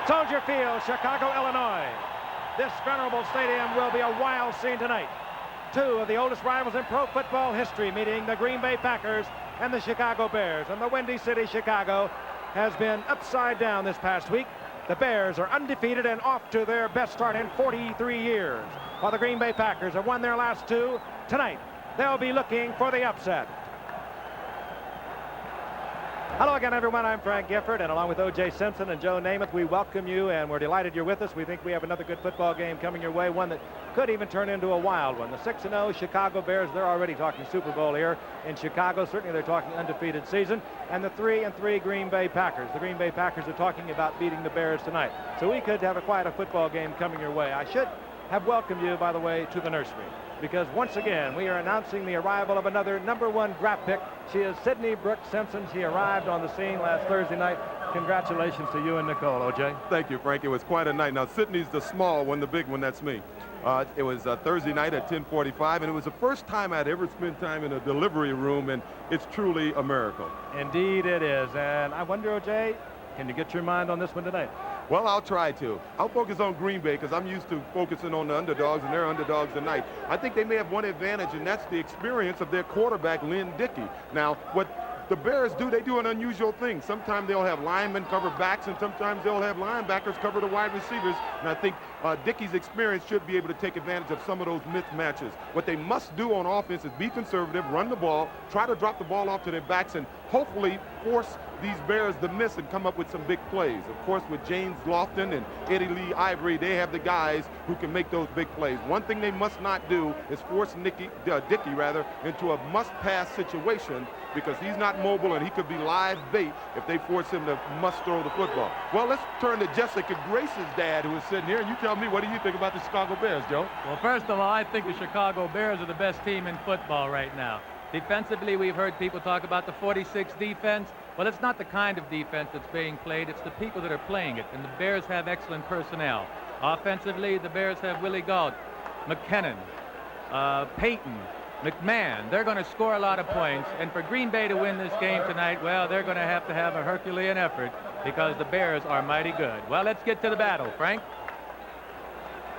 Soldier Field, Chicago, Illinois. This venerable stadium will be a wild scene tonight. Two of the oldest rivals in pro football history meeting, the Green Bay Packers and the Chicago Bears. And the Windy City, Chicago has been upside down this past week. The Bears are undefeated and off to their best start in 43 years. While the Green Bay Packers have won their last two, tonight they'll be looking for the upset. Hello again, everyone. I'm Frank Gifford, and along with O.J. Simpson and Joe Namath, we welcome you, and we're delighted you're with us. We think we have another good football game coming your way, one that could even turn into a wild one. The 6-0 Chicago Bears, they're already talking Super Bowl here in Chicago. Certainly they're talking undefeated season. And the 3-3 Green Bay Packers. The Green Bay Packers are talking about beating the Bears tonight. So we could have quite a football game coming your way. I should have welcomed you, by the way, to the nursery, because once again we are announcing the arrival of another #1 draft pick. She is Sydney Brooks Simpson. She arrived on the scene last Thursday night. Congratulations to you and Nicole, O.J. Thank you, Frank. It was quite a night. Now, Sydney's the small one, the big one, that's me. It was Thursday night at 10:45, and it was the first time I'd ever spent time in a delivery room, and it's truly a miracle. Indeed it is. And I wonder, O.J., can you get your mind on this one tonight? Well, I'll try to. I'll focus on Green Bay because I'm used to focusing on the underdogs, and they're underdogs tonight. I think they may have one advantage, and that's the experience of their quarterback, Lynn Dickey. Now, what the Bears do, they do an unusual thing. Sometimes they'll have linemen cover backs, and sometimes they'll have linebackers cover the wide receivers. And I think Dickey's experience should be able to take advantage of some of those mismatches. What they must do on offense is be conservative, run the ball, try to drop the ball off to their backs, and hopefully force these Bears to miss and come up with some big plays. Of course, with James Lofton and Eddie Lee Ivory, they have the guys who can make those big plays. One thing they must not do is force Dickey into a must-pass situation, because he's not mobile and he could be live bait if they force him to must throw the football. Well, let's turn to Jessica Grace's dad, who is sitting here, and you tell me, what do you think about the Chicago Bears, Joe? Well, first of all, I think the Chicago Bears are the best team in football right now. Defensively, we've heard people talk about the 46 defense. Well, it's not the kind of defense that's being played. It's the people that are playing it, and the Bears have excellent personnel. Offensively, the Bears have Willie Gault, McKinnon, Payton, McMahon. They're going to score a lot of points, and for Green Bay to win this game tonight, well, they're going to have a Herculean effort, because the Bears are mighty good. Well, let's get to the battle, Frank.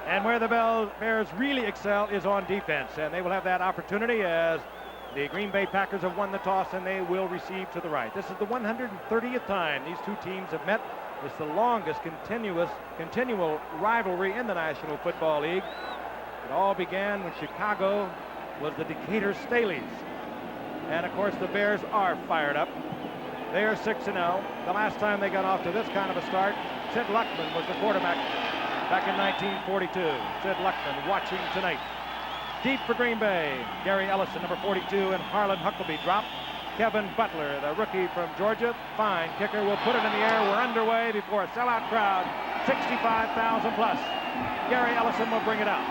And where the Bears really excel is on defense, and they will have that opportunity as the Green Bay Packers have won the toss, and they will receive to the right. This is the 130th time these two teams have met. It's the longest continual rivalry in the National Football League. It all began when Chicago was the Decatur Staleys. And, of course, the Bears are fired up. They are 6-0. The last time they got off to this kind of a start, Sid Luckman was the quarterback back in 1942. Sid Luckman watching tonight. Deep for Green Bay, Gary Ellison, number 42, and Harlan Huckabee drop. Kevin Butler, the rookie from Georgia, fine kicker, will put it in the air. We're underway before a sellout crowd, 65,000 plus. Gary Ellison will bring it out.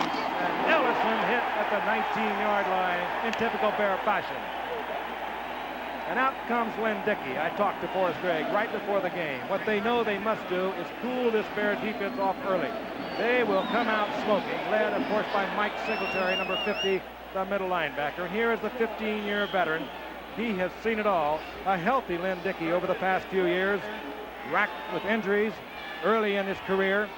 And Ellison hit at the 19-yard line in typical Bear fashion. And out comes Lynn Dickey. I talked to Forrest Gregg right before the game. What they know they must do is cool this Bear defense off early. They will come out smoking, led, of course, by Mike Singletary, number 50, the middle linebacker. Here is the 15-year veteran. He has seen it all. A healthy Lynn Dickey over the past few years, racked with injuries early in his career.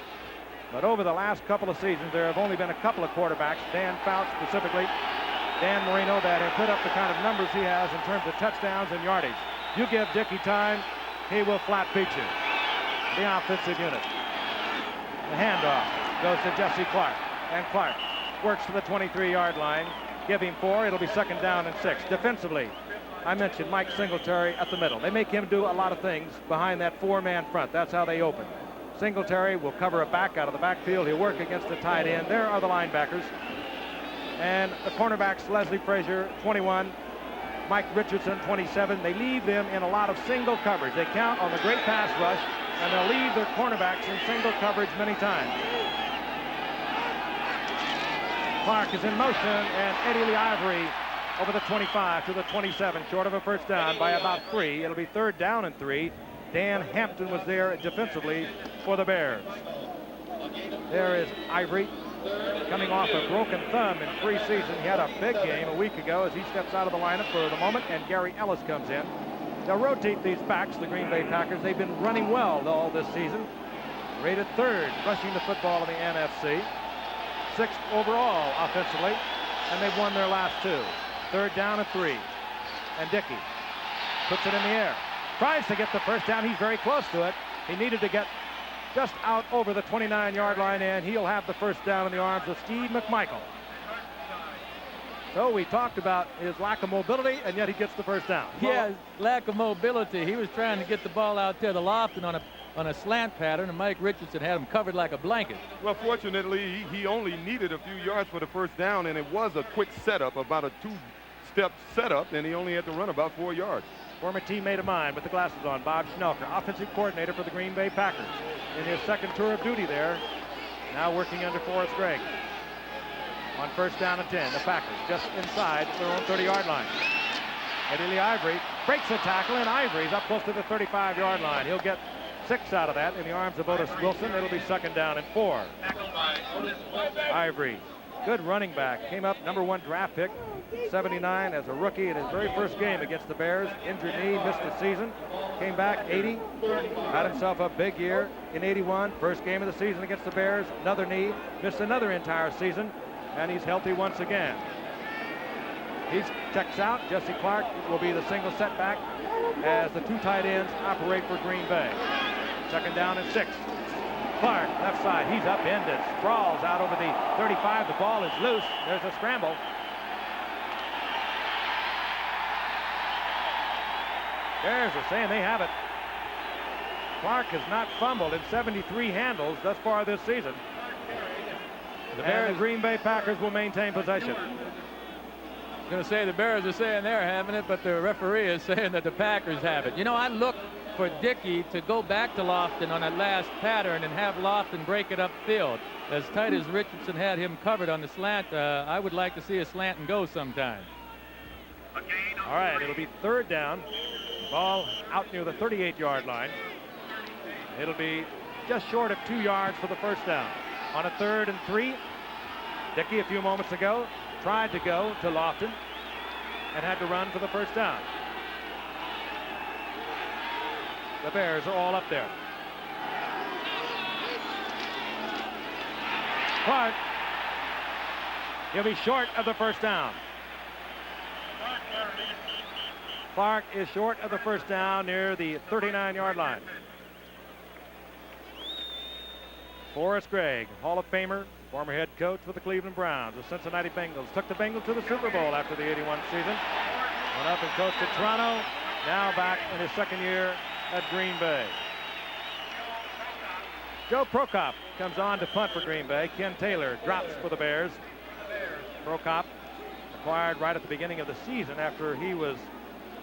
But over the last couple of seasons, there have only been a couple of quarterbacks, Dan Fouts specifically, Dan Marino, that have put up the kind of numbers he has in terms of touchdowns and yardage. You give Dickey time, he will flat beat you. The offensive unit. The handoff goes to Jesse Clark, and Clark works to the 23-yard line. Give him 4. It'll be 2nd down and 6. Defensively, I mentioned Mike Singletary at the middle. They make him do a lot of things behind that 4-man front. That's how they open. Singletary will cover a back out of the backfield. He'll work against the tight end. There are the linebackers. And the cornerbacks, Leslie Frazier, 21. Mike Richardson, 27. They leave them in a lot of single coverage. They count on the great pass rush, and they'll leave their cornerbacks in single coverage many times. Clark is in motion, and Eddie Lee Ivory over the 25 to the 27, short of a first down by about 3. It'll be 3rd down and 3. Dan Hampton was there defensively for the Bears. There is Ivory, coming off a broken thumb in preseason. He had a big game a week ago as he steps out of the lineup for the moment, and Gary Ellis comes in. They'll rotate these backs, the Green Bay Packers. They've been running well all this season. Rated 3rd rushing the football in the NFC. 6th overall offensively, and they've won their last 2. 3rd down and 3. And Dickey puts it in the air. Tries to get the first down. He's very close to it. He needed to get just out over the 29-yard line, and he'll have the first down in the arms of Steve McMichael. So we talked about his lack of mobility, and yet he gets the first down. Yeah, lack of mobility. He was trying to get the ball out there to Lofton on a slant pattern, and Mike Richardson had him covered like a blanket. Well, fortunately, he only needed a few yards for the first down, and it was a quick setup, about a 2-step setup, and he only had to run about 4 yards. Former teammate of mine with the glasses on, Bob Schnelker, offensive coordinator for the Green Bay Packers, in his 2nd tour of duty there, now working under Forrest Gregg. On first down and 10, the Packers just inside their own 30-yard line. Eddie Lee Ivory breaks the tackle, and Ivory's up close to the 35-yard line. He'll get 6 out of that in the arms of Otis Wilson. It'll be 2nd down and 4. Ivory, good running back, came up #1 draft pick, 79 as a rookie in his very first game against the Bears. Injured knee, missed the season. Came back 80, had himself a big year in 81. First game of the season against the Bears, another knee, missed another entire season, and he's healthy once again. He checks out. Jesse Clark will be the single setback as the 2 tight ends operate for Green Bay. 2nd down and 6. Clark, left side, he's upended, sprawls out over the 35. The ball is loose. There's a scramble. Bears are saying they have it. Clark has not fumbled in 73 handles thus far this season. The Green Bay Packers will maintain possession. I was going to say the Bears are saying they're having it, but the referee is saying that the Packers have it. You know, I looked for Dickey to go back to Lofton on that last pattern and have Lofton break it upfield. As tight as Richardson had him covered on the slant, I would like to see a slant and go sometime. All right, it'll be 3rd down. Ball out near the 38-yard line. It'll be just short of 2 yards for the first down. On a 3rd and 3, Dickey a few moments ago tried to go to Lofton and had to run for the first down. The Bears are all up there. Clark, he'll be short of the first down. Clark is short of the first down near the 39-yard line. Forrest Gregg, Hall of Famer, former head coach with the Cleveland Browns. The Cincinnati Bengals took the Bengals to the Super Bowl after the 81 season. Went up and coached at Toronto, now back in his 2nd year at Green Bay. Joe Prokop comes on to punt for Green Bay. Ken Taylor drops for the Bears. Prokop acquired right at the beginning of the season after he was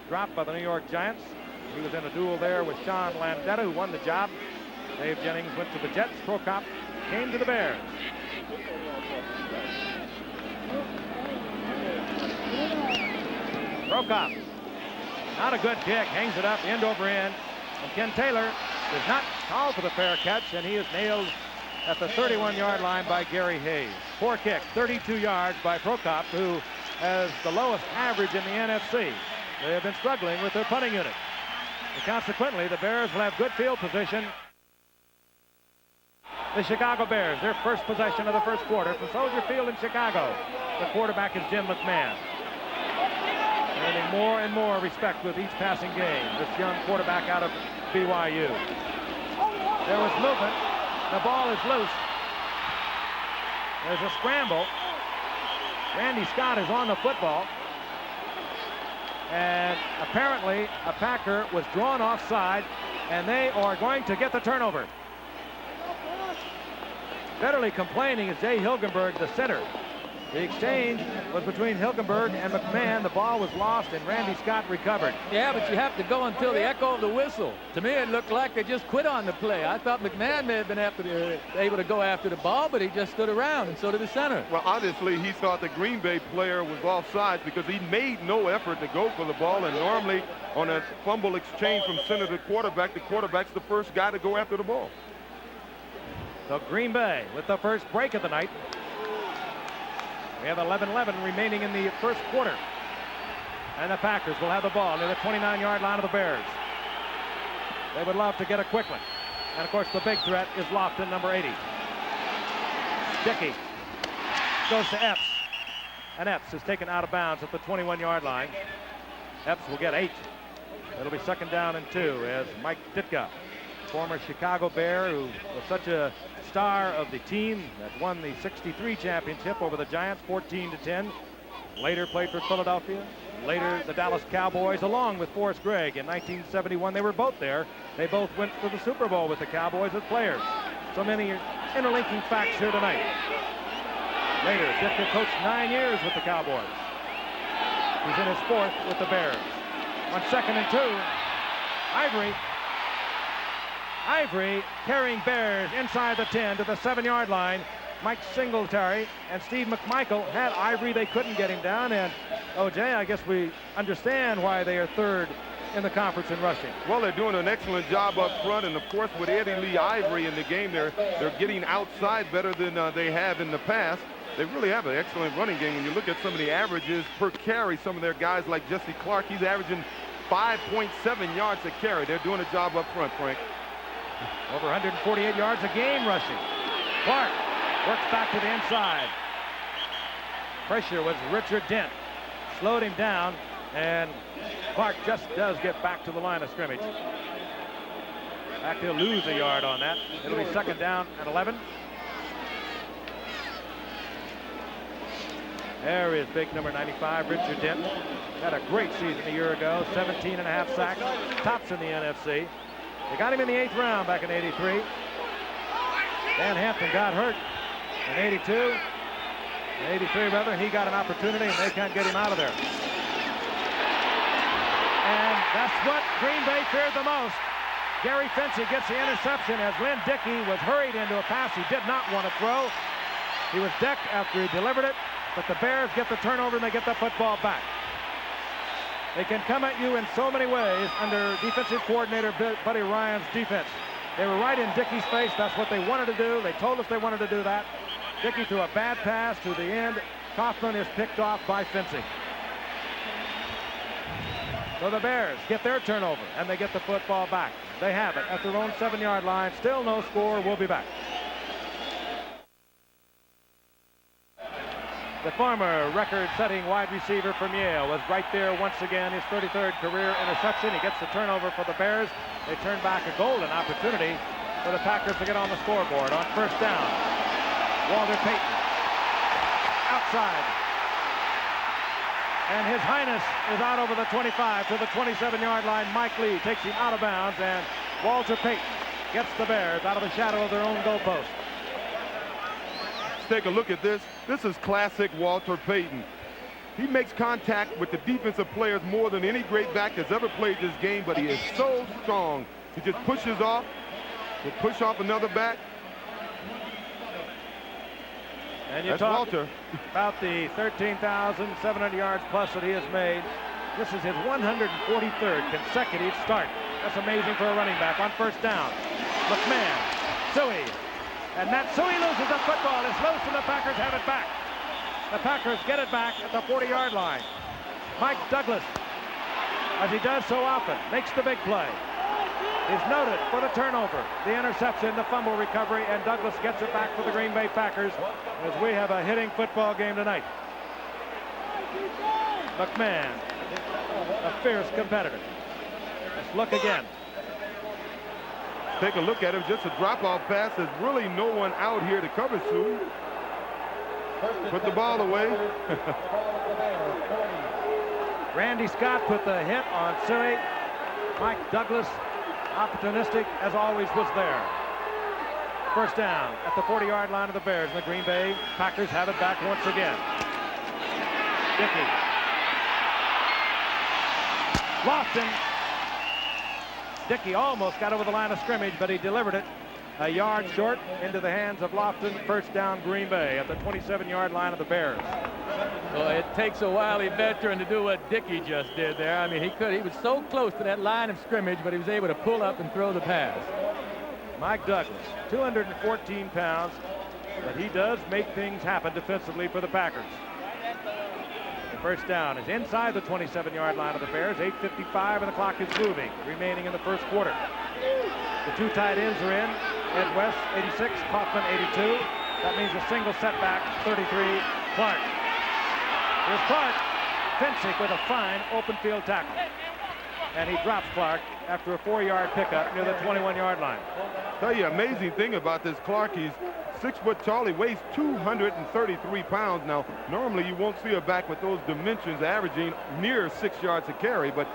dropped by the New York Giants. He was in a duel there with Sean Landetta, who won the job. Dave Jennings went to the Jets. Prokop came to the Bears. Prokop, not a good kick, hangs it up end over end. And Ken Taylor does not call for the fair catch, and he is nailed at the 31-yard line by Gary Hayes. Poor kick, 32 yards by Prokop, who has the lowest average in the NFC. They have been struggling with their punting unit. And consequently, the Bears will have good field position. The Chicago Bears, their first possession of the first quarter from Soldier Field in Chicago. The quarterback is Jim McMahon. Earning more and more respect with each passing game. This young quarterback out of BYU. There was movement. The ball is loose. There's a scramble. Randy Scott is on the football. And apparently a Packer was drawn offside, and they are going to get the turnover. Bitterly complaining is Jay Hilgenberg, the center. The exchange was between Hilgenberg and McMahon. The ball was lost, and Randy Scott recovered. Yeah, but you have to go until the echo of the whistle. To me, it looked like they just quit on the play. I thought McMahon may have been able to go after the ball, but he just stood around, and so did the center. Well, obviously, he thought the Green Bay player was offside because he made no effort to go for the ball, and normally on a fumble exchange from center to quarterback, the quarterback's the first guy to go after the ball. So Green Bay with the first break of the night. We have 11-11 remaining in the first quarter. And the Packers will have the ball near the 29-yard line of the Bears. They would love to get it quickly. And, of course, the big threat is Lofton, number 80. Dickey goes to Epps. And Epps is taken out of bounds at the 21-yard line. Epps will get 8. It'll be 2nd down and 2 as Mike Ditka, former Chicago Bear who was such a star of the team that won the '63 championship over the Giants 14-10. Later played for Philadelphia. Later the Dallas Cowboys along with Forrest Gregg in 1971. They were both there. They both went to the Super Bowl with the Cowboys as players. So many interlinking facts here tonight. Later, Ditka coached 9 years with the Cowboys. He's in his 4th with the Bears. On 2nd and 2, Ivory carrying Bears inside the 10 to the 7-yard line. Mike Singletary and Steve McMichael had Ivory. They couldn't get him down. And, O.J., I guess we understand why they are 3rd in the conference in rushing. Well, they're doing an excellent job up front. And, of course, with Eddie Lee Ivory in the game, they're getting outside better than they have in the past. They really have an excellent running game. When you look at some of the averages per carry, some of their guys like Jesse Clark, he's averaging 5.7 yards a carry. They're doing a job up front, Frank. Over 148 yards a game rushing. Clark works back to the inside. Pressure was Richard Dent. Slowed him down, and Clark just does get back to the line of scrimmage. Back to lose a yard on that. It'll be 2nd down and 11. There is big number 95, Richard Dent. Had a great season a year ago, 17.5 sacks, tops in the NFC. They got him in the 8th round back in '83. Dan Hampton got hurt in '82, in '83 rather, and he got an opportunity, and they can't get him out of there. And that's what Green Bay feared the most. Gary Fency gets the interception as Lynn Dickey was hurried into a pass he did not want to throw. He was decked after he delivered it. But the Bears get the turnover and they get the football back. They can come at you in so many ways under defensive coordinator Buddy Ryan's defense. They were right in Dickey's face. That's what they wanted to do. They told us they wanted to do that. Dickey threw a bad pass to the end. Kaufman is picked off by Fency. So the Bears get their turnover and they get the football back. They have it at their own 7-yard line. Still no score. We'll be back. The former record-setting wide receiver from Yale was right there once again, his 33rd career interception. He gets the turnover for the Bears. They turn back a golden opportunity for the Packers to get on the scoreboard on 1st down. Walter Payton outside. And His Highness is out over the 25 to the 27-yard line. Mike Lee takes him out of bounds, and Walter Payton gets the Bears out of the shadow of their own goalpost. Take a look at this. This is classic Walter Payton. He makes contact with the defensive players more than any great back that's ever played this game, but he is so strong. He just pushes off, to push off another back. And you that's talk Walter. About the 13,700 yards plus that he has made. This is his 143rd consecutive start. That's amazing for a running back on 1st down. McMahon, Suey. And Matsui loses the football. It's loose and the Packers have it back. The Packers get it back at the 40-yard line. Mike Douglas, as he does so often, makes the big play. He's noted for the turnover, the interception, the fumble recovery, and Douglas gets it back for the Green Bay Packers as we have a hitting football game tonight. McMahon, a fierce competitor. Let's look again. Take a look at him, just a drop-off pass. There's really no one out here to cover Sue. Put the ball away. Randy Scott put the hit on Suey. Mike Douglas, opportunistic as always, was there. 1st down at the 40-yard line of the Bears. And the Green Bay Packers have it back once again. Dickey. Lofton. Dickey almost got over the line of scrimmage, but he delivered it a yard short into the hands of Lofton. 1st down Green Bay at the 27-yard line of the Bears. Well, it takes a wily veteran to do what Dickey just did there. I mean, he was so close to that line of scrimmage, but he was able to pull up and throw the pass. Mike Douglas, 214 pounds, but he does make things happen defensively for the Packers. The first down is inside the 27-yard line of the Bears. 8:55 and the clock is moving, remaining in the first quarter. The two tight ends are in. Ed West, 86, Kaufman, 82. That means a single setback, 33, Clark. Here's Clark. Finsick with a fine open field tackle. And he drops Clark after a 4-yard pickup near the 21-yard line. Tell you, amazing thing about this Clark, he's 6 foot tall. He weighs 233 pounds. Now, normally you won't see a back with those dimensions averaging near 6 yards a carry, but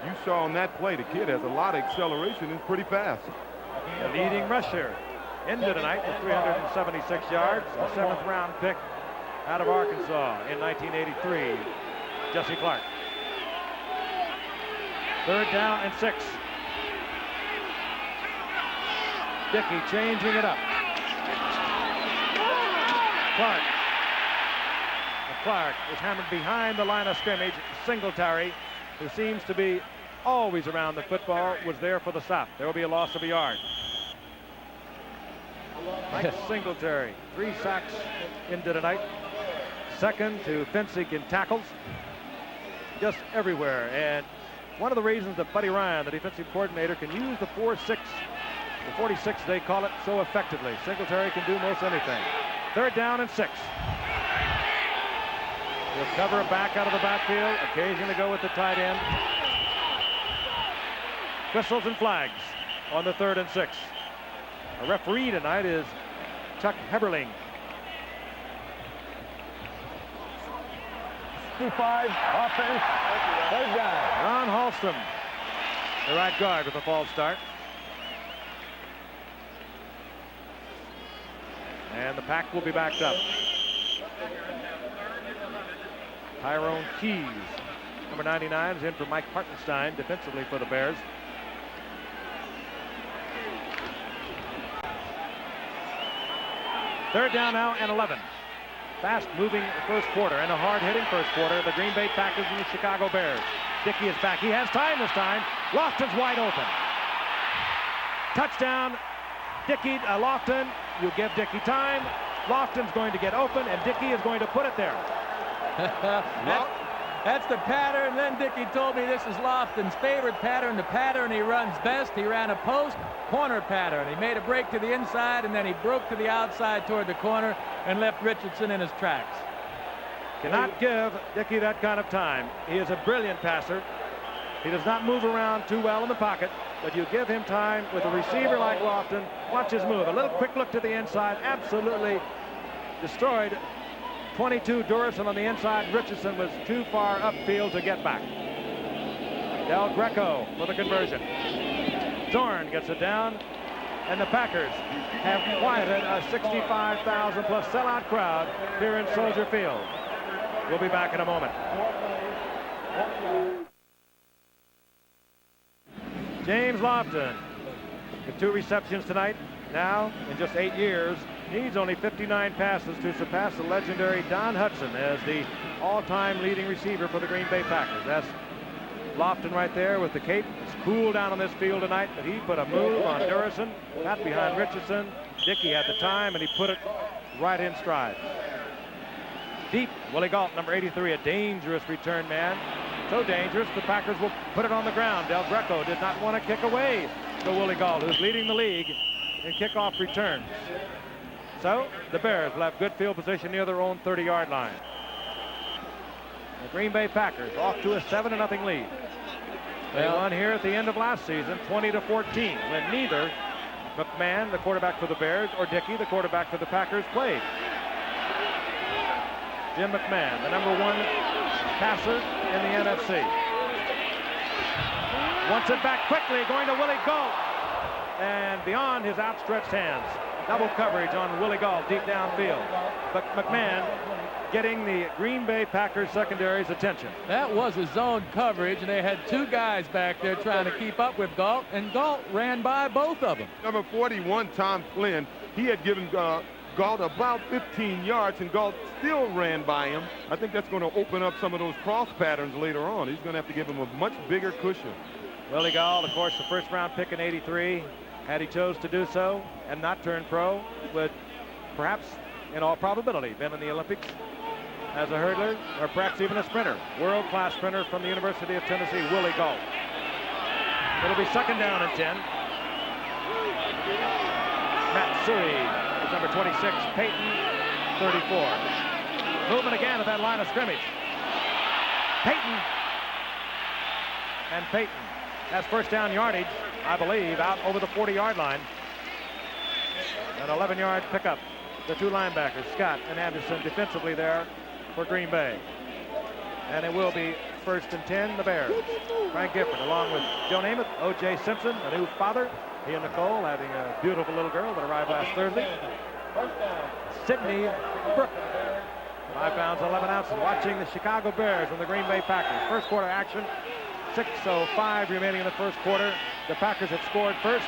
you saw on that play, the kid has a lot of acceleration and pretty fast. The leading rusher into tonight with 376 yards, a 7th-round pick out of Arkansas in 1983, Jesse Clark. 3rd down and 6. Dickey changing it up. Clark. And Clark is hammered behind the line of scrimmage. Singletary, who seems to be always around the football, was there for the stop. There will be a loss of a yard. Mike Singletary, 3 sacks into tonight. Second to Finsick in tackles. Just everywhere. And one of the reasons that Buddy Ryan, the defensive coordinator, can use the 4-6, the 46 they call it, so effectively. Singletary can do most anything. 3rd down and 6. He'll cover a back out of the backfield, occasionally go with the tight end. Whistles and flags on the 3rd and 6. A referee tonight is Chuck Heberling. 55, offense, 3rd down. Ron Hallstrom, the right guard, with a false start. And the pack will be backed up. Tyrone Keys, number 99, is in for Mike Hartenstein defensively for the Bears. Third down now and 11. Fast-moving first quarter and a hard-hitting first quarter. The Green Bay Packers and the Chicago Bears. Dickey is back. He has time this time. Lofton's wide open. Touchdown. Dickey, Lofton. You give Dickey time. Lofton's going to get open, and Dickey is going to put it there. That's the pattern. Then Dickey told me this is Lofton's favorite pattern, the pattern he runs best. He ran a post corner pattern. He made a break to the inside, and then he broke to the outside toward the corner and left Richardson in his tracks. Cannot give Dickey that kind of time. He is a brilliant passer. He does not move around too well in the pocket, but you give him time with a receiver like Lofton. Watch his move. A little quick look to the inside. Absolutely destroyed 22 Durison on the inside. Richardson was too far upfield to get back. Del Greco for the conversion. Zorn gets it down, and the Packers have quieted a 65,000 plus sellout crowd here in Soldier Field. We'll be back in a moment. James Lofton with 2 receptions tonight. Now, in just 8 years, needs only 59 passes to surpass the legendary Don Hudson as the all-time leading receiver for the Green Bay Packers. That's Lofton right there with the cape. It's cool down on this field tonight, but he put a move on Durison, got behind Richardson. Dickey had the time, and he put it right in stride. Deep, Willie Galt, number 83, a dangerous return man. So dangerous, the Packers will put it on the ground. Del Greco did not want to kick away to Willie Galt, who's leading the league in kickoff returns. So the Bears will have good field position near their own 30-yard line. The Green Bay Packers off to a 7-0 lead. They won here at the end of last season, 20-14, when neither McMahon, the quarterback for the Bears, or Dickey, the quarterback for the Packers, played. Jim McMahon, the number 1 passer in the NFC. Wants it back quickly, going to Willie Galt. And beyond his outstretched hands. Double coverage on Willie Galt deep downfield. But McMahon getting the Green Bay Packers secondary's attention. That was a zone coverage, and they had 2 guys back there trying to keep up with Galt, and Galt ran by both of them. Number 41, Tom Flynn, he had given Galt about 15 yards, and Galt still ran by him. I think that's going to open up some of those cross patterns later on. He's going to have to give him a much bigger cushion. Willie Galt, of course, the first-round pick in '83. Had he chose to do so and not turn pro, would perhaps, in all probability, been in the Olympics. as a hurdler, or perhaps even a sprinter. World-class sprinter from the University of Tennessee, Willie Gault. It'll be second down and 10. Matt Suhey is number 26, Peyton, 34. Movement again at that line of scrimmage. Peyton. And Peyton has first down yardage, I believe, out over the 40-yard line. An 11-yard pickup. The two linebackers, Scott and Anderson, defensively there for Green Bay. And it will be first and 10, the Bears. Frank Gifford, along with Joe Namath, O.J. Simpson, a new father. He and Nicole having a beautiful little girl that arrived last Thursday. Sydney Brook, 5 pounds, 11 ounces, watching the Chicago Bears and the Green Bay Packers. First quarter action, 6:05 remaining in the first quarter. The Packers had scored first.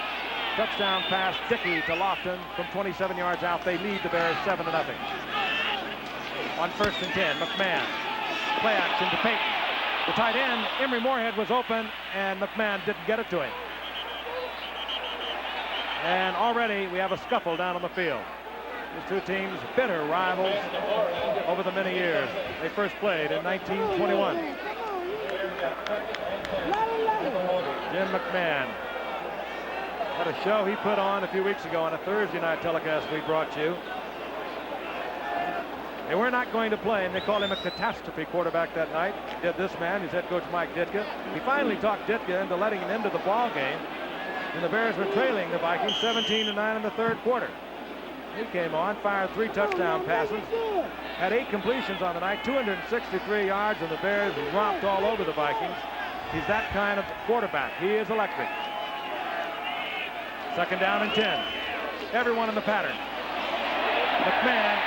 Touchdown pass, Dickey to Lofton from 27 yards out. They lead the Bears 7-0. On first and 10, McMahon. Play action to Peyton. The tight end, Emory Moorhead, was open, and McMahon didn't get it to him. And already we have a scuffle down on the field. These two teams, bitter rivals over the many years. They first played in 1921. Jim McMahon had a show he put on a few weeks ago on a Thursday night telecast we brought you. They were not going to play, and they called him a catastrophe quarterback that night. Did this man, his head coach Mike Ditka. He finally talked Ditka into letting him into the ball game, and the Bears were trailing the Vikings 17-9 in the third quarter. He came on, fired 3 touchdown passes, had 8 completions on the night, 263 yards, and the Bears romped all over the Vikings. He's that kind of quarterback. He is electric. Second down and 10. Everyone in the pattern. McMahon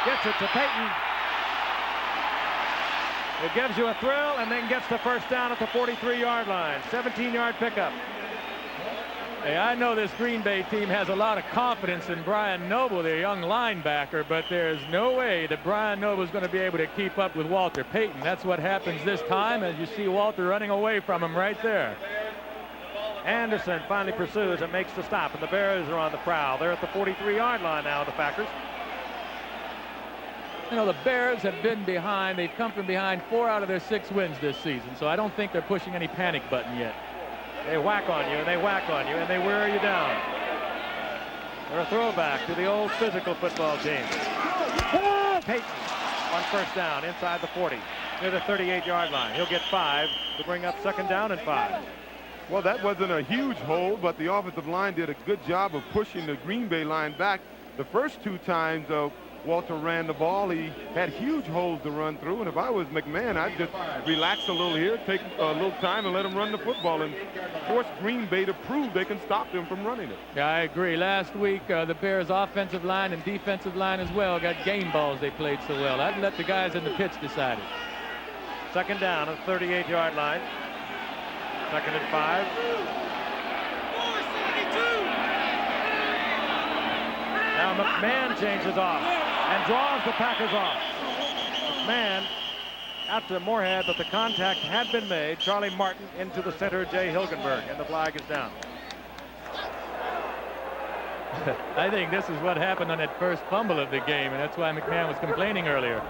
gets it to Peyton. It gives you a thrill and then gets the first down at the 43-yard line. 17-yard pickup. Hey, I know this Green Bay team has a lot of confidence in Brian Noble, their young linebacker, but there's no way that Brian Noble is going to be able to keep up with Walter Payton. That's what happens this time, as you see Walter running away from him right there. Anderson finally pursues and makes the stop, and the Bears are on the prowl. They're at the 43-yard line now, the Packers. You know, the Bears have been behind. They've come from behind 4 out of their 6 wins this season, so I don't think they're pushing any panic button yet. They whack on you, and they whack on you, and they wear you down. They're a throwback to the old physical football team. Peyton on first down inside the 40, near the 38-yard line. He'll get 5 to bring up second down and 5. Well, that wasn't a huge hold, but the offensive line did a good job of pushing the Green Bay line back. The first 2 times Walter ran the ball, he had huge holes to run through, and if I was McMahon, I'd just relax a little here, take a little time and let him run the football and force Green Bay to prove they can stop them from running it. Yeah, I agree. Last week, the Bears' offensive line and defensive line as well got game balls. They played so well. I'd let the guys in the pits decide it. Second down at the 38-yard line. Second and 5. Now McMahon changes off and draws the Packers off. McMahon out to Moorhead, but the contact had been made. Charlie Martin into the center, Jay Hilgenberg, and the flag is down. I think this is what happened on that first fumble of the game, and that's why McMahon was complaining earlier.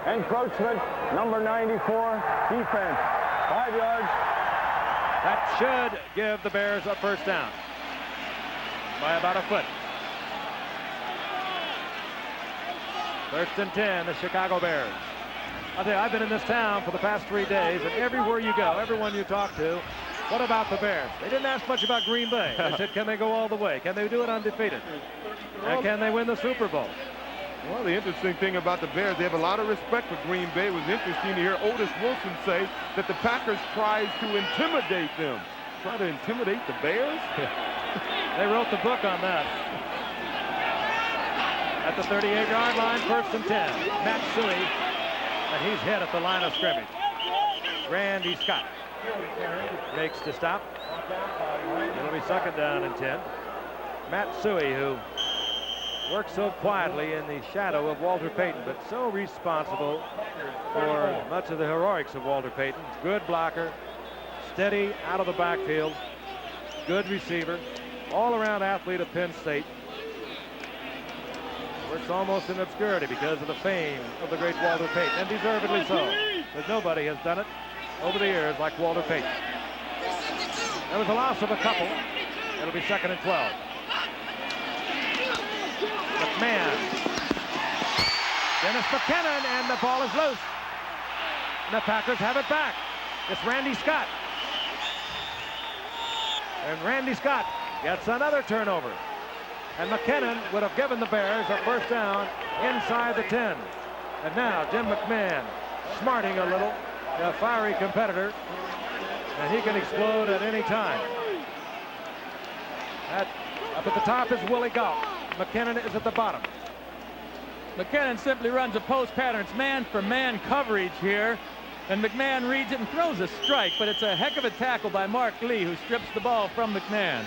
Encroachment, number 94, defense, 5 yards. That should give the Bears a first down by about a foot. First and 10, the Chicago Bears. I'll tell you, I've been in this town for the past 3 days, and everywhere you go, everyone you talk to, what about the Bears? They didn't ask much about Green Bay. They said, can they go all the way? Can they do it undefeated? And can they win the Super Bowl? Well, the interesting thing about the Bears, they have a lot of respect for Green Bay. It was interesting to hear Otis Wilson say that the Packers tries to intimidate them. Try to intimidate the Bears? They wrote the book on that. At the 38-yard line, first and 10. Matt Suhey, and he's hit at the line of scrimmage. Randy Scott makes the stop. It'll be second down and 10. Matt Suhey, who works so quietly in the shadow of Walter Payton, but so responsible for much of the heroics of Walter Payton. Good blocker, steady out of the backfield, good receiver, all-around athlete of Penn State. Works almost in obscurity because of the fame of the great Walter Payton, and deservedly so, because nobody has done it over the years like Walter Payton. There was a loss of a couple. It'll be 2nd and 12. McMahon. Dennis McKinnon, and the ball is loose. And the Packers have it back. It's Randy Scott. And Randy Scott gets another turnover. And McKinnon would have given the Bears a first down inside the 10. And now Jim McMahon smarting a little, a fiery competitor, and he can explode at any time. Up at the top is Willie Gault. McKinnon is at the bottom. McKinnon simply runs a post pattern. It's man-for-man coverage here. And McMahon reads it and throws a strike, but it's a heck of a tackle by Mark Lee, who strips the ball from McMahon.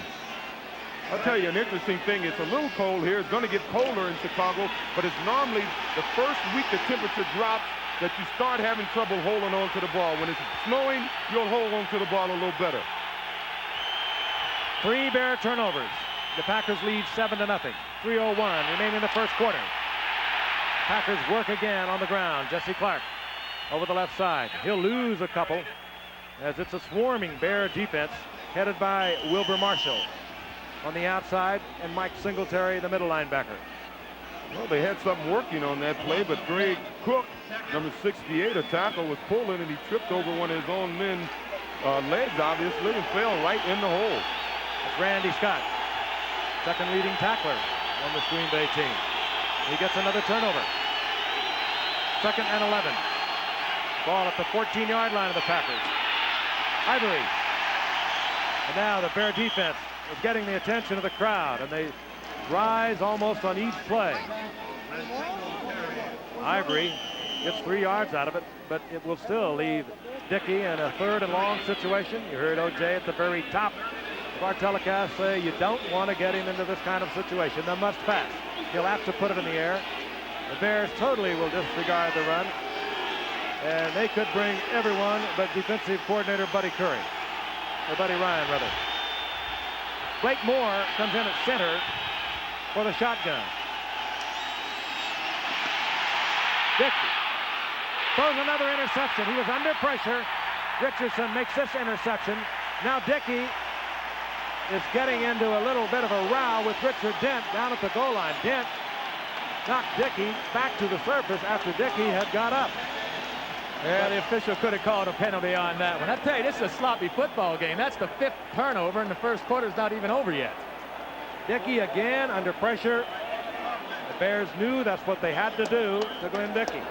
I'll tell you an interesting thing. It's a little cold here. It's going to get colder in Chicago, but it's normally the first week the temperature drops that you start having trouble holding on to the ball. When it's snowing, you'll hold on to the ball a little better. 3 Bear turnovers. The Packers lead 7-0. 3:01 remaining in the first quarter. Packers work again on the ground. Jesse Clark over the left side. He'll lose a couple as it's a swarming Bear defense headed by Wilbur Marshall on the outside and Mike Singletary, the middle linebacker. Well, they had something working on that play, but Greg Cook, number 68, a tackle, was pulling, and he tripped over one of his own men's legs, obviously, and fell right in the hole. It's Randy Scott, second leading tackler on this Green Bay team. He gets another turnover. 2nd and 11. Ball at the 14-yard line of the Packers. Ivory. And now the Bear defense is getting the attention of the crowd, and they rise almost on each play. Ivory gets 3 yards out of it, but it will still leave Dickey in a 3rd and long situation. You heard O.J. at the very top of our telecast say you don't want to get him into this kind of situation. The must pass. He'll have to put it in the air. The Bears totally will disregard the run, and they could bring everyone but defensive coordinator Buddy Curry, or Buddy Ryan rather. Blake Moore comes in at center for the shotgun. Dickey throws another interception. He was under pressure. Richardson makes this interception. Now Dickey is getting into a little bit of a row with Richard Dent down at the goal line. Dent knocked Dickey back to the surface after Dickey had got up. Yeah, the official could have called a penalty on that one. I tell you, this is a sloppy football game. That's the 5th turnover, and the first quarter's not even over yet. Dickey again under pressure. The Bears knew that's what they had to do to Glenn Dickey.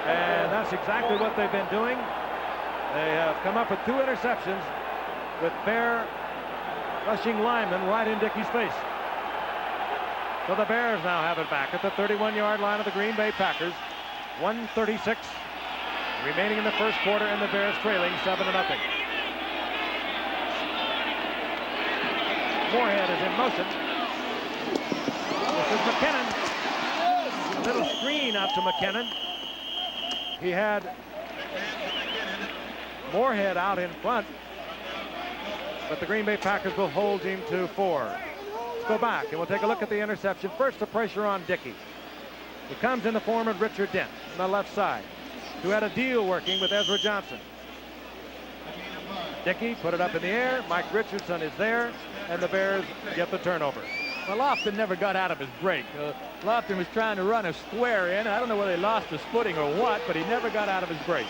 And that's exactly what they've been doing. They have come up with 2 interceptions with Bear rushing linemen right in Dickey's face. So the Bears now have it back at the 31-yard line of the Green Bay Packers. 1:36 remaining in the first quarter, and the Bears trailing 7-0. Moorhead is in motion. This is McKinnon. A little screen out to McKinnon. He had Moorhead out in front, but the Green Bay Packers will hold him to 4. Let's go back and we'll take a look at the interception. First, the pressure on Dickey. It comes in the form of Richard Dent on the left side, who had a deal working with Ezra Johnson. Dickey put it up in the air. Mike Richardson is there, and the Bears get the turnover. Well, Lofton never got out of his break. Lofton was trying to run a square in. I don't know whether he lost his footing or what, but he never got out of his break.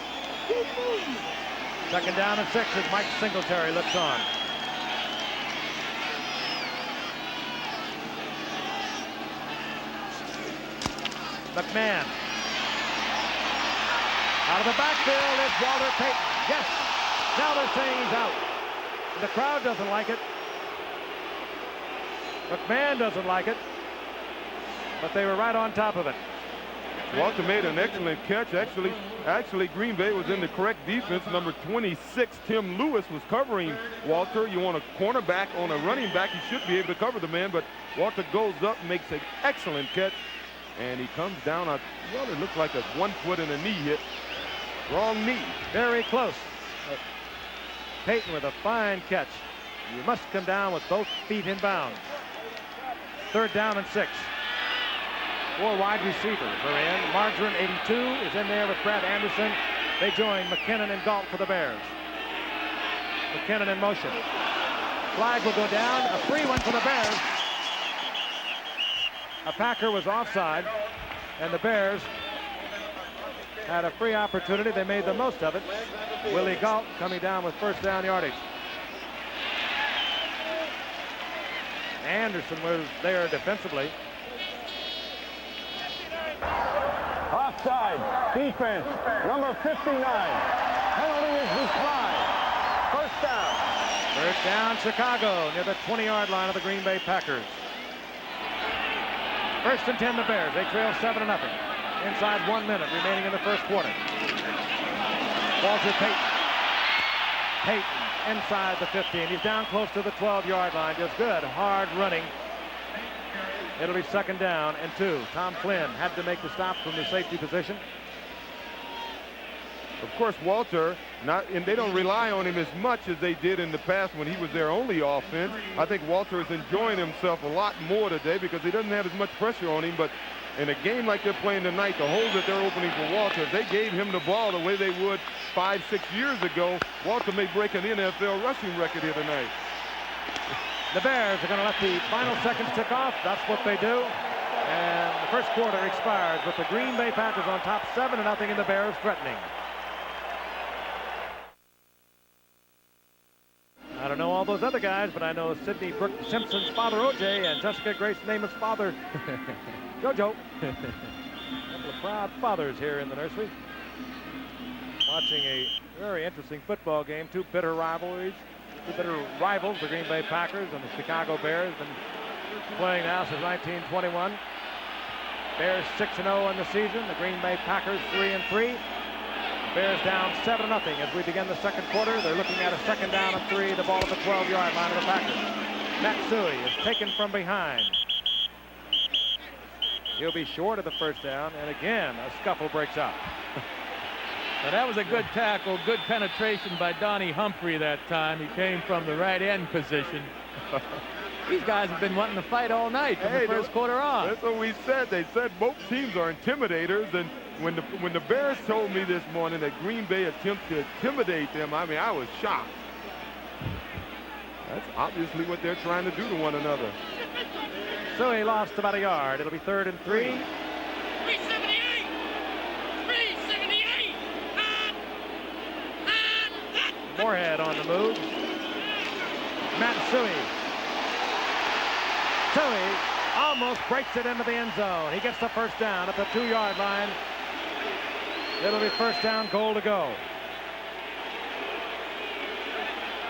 2nd down and 6 as Mike Singletary looks on. McMahon. Out of the backfield is Walter Payton. Yes. Now they're saying he's out. The crowd doesn't like it. McMahon doesn't like it. But they were right on top of it. Walter made an excellent catch. Actually, Green Bay was in the correct defense. Number 26, Tim Lewis, was covering Walter. You want a cornerback on a running back, he should be able to cover the man, but Walter goes up, makes an excellent catch, and he comes down on, well, it looks like a 1 foot and a knee hit. Wrong knee. Very close. Payton with a fine catch. You must come down with both feet in bounds. 3rd down and 6. 4 wide receivers are in. Margarine, 82, is in there with Brad Anderson. They join McKinnon and Galt for the Bears. McKinnon in motion. Flag will go down. A free one for the Bears. A Packer was offside, and the Bears had a free opportunity. They made the most of it. Willie Galt coming down with first down yardage. Anderson was there defensively. Offside. Defense. Number 59. Penalty is declined. First down. First down, Chicago, near the 20-yard line of the Green Bay Packers. First and 10, the Bears. They trail 7-0. Inside 1 minute remaining in the first quarter. Walter Payton. Payton inside the 15. He's down close to the 12-yard line. Just good, hard running. It'll be second down and 2. Tom Flynn had to make the stop from the safety position. Of course, Walter, and they don't rely on him as much as they did in the past when he was their only offense. I think Walter is enjoying himself a lot more today because he doesn't have as much pressure on him. But in a game like they're playing tonight, the holes that they're opening for Walter, if they gave him the ball the way they would 5-6 years ago, Walter may break an NFL rushing record here tonight. The Bears are going to let the final seconds tick off. That's what they do. And the first quarter expires with the Green Bay Packers on top 7-0 and the Bears threatening. I don't know all those other guys, but I know Sidney Brooke Simpson's father, O.J., and Jessica Grace Namath's father, JoJo. A couple of proud fathers here in the nursery. Watching a very interesting football game. Two bitter rivals, the Green Bay Packers and the Chicago Bears. Been playing now since 1921. Bears 6-0 in the season. The Green Bay Packers 3-3. Bears down 7-0 as we begin the second quarter. They're looking at a second down and 3. The ball at the 12-yard line of the Packers. Matsui is taken from behind. He'll be short of the first down, and again a scuffle breaks out. Now that was a good tackle, good penetration by Donnie Humphrey that time. He came from the right end position. These guys have been wanting to fight all night from the first quarter on. That's what we said. They said both teams are intimidators, and when the Bears told me this morning that Green Bay attempted to intimidate them, I mean, I was shocked. That's obviously what they're trying to do to one another. So he lost about a yard. It'll be 3rd and 3. 378! 378! Moorhead on the move. Matsui. Matsui almost breaks it into the end zone. He gets the first down at the 2-yard line. It'll be first down, goal to go.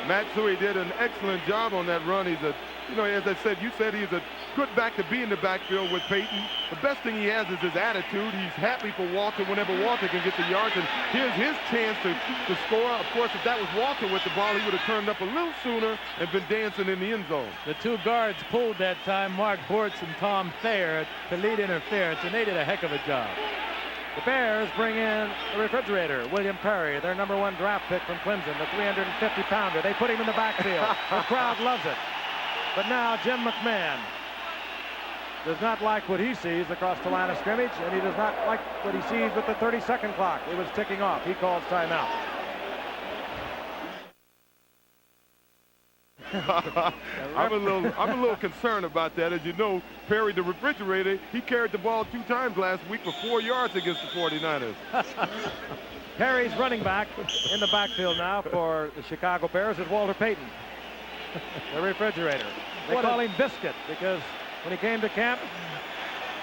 Matsui did an excellent job on that run. He's as I said, you said he's a good back to be in the backfield with Payton. The best thing he has is his attitude. He's happy for Walter whenever Walter can get the yards, and here's his chance to score. Of course, if that was Walter with the ball, he would have turned up a little sooner and been dancing in the end zone. The two guards pulled that time, Mark Bortz and Tom Thayer, to lead interference, and they did a heck of a job. The Bears bring in the refrigerator, William Perry, their #1 draft pick from Clemson, the 350-pounder. They put him in the backfield. The crowd loves it. But now Jim McMahon does not like what he sees across the line of scrimmage, and he does not like what he sees with the 30-second clock. It was ticking off. He calls timeout. I'm a little concerned about that. As you know, Perry, the refrigerator, he carried the ball 2 times last week for 4 yards against the 49ers. Perry's running back in the backfield now for the Chicago Bears is Walter Payton, the refrigerator. They call him Biscuit because when he came to camp,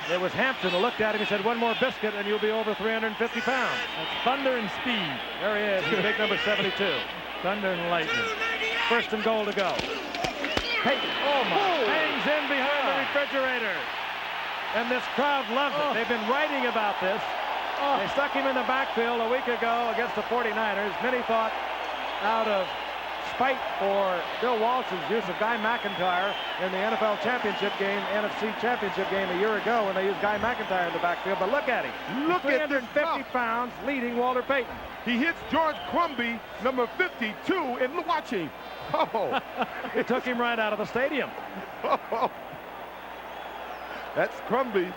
there was Hampton who looked at him and said, "One more biscuit and you'll be over 350 pounds. That's thunder and speed. There he is, he's big number 72. Thunder and lightning. First and goal to go. Payton, hangs in behind the refrigerator. And this crowd loves it. They've been writing about this. They stuck him in the backfield a week ago against the 49ers. Many thought out of spite for Bill Walsh's use of Guy McIntyre in the NFL championship game, NFC championship game a year ago when they used Guy McIntyre in the backfield. But look at him. Look at this 350 pounds leading Walter Payton. He hits George Crumby, number 52, and watch him. Oh. It took him right out of the stadium. That's Crumby.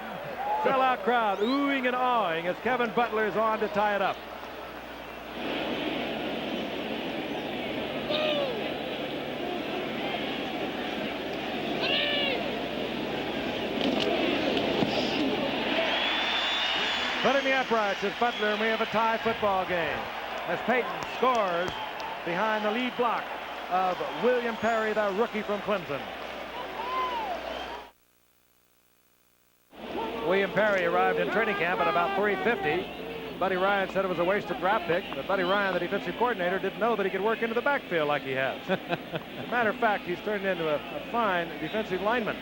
Sellout crowd oohing and awing as Kevin Butler is on to tie it up. Putting the uprights as Butler, and we have a tie football game as Peyton scores behind the lead block of William Perry, the rookie from Clemson. William Perry arrived in training camp at about 3:50. Buddy Ryan said it was a wasted draft pick, but Buddy Ryan, the defensive coordinator, didn't know that he could work into the backfield like he has. As a matter of fact, he's turned into a fine defensive lineman.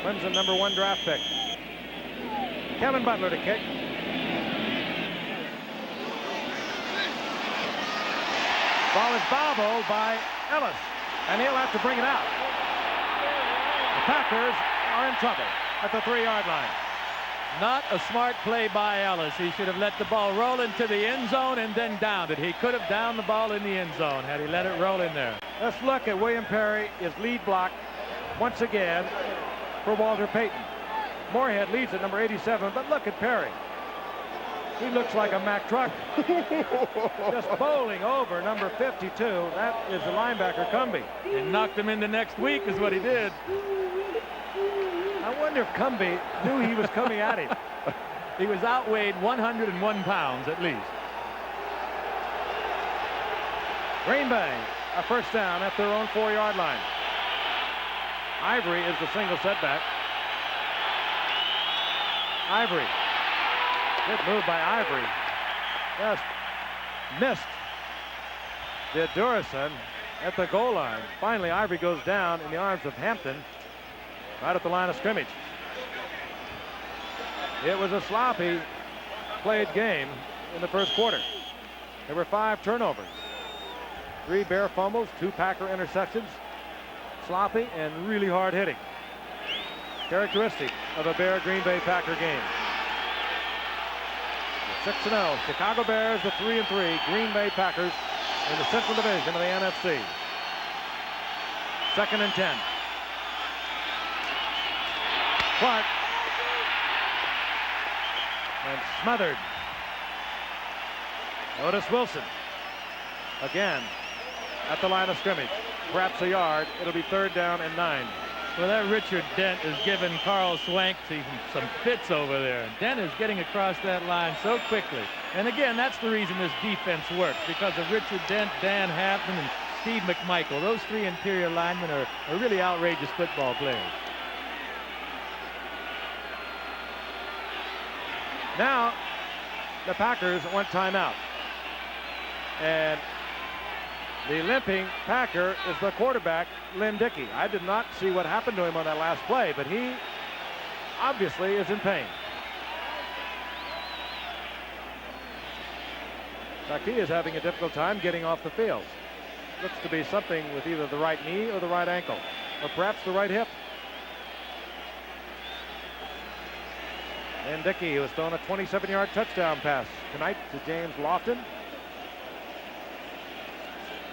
Clemson #1 draft pick. Kevin Butler to kick. Ball is bobbled by Ellis, and he'll have to bring it out. The Packers are in trouble at the 3-yard line. Not a smart play by Ellis. He should have let the ball roll into the end zone and then downed it. He could have downed the ball in the end zone had he let it roll in there. Let's look at William Perry, his lead block once again for Walter Payton. Moorhead leads at number 87, but look at Perry. He looks like a Mack truck. Just bowling over number 52. That is the linebacker, Cumbie. He knocked him into next week is what he did. I wonder if Cumbie knew he was coming at him. He was outweighed 101 pounds at least. Green Bay, a first down at their own 4-yard line. Ivory is the single setback. Ivory. Good move by Ivory. Just missed the Durison at the goal line. Finally, Ivory goes down in the arms of Hampton right at the line of scrimmage. It was a sloppy played game in the first quarter. There were 5 turnovers. 3 Bear fumbles, 2 Packer interceptions. Sloppy and really hard hitting. Characteristic of a Bear Green Bay Packer game. 6-0. Chicago Bears, the 3-3 Green Bay Packers in the Central Division of the NFC. 2nd and 10. Clark. And smothered. Otis Wilson. Again at the line of scrimmage. Perhaps a yard. It'll be 3rd down and 9. Well, that Richard Dent has given Carl Swank some fits over there. Dent is getting across that line so quickly. And again, that's the reason this defense works, because of Richard Dent, Dan Hampton, and Steve McMichael. Those 3 interior linemen are really outrageous football players. Now, the Packers want timeout. And the limping Packer is the quarterback, Lynn Dickey. I did not see what happened to him on that last play, but he obviously is in pain. In fact, he is having a difficult time getting off the field. Looks to be something with either the right knee or the right ankle, or perhaps the right hip. Lynn Dickey, who has thrown a 27-yard touchdown pass tonight to James Lofton.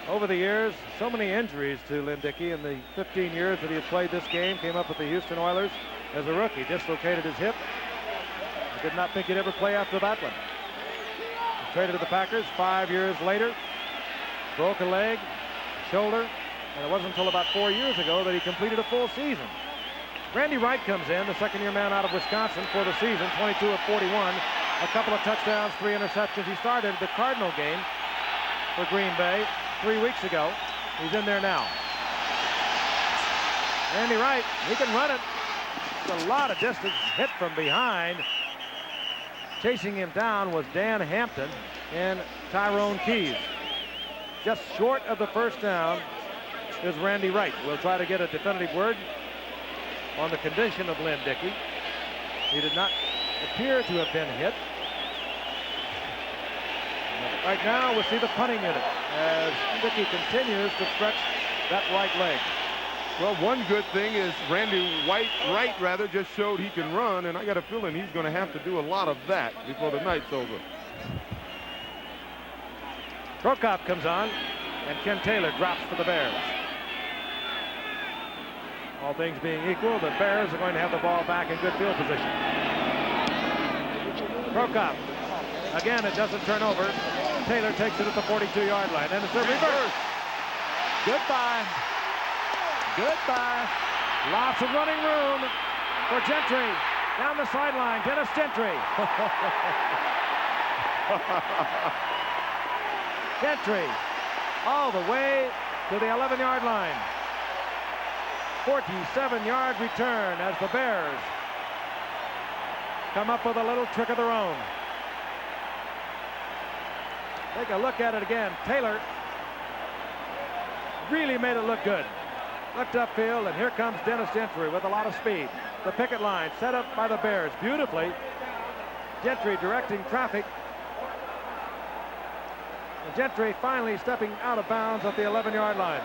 Over the years, so many injuries to Lynn Dickey in the 15 years that he has played this game. Came up with the Houston Oilers as a rookie, dislocated his hip. I did not think he'd ever play after that one. He traded to the Packers 5 years later. Broke a leg, shoulder, and it wasn't until about 4 years ago that he completed a full season. Randy Wright comes in, the second-year man out of Wisconsin for the season, 22 of 41. A couple of touchdowns, 3 interceptions. He started the Cardinal game for Green Bay 3 weeks ago. He's in there now. Randy Wright, he can run it. It's a lot of distance, hit from behind. Chasing him down was Dan Hampton and Tyrone Keys. Just short of the first down is Randy Wright. We'll try to get a definitive word on the condition of Lynn Dickey. He did not appear to have been hit. Right now, we'll see the punting unit as Dickey continues to stretch that right leg. Well, one good thing is Randy Wright just showed he can run, and I got a feeling he's going to have to do a lot of that before the night's over. Prokop comes on, and Ken Taylor drops for the Bears. All things being equal, the Bears are going to have the ball back in good field position. Prokop. Again, it doesn't turn over. Taylor takes it at the 42-yard line. And it's a reverse. Goodbye. Goodbye. Lots of running room for Gentry. Down the sideline, Dennis Gentry. Gentry all the way to the 11-yard line. 47-yard return as the Bears come up with a little trick of their own. Take a look at it again. Taylor really made it look good. Looked upfield, and here comes Dennis Gentry with a lot of speed. The picket line set up by the Bears beautifully. Gentry directing traffic. And Gentry finally stepping out of bounds at the 11-yard line.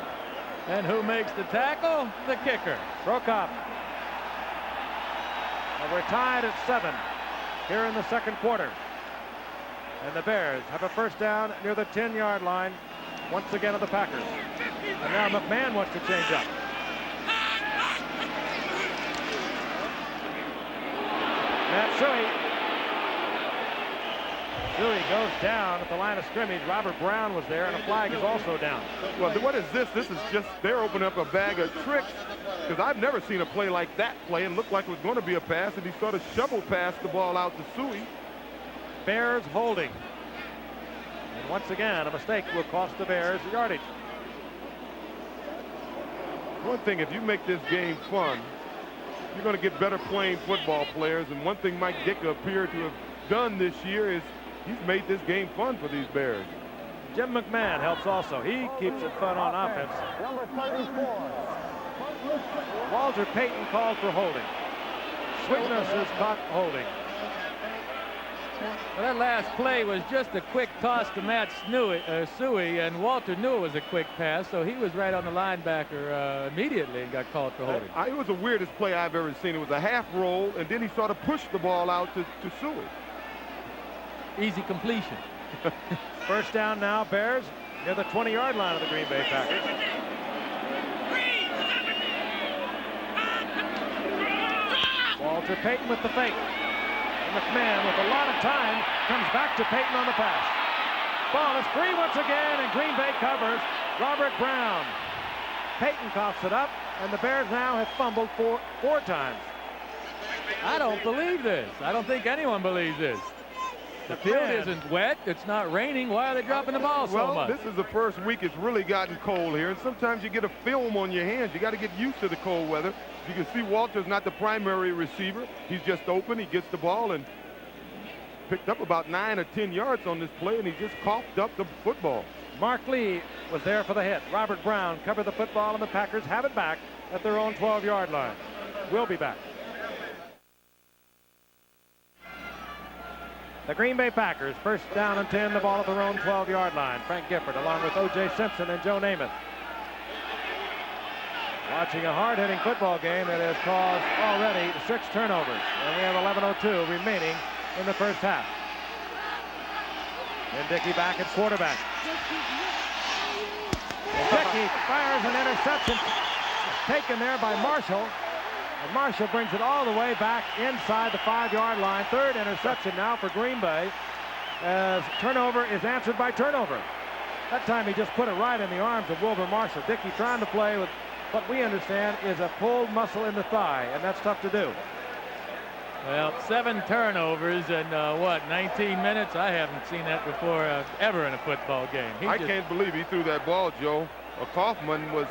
And who makes the tackle? The kicker. Prokop. And we're tied at 7 here in the second quarter. And the Bears have a first down near the 10-yard line once again of the Packers. And now McMahon wants to change up. Matt Suhey. Suhey goes down at the line of scrimmage. Robert Brown was there, and a flag is also down. Well, what is this? This is just, they're opening up a bag of tricks, because I've never seen a play like that play and looked like it was going to be a pass, and he sort of shovel passed the ball out to Suhey. Bears holding. And once again, a mistake will cost the Bears yardage. One thing, if you make this game fun, you're going to get better playing football players, and one thing Mike Ditka appeared to have done this year is he's made this game fun for these Bears. Jim McMahon helps also. He keeps it fun on offense. Number 34. Walter Payton called for holding. Sweetness is caught holding. Well, that last play was just a quick toss to Matt Suhey, and Walter knew it was a quick pass, so he was right on the linebacker immediately and got called for holding. It was the weirdest play I've ever seen. It was a half roll, and then he sort of pushed the ball out to Suhey. Easy completion. First down now, Bears near the 20-yard line of the Green Bay Packers. Walter Payton with the fake. And McMahon with a lot of time comes back to Payton on the pass. Ball is free once again, and Green Bay covers. Robert Brown. Payton coughs it up, and the Bears now have fumbled four times. I don't believe this. I don't think anyone believes this. The field isn't wet. It's not raining. Why are they dropping the ball so much? This is the first week it's really gotten cold here, and sometimes you get a film on your hands. You got to get used to the cold weather. You can see Walter's not the primary receiver. He's just open. He gets the ball and picked up about 9 or 10 yards on this play, and he just coughed up the football. Mark Lee was there for the hit. Robert Brown covered the football, and the Packers have it back at their own 12-yard line. We'll be back. The Green Bay Packers, first down and 10, the ball at their own 12-yard line. Frank Gifford along with O.J. Simpson and Joe Namath. Watching a hard-hitting football game that has caused already 6 turnovers. And we have 11:02 remaining in the first half. And Dickey back at quarterback. Dickey fires an interception taken there by Marshall. And Marshall brings it all the way back inside the 5-yard line. Third interception now for Green Bay, as turnover is answered by turnover. That time he just put it right in the arms of Wilber Marshall. Dickey trying to play with what we understand is a pulled muscle in the thigh, and that's tough to do. Well, 7 turnovers in, 19 minutes? I haven't seen that before ever in a football game. I can't believe he threw that ball, Joe. Kaufman was,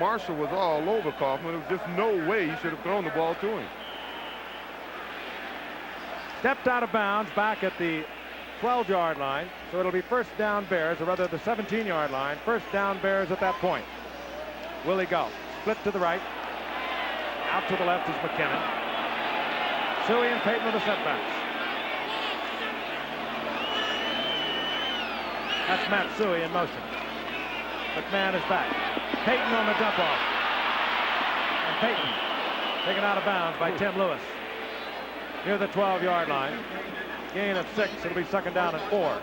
Marshall was all over Kaufman. There was just no way he should have thrown the ball to him. Stepped out of bounds back at the 12-yard line, so it'll be first down Bears, or rather the 17-yard line. First down Bears at that point. Willie Gault, split to the right. Out to the left is McKinnon. Suhey and Payton with the setbacks. That's Matt Suhey in motion. McMahon is back. Payton on the dump off. And Payton taken out of bounds by Tim Lewis. Near the 12-yard line. Gain of 6. It'll be second down and 4.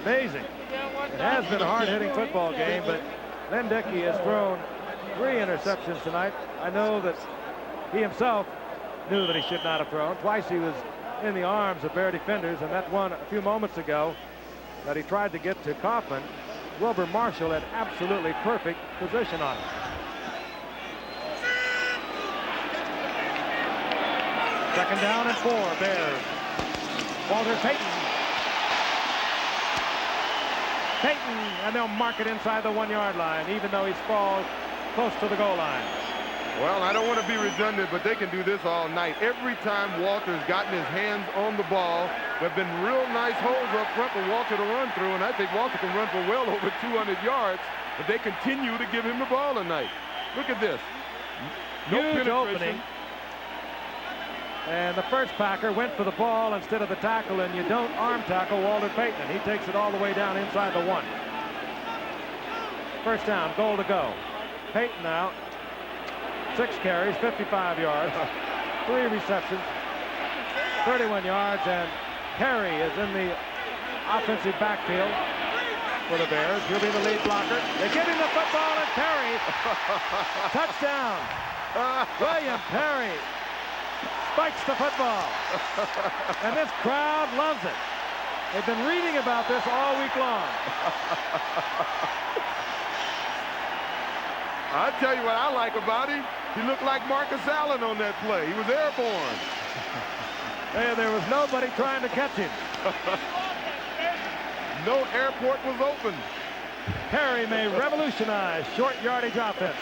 Amazing. It has been a hard-hitting football game, but Len Dickey has thrown 3 interceptions tonight. I know that he himself knew that he should not have thrown. Twice he was in the arms of Bear defenders, and that one a few moments ago that he tried to get to Kaufman, Wilber Marshall had absolutely perfect position on it. Second down and 4, Bears. Walter Payton. Payton, and they'll mark it inside the 1-yard line, even though he sprawled close to the goal line. Well, I don't want to be redundant, but they can do this all night. Every time Walter's gotten his hands on the ball, there have been real nice holes up front for Walter to run through, and I think Walter can run for well over 200 yards, but they continue to give him the ball tonight. Look at this. No Huge penetration. opening. And the first Packer went for the ball instead of the tackle, and you don't arm tackle Walter Payton. He takes it all the way down inside the 1. First down, goal to go. Payton now, 6 carries, 55 yards, 3 receptions, 31 yards, and Perry is in the offensive backfield for the Bears. He'll be the lead blocker. They give him the football, and Perry, touchdown. William Perry spikes the football. And this crowd loves it. They've been reading about this all week long. I tell you what I like about him. He looked like Marcus Allen on that play. He was airborne. And there was nobody trying to catch him. No airport was open. Perry may revolutionize short yardage offense.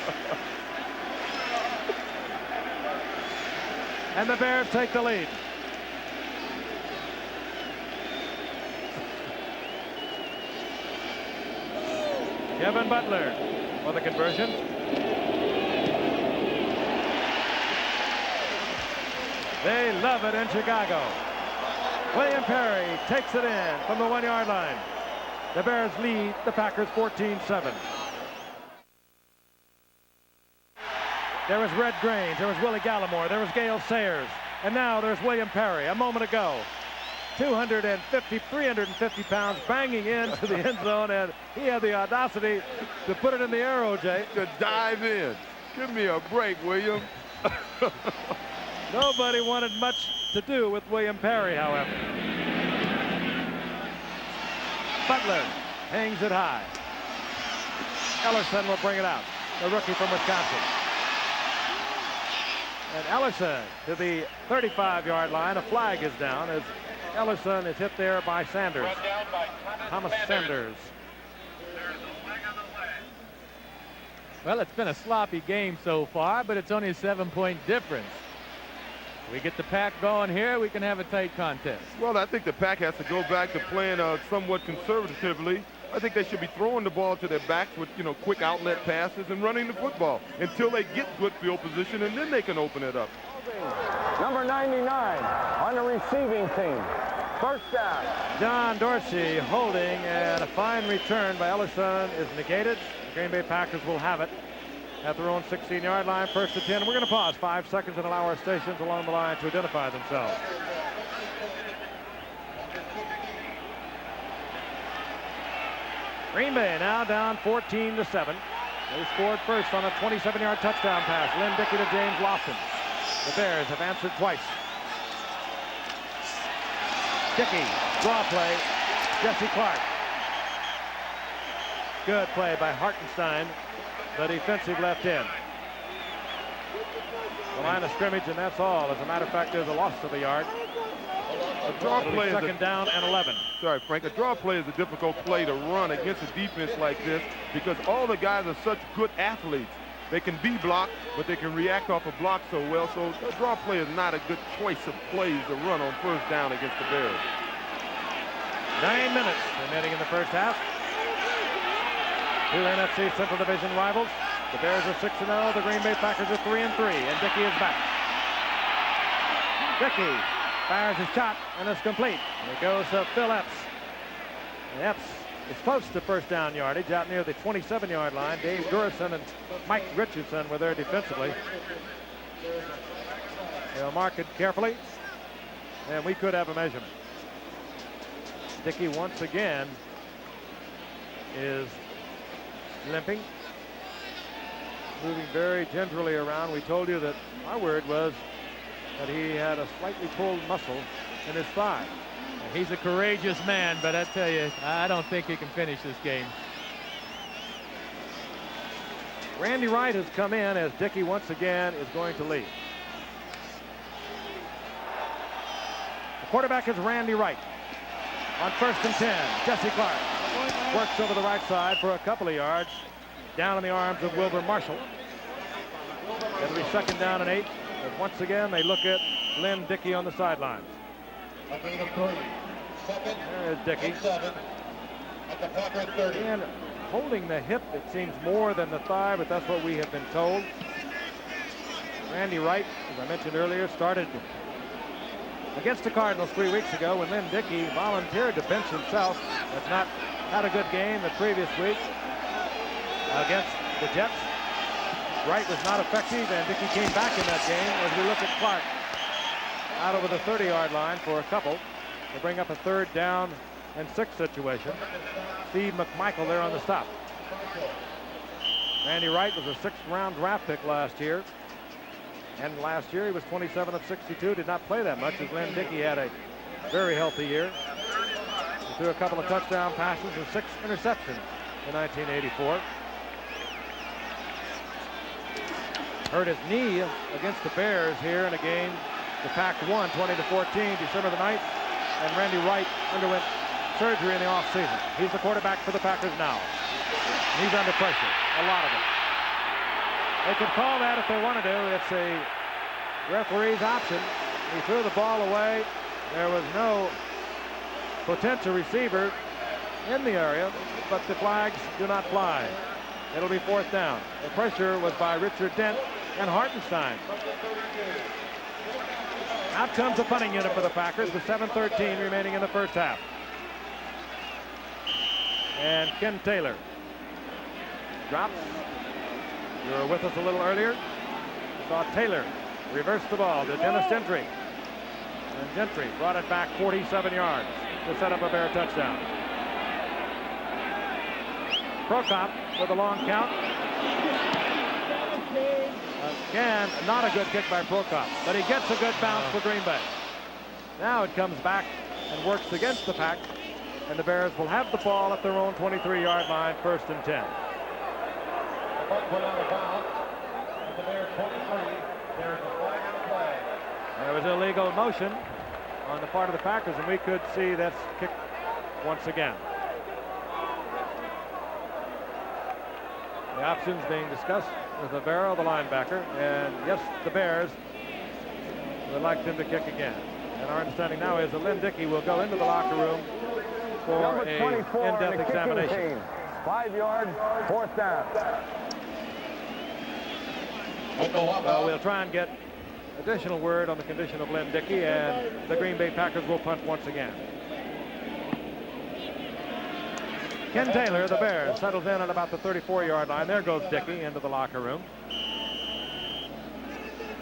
And the Bears take the lead. Kevin Butler for the conversion. They love it in Chicago. William Perry takes it in from the 1-yard line. The Bears lead the Packers 14-7. There was Red Grange, there was Willie Gallimore, there was Gale Sayers, and now there's William Perry. A moment ago, 350 pounds banging into the end zone, and he had the audacity to put it in the air, O.J. To dive in. Give me a break, William. Nobody wanted much to do with William Perry, however. Butler hangs it high. Ellerson will bring it out, the rookie from Wisconsin. And Ellerson to the 35-yard line. A flag is down as Ellerson is hit there by Sanders. Thomas Sanders. Well, it's been a sloppy game so far, but it's only a 7-point difference. We get the Pack going here, we can have a tight contest. Well, I think the Pack has to go back to playing somewhat conservatively. I think they should be throwing the ball to their backs with, quick outlet passes and running the football until they get good field position, and then they can open it up. Number 99 on the receiving team. First down. John Dorsey holding, and a fine return by Ellerson is negated. The Green Bay Packers will have it at their own 16-yard line, 1st and 10. We're going to pause 5 seconds and allow our stations along the line to identify themselves. Green Bay now down 14-7. They scored first on a 27-yard touchdown pass. Lynn Dickey to James Lawson. The Bears have answered twice. Dickey, draw play, Jesse Clark. Good play by Hartenstein, the defensive left end. The line of scrimmage, and that's all. As a matter of fact, there's a loss of a yard. A draw play is second down and 11. Sorry, Frank. A draw play is a difficult play to run against a defense like this because all the guys are such good athletes. They can be blocked, but they can react off a block so well. So a draw play is not a good choice of plays to run on first down against the Bears. 9 minutes remaining in the first half. Two NFC Central Division rivals. The Bears are 6-0. The Green Bay Packers are 3-3. And Dickey is back. Dickey fires a shot, and it's complete. And it goes to Phil Epps. And Epps is close to first down yardage out near the 27-yard line. Dave Durison and Mike Richardson were there defensively. They'll mark it carefully, and we could have a measurement. Dickey once again is limping, moving very gingerly around. We told you that our word was but he had a slightly pulled muscle in his thigh. He's a courageous man, but I tell you, I don't think he can finish this game. Randy Wright has come in as Dickey once again is going to lead. The quarterback is Randy Wright. On 1st and 10, Jesse Clark works over the right side for a couple of yards, down in the arms of Wilbur Marshall. It'll be 2nd down and 8. But once again, they look at Lynn Dickey on the sidelines. There is Dickey. And holding the hip, it seems more than the thigh, but that's what we have been told. Randy Wright, as I mentioned earlier, started against the Cardinals 3 weeks ago when Lynn Dickey volunteered to bench himself. Has not had a good game the previous week against the Jets. Wright was not effective, and Dickey came back in that game as we look at Clark out over the 30-yard line for a couple to bring up a 3rd down and 6 situation. Steve McMichael there on the stop. Randy Wright was a 6th-round draft pick last year. And last year he was 27 of 62, did not play that much as Lynn Dickey had a very healthy year. He threw a couple of touchdown passes and 6 interceptions in 1984. Hurt his knee against the Bears here in a game the Pack won 20-14 December the 9th, and Randy Wright underwent surgery in the offseason. He's the quarterback for the Packers now. He's under pressure, a lot of it. They could call that if they want to do. It's a referee's option. He threw the ball away. There was no potential receiver in the area, but the flags do not fly. It'll be 4th down. The pressure was by Richard Dent and Hartenstein. Out comes the punting unit for the Packers with 7:13 remaining in the first half. And Ken Taylor drops. You were with us a little earlier. You saw Taylor reverse the ball to Dennis Gentry. And Gentry brought it back 47 yards to set up a Bear touchdown. Prokop with a long count. Again, not a good kick by Prokop, but he gets a good bounce for Green Bay. Now it comes back and works against the Pack, and the Bears will have the ball at their own 23-yard line, 1st and 10. There was illegal motion on the part of the Packers, and we could see that's kicked once again. The options being discussed with Rivera, the linebacker, and yes, the Bears would like them to kick again. And our understanding now is that Lynn Dickey will go into the locker room for an in-depth examination. 5 yards, 4th down. Well, we'll try and get additional word on the condition of Lynn Dickey, and the Green Bay Packers will punt once again. Ken Taylor, the Bears, settles in at about the 34-yard line. There goes Dickey into the locker room.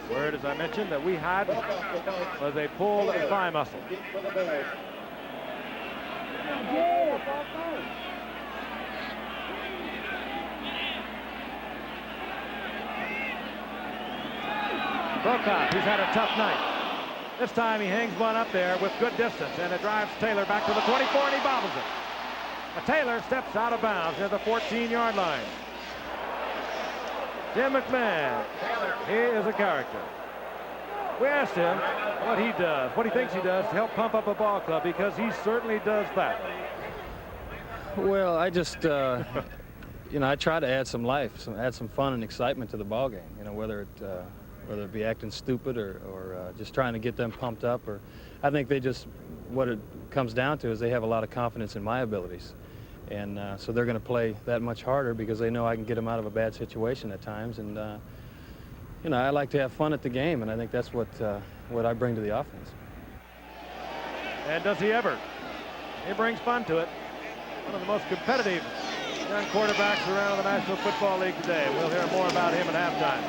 Word, as I mentioned, that we had was a pulled thigh muscle. Prokop, he's had a tough night. This time he hangs one up there with good distance, and it drives Taylor back to the 24, and he bobbles it. Taylor steps out of bounds near the 14-yard line. Jim McMahon, he is a character. We asked him what he does, what he thinks he does to help pump up a ball club, because he certainly does that. Well, I just, I try to add some life, add some fun and excitement to the ball game. Whether it be acting stupid or just trying to get them pumped up. Or I think what it comes down to is they have a lot of confidence in my abilities. And so they're going to play that much harder because they know I can get them out of a bad situation at times. And, I like to have fun at the game, and I think that's what I bring to the offense. And does he ever? He brings fun to it. One of the most competitive young quarterbacks around the National Football League today. We'll hear more about him at halftime.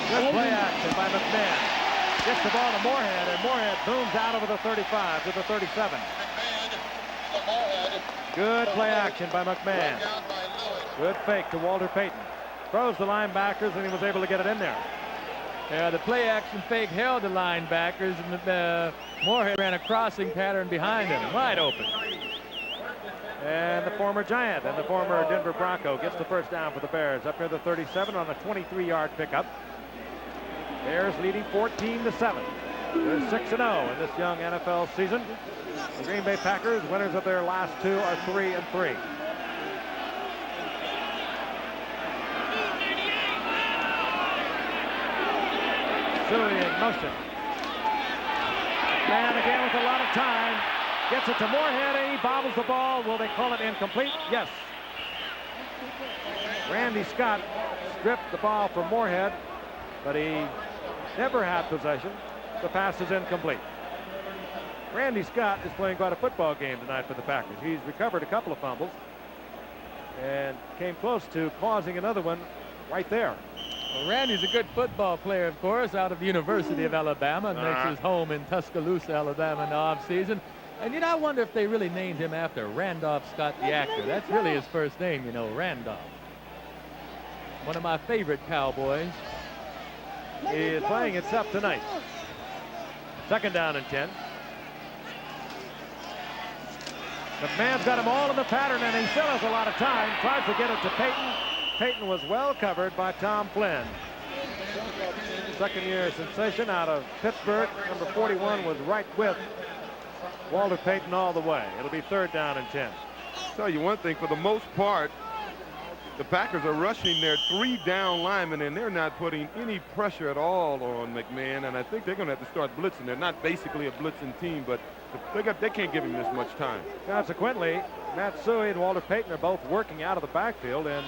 Good play action by McMahon. Gets the ball to Moorhead, and Moorhead booms out over the 35 to the 37. Good play action by McMahon. Good fake to Walter Payton. Throws the linebackers, and he was able to get it in there. Yeah, the play action fake held the linebackers, and Moorhead ran a crossing pattern behind him, wide open. And the former Giant and the former Denver Bronco gets the first down for the Bears up near the 37 on a 23-yard pickup. Bears leading 14-7. They're 6-0 in this young NFL season. The Green Bay Packers, winners of their last two, are 3-3. Suey in motion. And again with a lot of time. Gets it to Moorhead, and he bobbles the ball. Will they call it incomplete? Yes. Randy Scott stripped the ball from Moorhead, but he never had possession. The pass is incomplete. Randy Scott is playing quite a football game tonight for the Packers. He's recovered a couple of fumbles and came close to causing another one right there. Well, Randy's a good football player, of course, out of the University of Alabama, and makes his home in Tuscaloosa, Alabama in the offseason. And, you know, I wonder if they really named him after Randolph Scott, the actor. That's really his first name, you know, Randolph. One of my favorite Cowboys. He is playing it up tonight. Second down and 10. McMahon's got him all in the pattern, and he still has a lot of time. Tries to get it to Payton. Payton was well covered by Tom Flynn. Second-year sensation out of Pittsburgh. Number 41 was right with Walter Payton all the way. It'll be third down and 10. I'll tell you one thing, for the most part, the Packers are rushing their 3 down linemen, and they're not putting any pressure at all on McMahon, and I think they're going to have to start blitzing. They're not basically a blitzing team, but they can't give him this much time. Consequently, Matt Suey and Walter Payton are both working out of the backfield, and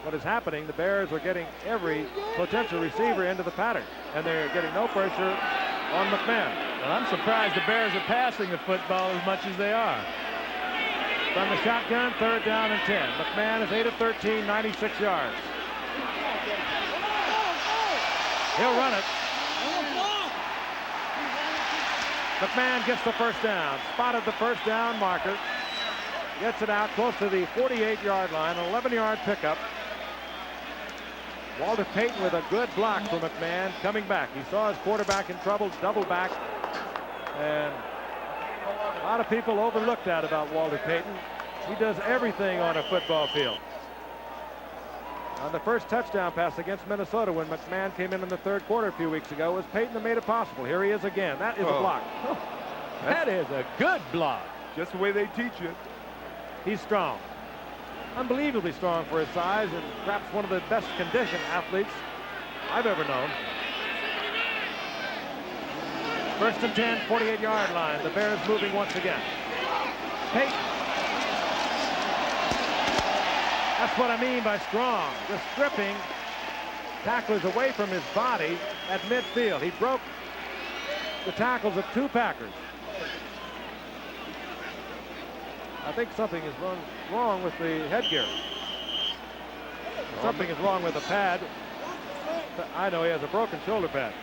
what is happening, the Bears are getting every potential receiver into the pattern, and they're getting no pressure on McMahon. Well, I'm surprised the Bears are passing the football as much as they are. From the shotgun, third down and 10. McMahon is 8 of 13, 96 yards. He'll run it. McMahon gets the first down. Spotted the first down marker. Gets it out close to the 48-yard line. An 11-yard pickup. Walter Payton with a good block for McMahon coming back. He saw his quarterback in trouble, double back. And a lot of people overlooked that about Walter Payton. He does everything on a football field. On the first touchdown pass against Minnesota when McMahon came in the third quarter a few weeks ago, it was Payton that made it possible. Here he is again. That is a block. That is a good block. Just the way they teach it. He's strong. Unbelievably strong for his size, and perhaps one of the best conditioned athletes I've ever known. First and 10, 48-yard line. The Bears moving once again. Payton. That's what I mean by strong. Just stripping tacklers away from his body at midfield. He broke the tackles of 2 Packers. I think something is wrong with the headgear. Something is wrong with the pad. I know he has a broken shoulder pad.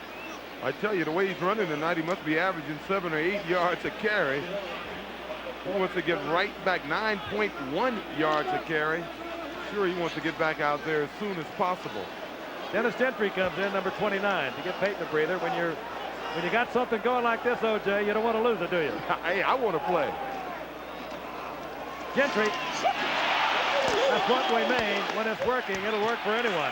I tell you, the way he's running tonight, he must be averaging 7 or 8 yards a carry. He wants to get right back, 9.1 yards a carry. Sure, he wants to get back out there as soon as possible. Dennis Gentry comes in, number 29, to give Payton a breather. When you got something going like this, OJ, you don't want to lose it, do you? Hey, I want to play. Gentry. That's what we mean. When it's working, it'll work for anyone.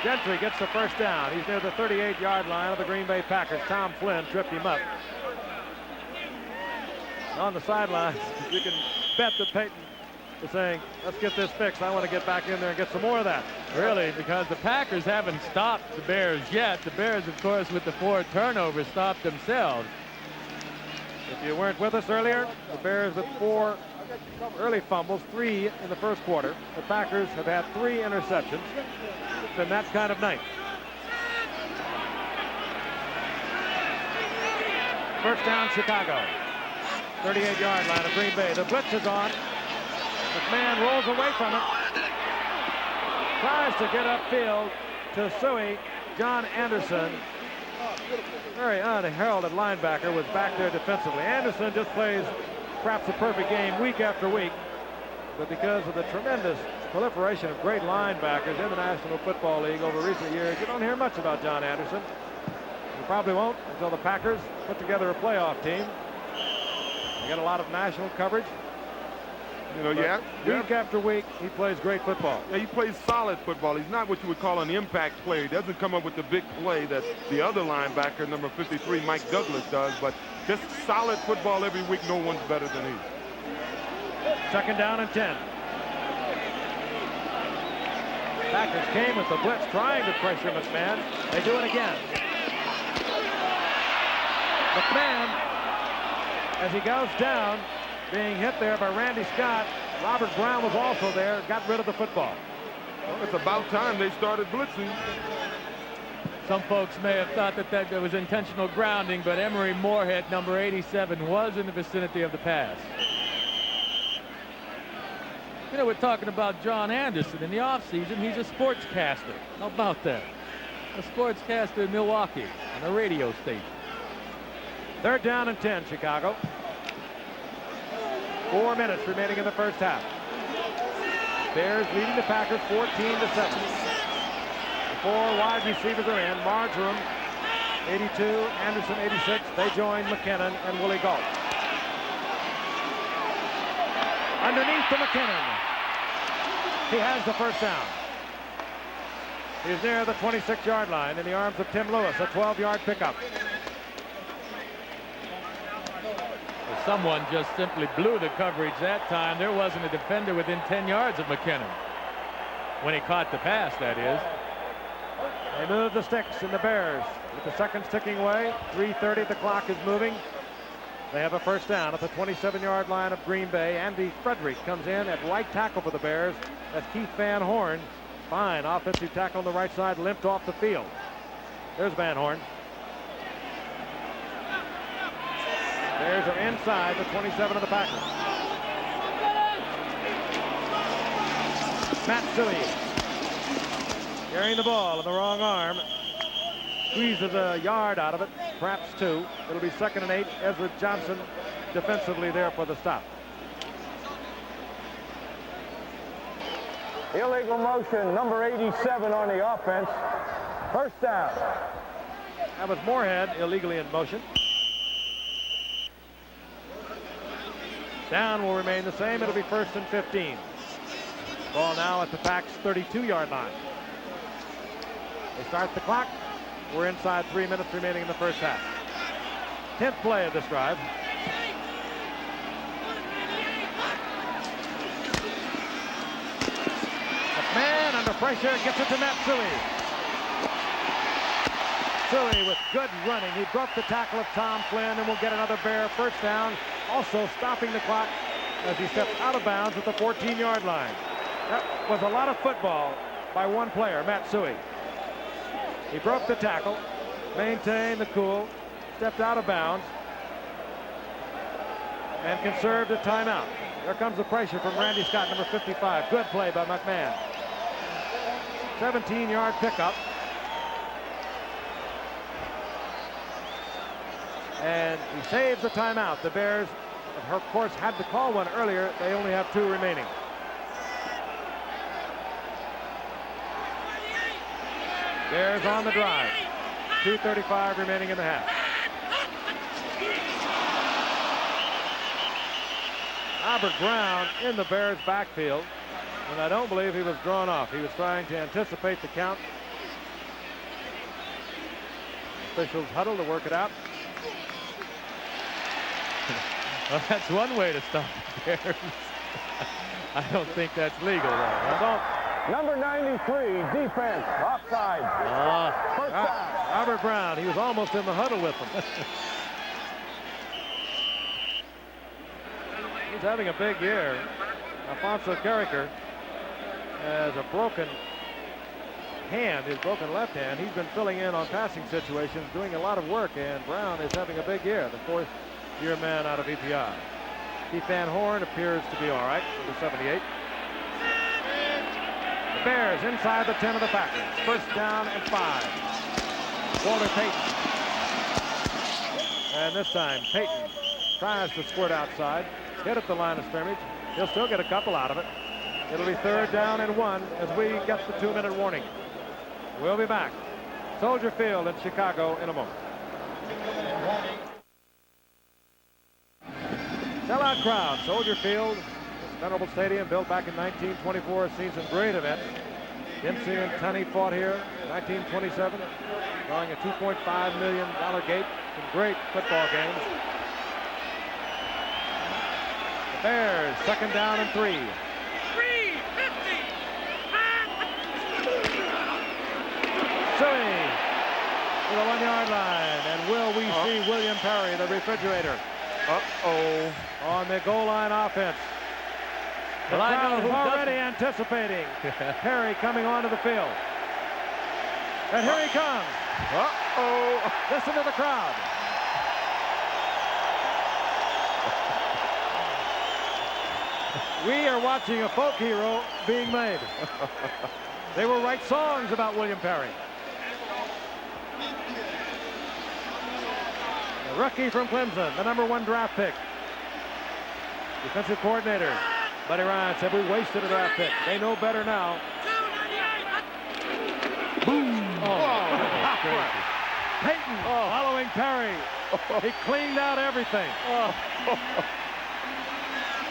Gentry gets the first down. He's near the 38-yard line of the Green Bay Packers. Tom Flynn tripped him up. On the sidelines, you can bet that Payton is saying, let's get this fixed. I want to get back in there and get some more of that. Really, because the Packers haven't stopped the Bears yet. The Bears, of course, with the 4 turnovers, stopped themselves. If you weren't with us earlier, the Bears with 4 early fumbles, 3 in the first quarter. The Packers have had 3 interceptions. It's been that kind of night. First down, Chicago. 38-yard line of Green Bay. The blitz is on. McMahon rolls away from it. Tries to get upfield to Suey. John Anderson, very unheralded linebacker, was back there defensively. Anderson just plays perhaps a perfect game week after week. but because of the tremendous proliferation of great linebackers in the National Football League over recent years, you don't hear much about John Anderson. You probably won't until the Packers put together a playoff team. They get a lot of national coverage. You know, Week after week, he plays great football. Yeah, he plays solid football. He's not what you would call an impact player. He doesn't come up with the big play that the other linebacker, number 53, Mike Douglas, does, but just solid football every week. No one's better than he. 2nd down and 10. Packers came with the blitz trying to pressure McMahon. They do it again. McMahon, as he goes down, being hit there by Randy Scott. Robert Brown was also there, got rid of the football. Well, it's about time they started blitzing. Some folks may have thought that was intentional grounding, but Emery Moorhead, number 87, was in the vicinity of the pass. You know, we're talking about John Anderson in the offseason. He's a sportscaster. How about that? A sportscaster in Milwaukee on a radio station. 3rd down and 10, Chicago. 4 minutes remaining in the first half. Bears leading the Packers 14-7. The 4 wide receivers are in. Marjoram, 82, Anderson, 86. They join McKinnon and Willie Gault. Underneath to McKinnon. He has the first down. He's near the 26-yard line in the arms of Tim Lewis, a 12-yard pickup. Someone just simply blew the coverage that time. There wasn't a defender within 10 yards of McKinnon. When he caught the pass, that is. They move the sticks in the Bears with the seconds ticking away. 3:30, the clock is moving. They have a first down at the 27-yard line of Green Bay. Andy Frederick comes in at right tackle for the Bears. That's Keith Van Horn. Fine offensive tackle on the right side, limped off the field. There's Van Horn. Bears are inside the 27 of the Packers. Matt Suhey carrying the ball in the wrong arm. Squeezes a yard out of it, perhaps 2. It'll be 2nd and 8. Ezra Johnson defensively there for the stop. Illegal motion, number 87 on the offense. First down. That was Moorhead illegally in motion. Down will remain the same. It'll be 1st and 15. Ball now at the Pack's 32-yard line. They start the clock. We're inside 3 minutes remaining in the first half. 10th play of this drive. McMahon under pressure gets it to Matt Suhey. Suhey with good running. He broke the tackle of Tom Flynn and will get another Bear first down. Also stopping the clock as he steps out of bounds at the 14-yard line. That was a lot of football by one player, Matt Suhey. He broke the tackle, maintained the cool, stepped out of bounds, and conserved a timeout. There comes the pressure from Randy Scott, number 55. Good play by McMahon. 17-yard pickup. And he saves the timeout. The Bears, of course, had to call one earlier. They only have 2 remaining. Bears on the drive. 2:35 remaining in the half. Robert Brown in the Bears backfield. And I don't believe he was drawn off. He was trying to anticipate the count. Officials huddle to work it out. Well, that's one way to stop the Bears. I don't think that's legal, though. Huh? Number 93, defense, offside. First down. Robert Brown, he was almost in the huddle with them. He's having a big year. Alfonso Carricker has a broken hand, his broken left hand. He's been filling in on passing situations, doing a lot of work, and Brown is having a big year, the 4th-year man out of EPI. Keith Van Horn appears to be all right, number 78. The Bears inside the 10 of the Packers. First down and 5. Walter Payton. And this time, Payton tries to squirt outside, hit at the line of scrimmage, He'll still get a couple out of it. It'll be 3rd down and 1 as we get the 2-minute warning. We'll be back. Soldier Field in Chicago in a moment. Sellout crowd. Soldier Field, this venerable stadium built back in 1924, has seen some great events. Dempsey and Tunney fought here in 1927, drawing a $2.5 million gate. Some great football games. The Bears, 2nd down and 3. 350. Suey to the 1-yard line. And will we see William Perry, the refrigerator, on the goal line offense? The Well, I know crowd who is already doesn't. anticipating Perry coming onto the field. And here he comes. Listen to the crowd. We are watching a folk hero being made. They will write songs about William Perry. A rookie from Clemson, the #1 draft pick. Defensive coordinator Buddy Ryan said we wasted a draft pick. They know better now. 298. Boom! Peyton following Perry. He cleaned out everything.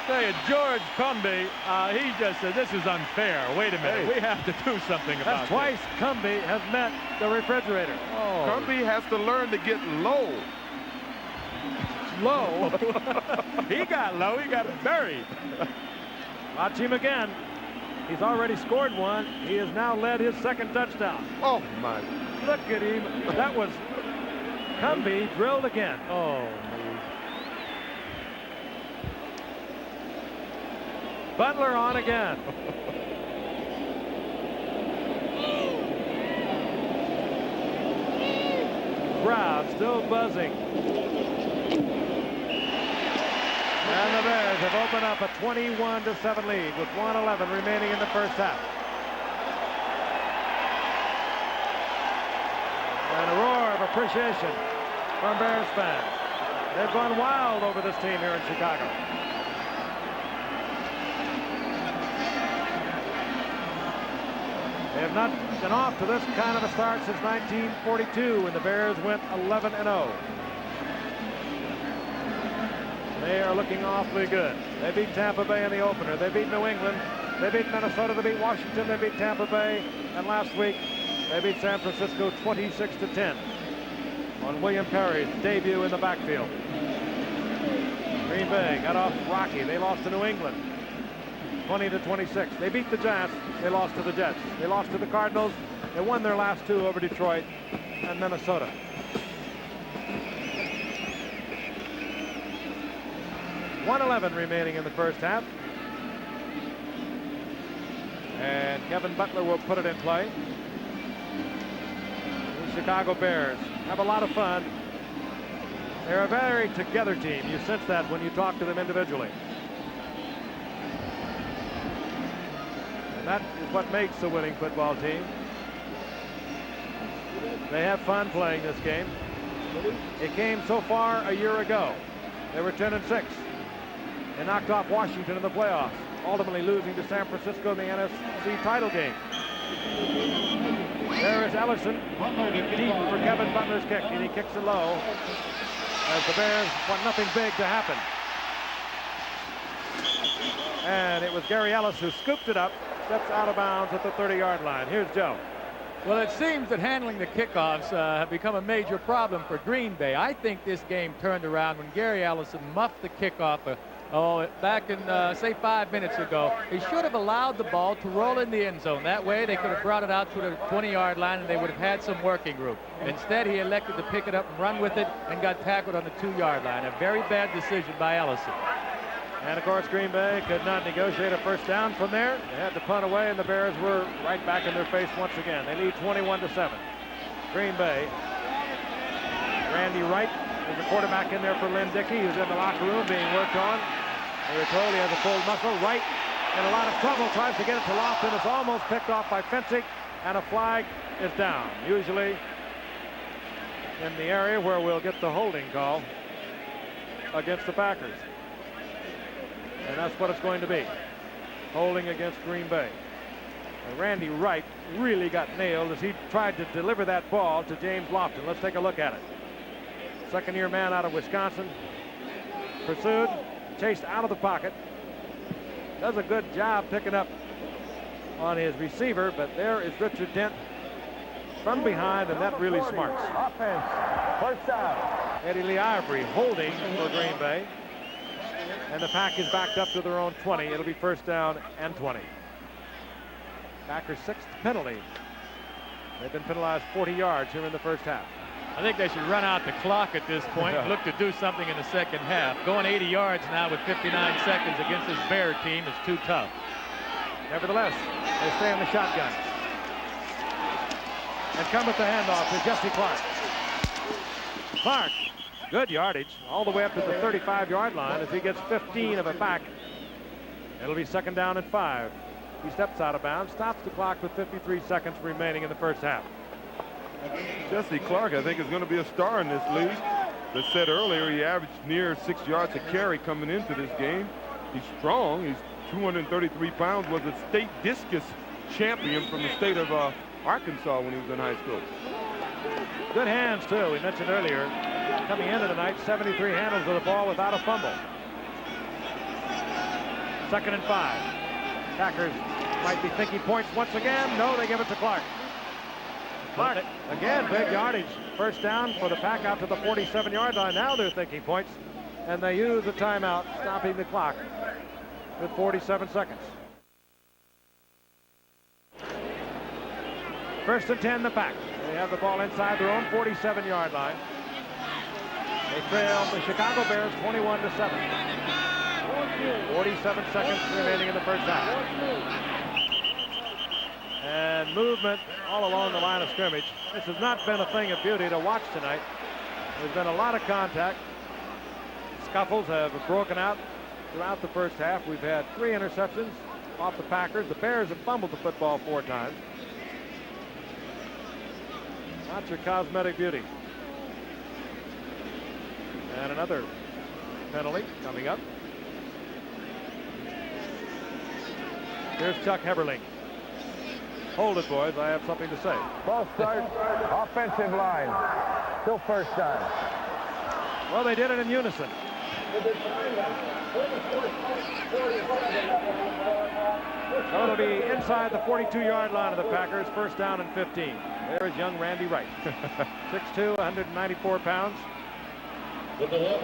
Say, George Cumby, he just said, this is unfair. Wait a minute. Hey. We have to do something about That's twice this. Cumby has met the refrigerator. Cumby has to learn to get low. Low. He got low. He got buried. Watch him again. He's already scored one. He has now led his 2nd touchdown. Oh, my. Look at him. That was Cumby drilled again. Oh, Butler on again. Crowd still buzzing. And the Bears have opened up a 21-7 lead with 1:11 remaining in the first half. And a roar of appreciation from Bears fans. They've gone wild over this team here in Chicago. They have not been off to this kind of a start since 1942 when the Bears went 11-0. They are looking awfully good. They beat Tampa Bay in the opener. They beat New England. They beat Minnesota. They beat Washington. They beat Tampa Bay. And last week, they beat San Francisco 26-10 on William Perry's debut in the backfield. Green Bay got off rocky. They lost to New England 20-26. They beat the Giants. They lost to the Jets. They lost to the Cardinals. They won their last 2 over Detroit and Minnesota. .111 remaining in the first half. And Kevin Butler will put it in play. The Chicago Bears have a lot of fun. They're a very together team. You sense that when you talk to them individually. And that is what makes a winning football team. They have fun playing this game. It came so far a year ago. They were 10-6. They knocked off Washington in the playoffs, ultimately losing to San Francisco in the NFC title game. There is Ellison deep for Kevin Butler's kick, and he kicks it low as the Bears want nothing big to happen. And it was Gary Ellis who scooped it up, steps out of bounds at the 30-yard line. Here's Joe. well, it seems that handling the kickoffs have become a major problem for Green Bay. I think this game turned around when Gary Allison muffed the kickoff back in, say, 5 minutes ago. He should have allowed the ball to roll in the end zone. That way they could have brought it out to the 20-yard line and they would have had some working room. Instead, he elected to pick it up and run with it and got tackled on the 2-yard line. A very bad decision by Allison. And, of course, Green Bay could not negotiate a first down from there. They had to punt away, and the Bears were right back in their face once again. They lead 21-7. Green Bay. Randy Wright is the quarterback in there for Lynn Dickey, who's in the locker room being worked on. They were told he has a pulled muscle. Wright in a lot of trouble, tries to get it to Lofton. It's almost picked off by Fensick, and a flag is down. Usually in the area where we'll get the holding call against the Packers. And that's what it's going to be. Holding against Green Bay. And Randy Wright really got nailed as he tried to deliver that ball to James Lofton. Let's take a look at it. Second-year man out of Wisconsin. Pursued, chased out of the pocket. Does a good job picking up on his receiver, but there is Richard Dent from behind, and that really smarts. Offense, first down. Eddie Lee Ivory holding for Green Bay. And the Pack is backed up to their own 20. It'll be first down and 20. Packers' 6th penalty. They've been penalized 40 yards here in the first half. I think they should run out the clock at this point, look to do something in the second half. Going 80 yards now with 59 seconds against this Bear team is too tough. Nevertheless, they stay on the shotgun. And come with the handoff to Jesse Clark. Clark, good yardage, all the way up to the 35-yard line as he gets 15 of it back. It'll be second down and 5. He steps out of bounds, stops the clock with 53 seconds remaining in the first half. Jesse Clark, I think, is going to be a star in this league. As said earlier, he averaged near 6 yards a carry coming into this game. He's strong. He's 233 pounds, was a state discus champion from the state of Arkansas when he was in high school. Good hands, too. We mentioned earlier, coming into the night, 73 handles of the ball without a fumble. Second and 5. Packers might be thinking points once again. No, they give it to Clark. Clark, again, big yardage. First down for the Pack out to the 47-yard line. Now they're thinking points, and they use the timeout, stopping the clock with 47 seconds. First and 10, the Pack. They have the ball inside their own 47-yard line. They trail the Chicago Bears 21-7. 47 seconds remaining in the first half. And movement all along the line of scrimmage. This has not been a thing of beauty to watch tonight. There's been a lot of contact. Scuffles have broken out throughout the first half. We've had 3 interceptions off the Packers. The Bears have fumbled the football 4 times. Not your cosmetic beauty. And another penalty coming up. Here's Chuck Heberling. Hold it, boys. I have something to say. False start, offensive line. Still first down. Well, they did it in unison. So it'll be inside the 42-yard line of the Packers. First down and 15. There is young Randy Wright. 6'2", 194 pounds. With the left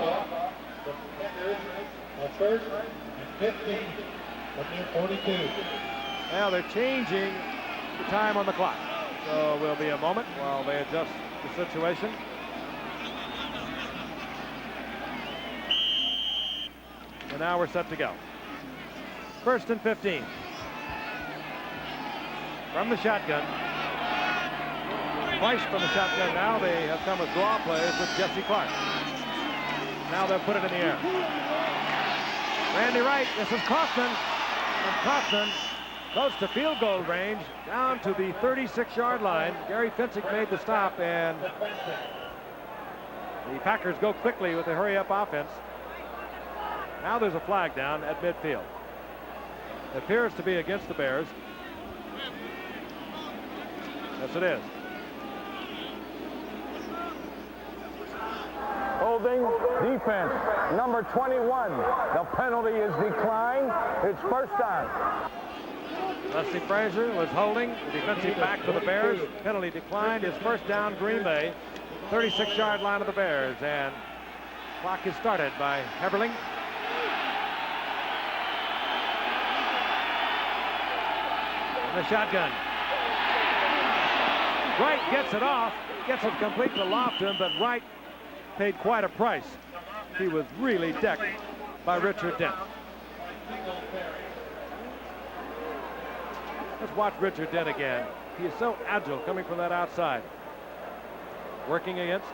the Packers are first and 15 from near 42. Now they're changing the time on the clock. So will be a moment while they adjust the situation. And now we're set to go. First and 15. From the shotgun. Twice from the shotgun now. They have come with draw plays with Jesse Clark. Now they'll put it in the air. Randy Wright, this is Kaufman. And Kaufman goes to field goal range down to the 36-yard line. Gary Finsick made the stop, and the Packers go quickly with the hurry-up offense. Now there's a flag down at midfield. It appears to be against the Bears. Yes, it is. Holding defense, number 21. The penalty is declined. It's first down. Leslie Frazier was holding. The defensive back for the Bears. Penalty declined. His first down, Green Bay. 36-yard line of the Bears. And clock is started by Heberling. And the shotgun. Wright gets it off. Gets it complete to Lofton, but Wright paid quite a price. He was really decked by Richard Dent. Let's watch Richard Dent again. He is so agile coming from that outside. Working against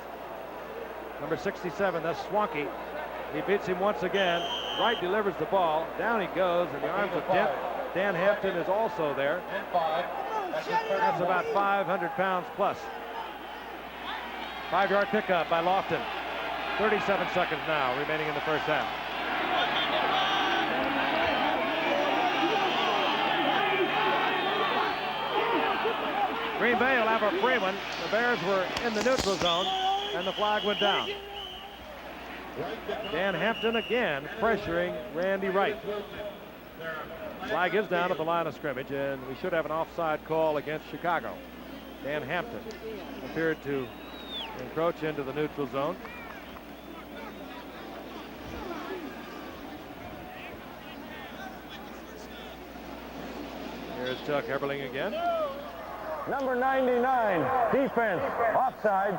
number 67, that's Swanky. He beats him once again. Wright delivers the ball. Down he goes in the arms of Dent. Dan Hampton is also there. That's about 500 pounds plus. 5-yard pickup by Lofton. 37 seconds now remaining in the first half. Green Bay will have a free one. The Bears were in the neutral zone, and the flag went down. Dan Hampton again pressuring Randy Wright. Flag is down at the line of scrimmage, and we should have an offside call against Chicago. Dan Hampton appeared to encroach into the neutral zone. Here's Chuck Eberling again. Number 99, defense, offside,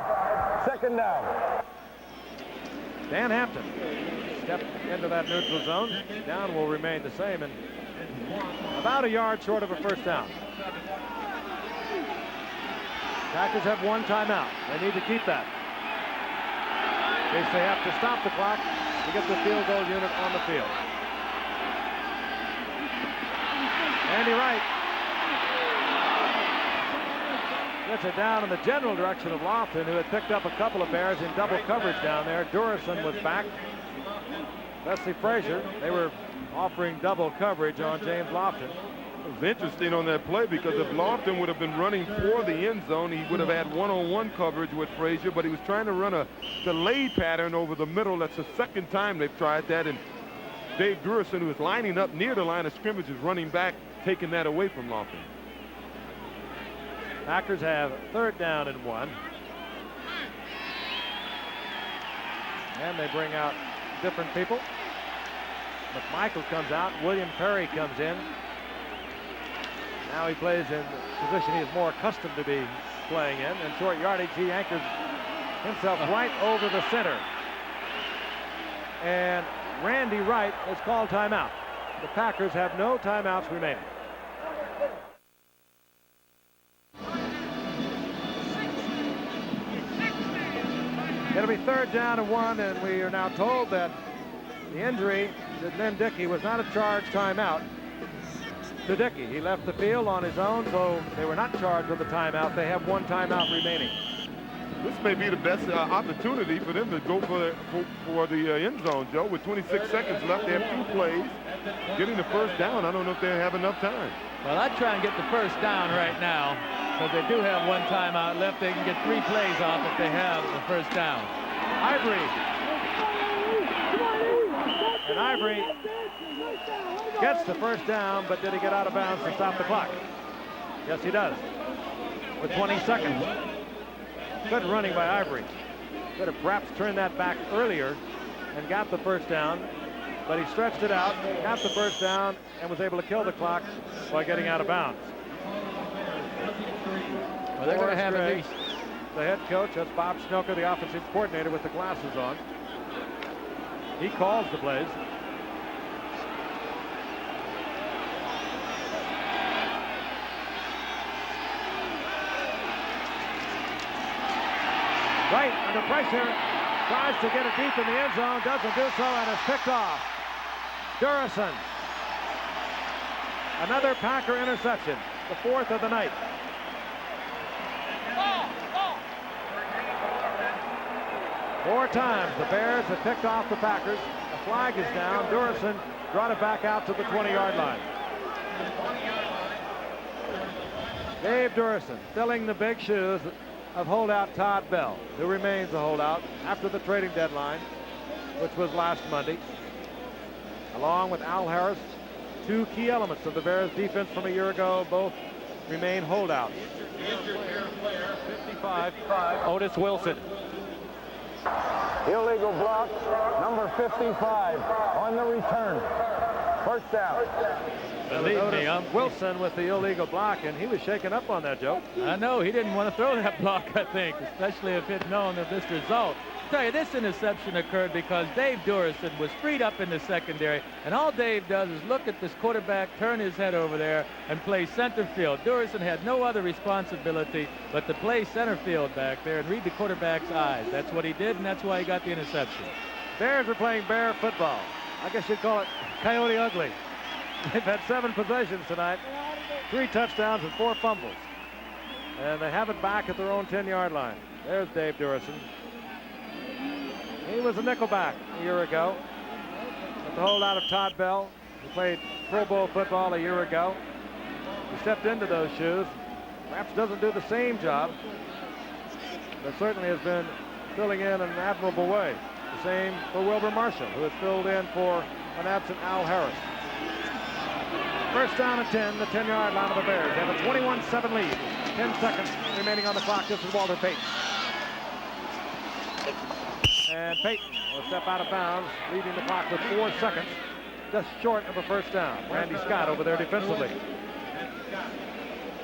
second down. Dan Hampton stepped into that neutral zone. Down will remain the same, and about a yard short of a first down. Packers have one timeout. They need to keep that. In case they have to stop the clock to get the field goal unit on the field. Andy Wright gets it down in the general direction of Lofton, who had picked up a couple of Bears in double coverage down there. Durison was back. Leslie Frazier, they were offering double coverage on James Lofton. It was interesting on that play because if Lofton would have been running for the end zone, he would have had one-on-one coverage with Frazier, but he was trying to run a delay pattern over the middle. That's the second time they've tried that, and Dave Durison, who is lining up near the line of scrimmage, is running back, taking that away from Lofton. Packers have third down and 1. And they bring out different people. McMichael comes out. William Perry comes in. Now he plays in the position he is more accustomed to be playing in. In short yardage, he anchors himself right over the center. And Randy Wright has called timeout. The Packers have no timeouts remaining. It'll be third down and 1, and we are now told that the injury to Lynn Dickey was not a charged timeout to Dickey. He left the field on his own, so they were not charged with a timeout. They have one timeout remaining. This may be the best opportunity for them to go for the end zone, Joe. With 26 seconds left, they have 2 plays. Getting the first down, I don't know if they have enough time. Well, I'd try and get the first down right now. So they do have one timeout left. They can get 3 plays off if they have the first down. Ivory. And Ivory gets the first down, but did he get out of bounds to stop the clock? Yes, he does. With 20 seconds. Good running by Ivory. Could have perhaps turned that back earlier and got the first down, but he stretched it out, got the first down, and was able to kill the clock by getting out of bounds. Well, they're going to have at least. The head coach, that's Bob Schnoker, the offensive coordinator with the glasses on. He calls the plays. Right under pressure, tries to get it deep in the end zone, doesn't do so, and is picked off. Durison. Another Packer interception, the 4th of the night. Four times the Bears have picked off the Packers. The flag is down. Durison brought it back out to the 20-yard line. Dave Durison filling the big shoes of holdout Todd Bell, who remains a holdout after the trading deadline, which was last Monday. Along with Al Harris, 2 key elements of the Bears defense from a year ago, both remain holdouts. 55, Otis Wilson. Illegal block, number 55 on the return. First down. Believe me, Wilson with the illegal block, and he was shaken up on that, Joe. I know he didn't want to throw that block, I think, especially if he'd known of this result. I'll tell you, this interception occurred because Dave Durison was freed up in the secondary, and all Dave does is look at this quarterback, turn his head over there, and play center field. Durison had no other responsibility but to play center field back there and read the quarterback's eyes. That's what he did, and that's why he got the interception. Bears are playing Bear football. I guess you'd call it Coyote Ugly. They've had 7 possessions tonight, 3 touchdowns and 4 fumbles. And they have it back at their own 10-yard line. There's Dave Durison. He was a nickelback a year ago. With the holdout of Todd Bell, who played Pro Bowl football a year ago. He stepped into those shoes Perhaps doesn't do the same job, but certainly has been filling in an admirable way. The same for Wilber Marshall, who has filled in for an absent Al Harris. First down and 10, the 10-yard line of the Bears. They have a 21-7 lead. 10 seconds remaining on the clock. This is Walter Payton. And Payton will step out of bounds, leaving the clock with 4 seconds, just short of a first down. Randy Scott over there defensively.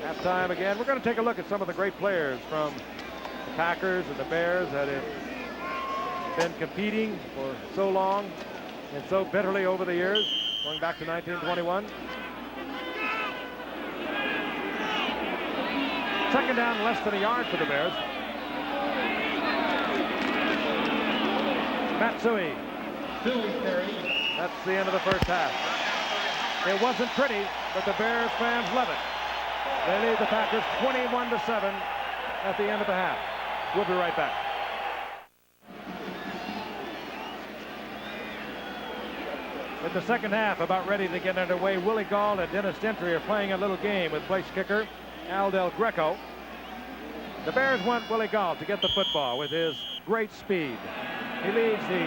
Halftime again. We're going to take a look at some of the great players from the Packers and the Bears that have been competing for so long and so bitterly over the years, going back to 1921. Second down, less than a yard for the Bears. Matsui. That's the end of the first half. It wasn't pretty, but the Bears fans love it. They lead the Packers 21-7 at the end of the half. We'll be right back. In the second half, about ready to get underway, Willie Gauld and Dennis Gentry are playing a little game with place kicker Al Del Greco. The Bears want Willie Gauld to get the football with his great speed. He leads the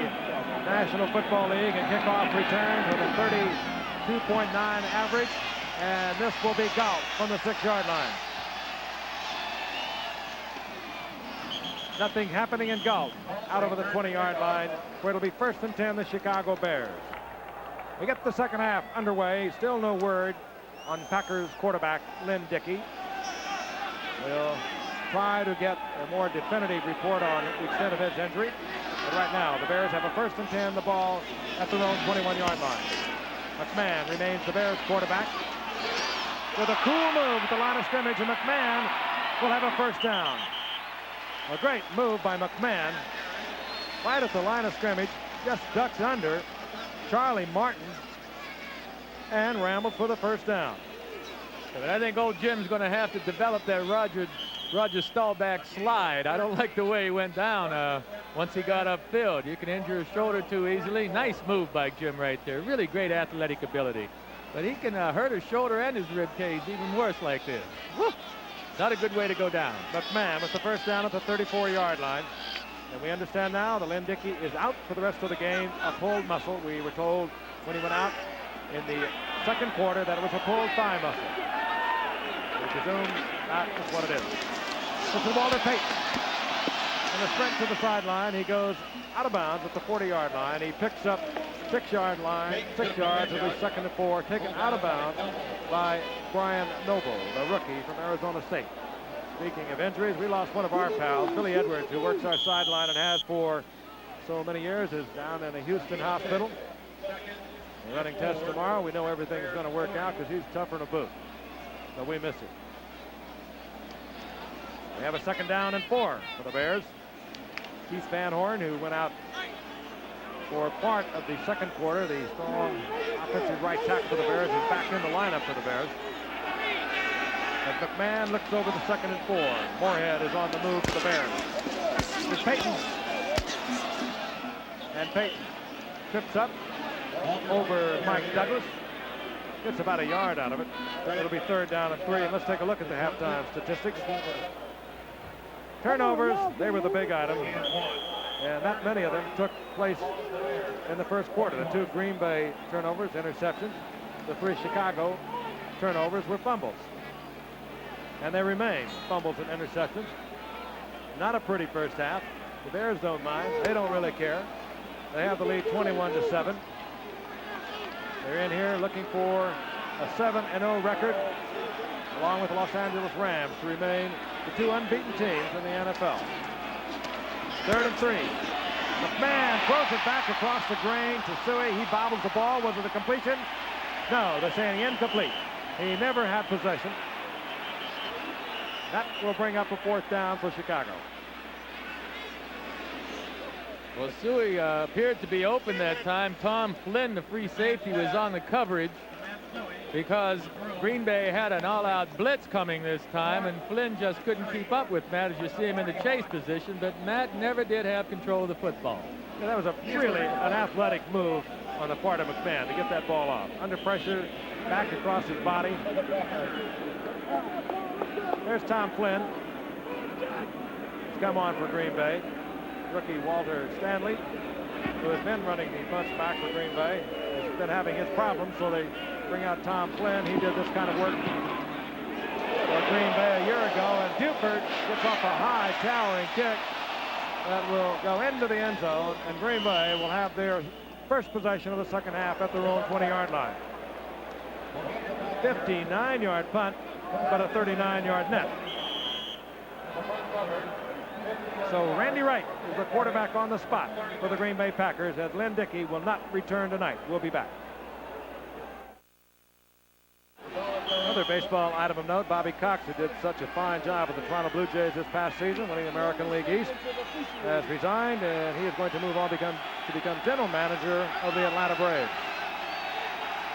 National Football League in kickoff returns with a 32.9 average, and this will be Gauld from the 6-yard line. Nothing happening in Gauld out over the 20-yard line, where it'll be first and 10, the Chicago Bears. We get the second half underway. Still no word on Packers quarterback Lynn Dickey. We'll try to get a more definitive report on the extent of his injury. But right now, the Bears have a first and 10, the ball at their own 21-yard line. McMahon remains the Bears quarterback. With a cool move at the line of scrimmage, and McMahon will have a first down. A great move by McMahon. Right at the line of scrimmage, just ducked under Charlie Martin and rambled for the first down. But I think old Jim's going to have to develop that Roger Staubach slide. I don't like the way he went down once he got upfield. You can injure his shoulder too easily. Nice move by Jim right there. Really great athletic ability. But he can hurt his shoulder and his rib cage even worse like this. Woo! Not a good way to go down. McMahon with the first down at the 34-yard line. And we understand now that Lynn Dickey is out for the rest of the game. A pulled muscle. We were told when he went out in the second quarter that it was a pulled thigh muscle. We presume that is what it is. This is Walter Payton. In the sprint to the sideline, he goes out of bounds at the 40-yard line. He picks up 6-yard line, 6 yards, it'll be second and 4, taken out of bounds by Brian Noble, the rookie from Arizona State. Speaking of injuries, we lost one of our pals, Billy Edwards, who works our sideline and has for so many years, is down in a Houston hospital. We're running tests tomorrow. We know everything's going to work out because he's tougher than a boot. But we miss him. We have a second down and 4 for the Bears. Keith Van Horn, who went out for part of the second quarter, the strong offensive right tackle for the Bears, is back in the lineup for the Bears. As McMahon looks over the second and 4. Moorhead is on the move for the Bears. Here's Payton. And Payton trips up over Mike Douglas. Gets about a yard out of it. It'll be third down and 3. And let's take a look at the halftime statistics. Turnovers, they were the big item. And not many of them took place in the first quarter. The 2 Green Bay turnovers, interceptions. The 3 Chicago turnovers were fumbles. And they remain fumbles and interceptions. Not a pretty first half. The Bears don't mind. They don't really care. They have the lead 21-7. They're in here looking for a 7-0 record, along with the Los Angeles Rams, to remain the 2 unbeaten teams in the NFL. Third and 3. McMahon throws it back across the grain to Suey. He bobbles the ball. Was it a completion? No, they're saying incomplete. He never had possession. That will bring up a 4th down for Chicago. Well, Suey appeared to be open that time. Tom Flynn, the free safety, was on the coverage because Green Bay had an all-out blitz coming this time, and Flynn just couldn't keep up with Matt as you see him in the chase position, but Matt never did have control of the football. Yeah, that was really an athletic move on the part of McMahon to get that ball off. Under pressure, back across his body. There's Tom Flynn. He's come on for Green Bay. Rookie Walter Stanley, who has been running the bunch back for Green Bay, has been having his problems, so they bring out Tom Flynn. He did this kind of work for Green Bay a year ago, and Buford gets off a high towering kick that will go into the end zone, and Green Bay will have their first possession of the second half at their own 20-yard line. 59-yard punt, but a 39-yard net. So Randy Wright is the quarterback on the spot for the Green Bay Packers, as Lynn Dickey will not return tonight. We'll be back. Another baseball item of note, Bobby Cox, who did such a fine job with the Toronto Blue Jays this past season, winning the American League East, has resigned, and he is going to move on to become general manager of the Atlanta Braves.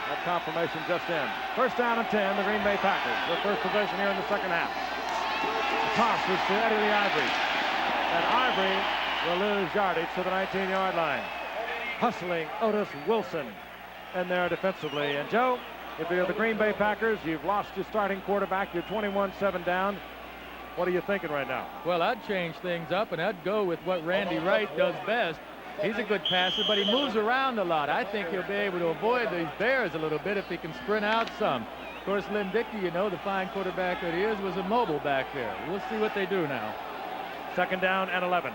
That confirmation just in. First down and 10, the Green Bay Packers. Their first possession here in the second half. The toss is to Eddie Lee Ivory. And Ivory will lose yardage to the 19-yard line. Hustling Otis Wilson in there defensively. And Joe, if you're the Green Bay Packers, you've lost your starting quarterback. You're 21-7 down. What are you thinking right now? Well, I'd change things up, and I'd go with what Randy Wright does best. He's a good passer, but he moves around a lot. I think he'll be able to avoid these Bears a little bit if he can sprint out some. Of course, Lynn Dickey, you know, the fine quarterback that he is, was immobile back there. We'll see what they do now. Second down and 11.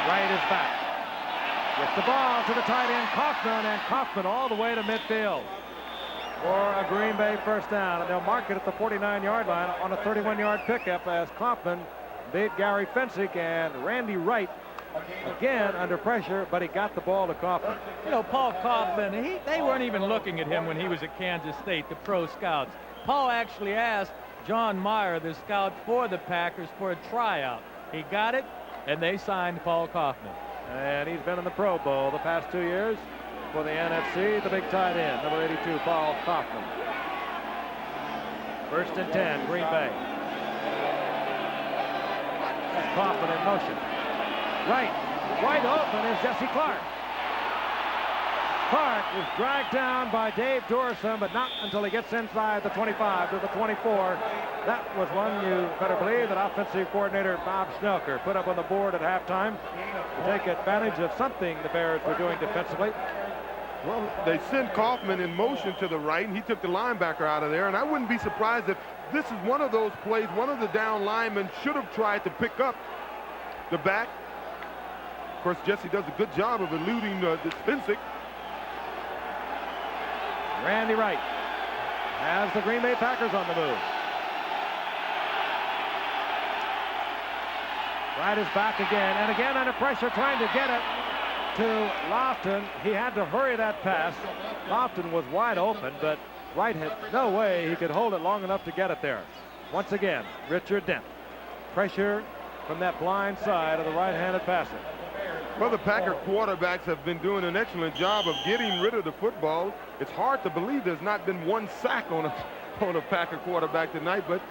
Wright is back. Gets the ball to the tight end, Kaufman, and Kaufman all the way to midfield for a Green Bay first down. And they'll mark it at the 49-yard line on a 31-yard pickup as Kaufman beat Gary Fensick, and Randy Wright again under pressure, but he got the ball to Kaufman. You know, Paul Kaufman, they weren't even looking at him when he was at Kansas State, the pro scouts. Paul actually asked John Meyer, the scout for the Packers, for a tryout. He got it, and they signed Paul Kaufman. And he's been in the Pro Bowl the past 2 years for the NFC, the big tight end, number 82, Paul Kaufman. First and 10, Green Bay. Kaufman in motion. Right, wide open is Jesse Clark. Clark is dragged down by Dave Dorson, but not until he gets inside the 25 to the 24. That was one you better believe that offensive coordinator Bob Schnelker put up on the board at halftime to take advantage of something the Bears were doing defensively. Well, they sent Kaufman in motion to the right, and he took the linebacker out of there. And I wouldn't be surprised if this is one of those plays one of the down linemen should have tried to pick up the back. Of course, Jesse does a good job of eluding this Fensick. Randy Wright has the Green Bay Packers on the move. Wright is back again, and again under pressure, trying to get it to Lofton. He had to hurry that pass. Lofton was wide open, but Wright had no way he could hold it long enough to get it there. Once again, Richard Dent. Pressure from that blind side of the right-handed passer. Well, the Packer quarterbacks have been doing an excellent job of getting rid of the football. It's hard to believe there's not been one sack on a Packer quarterback tonight, but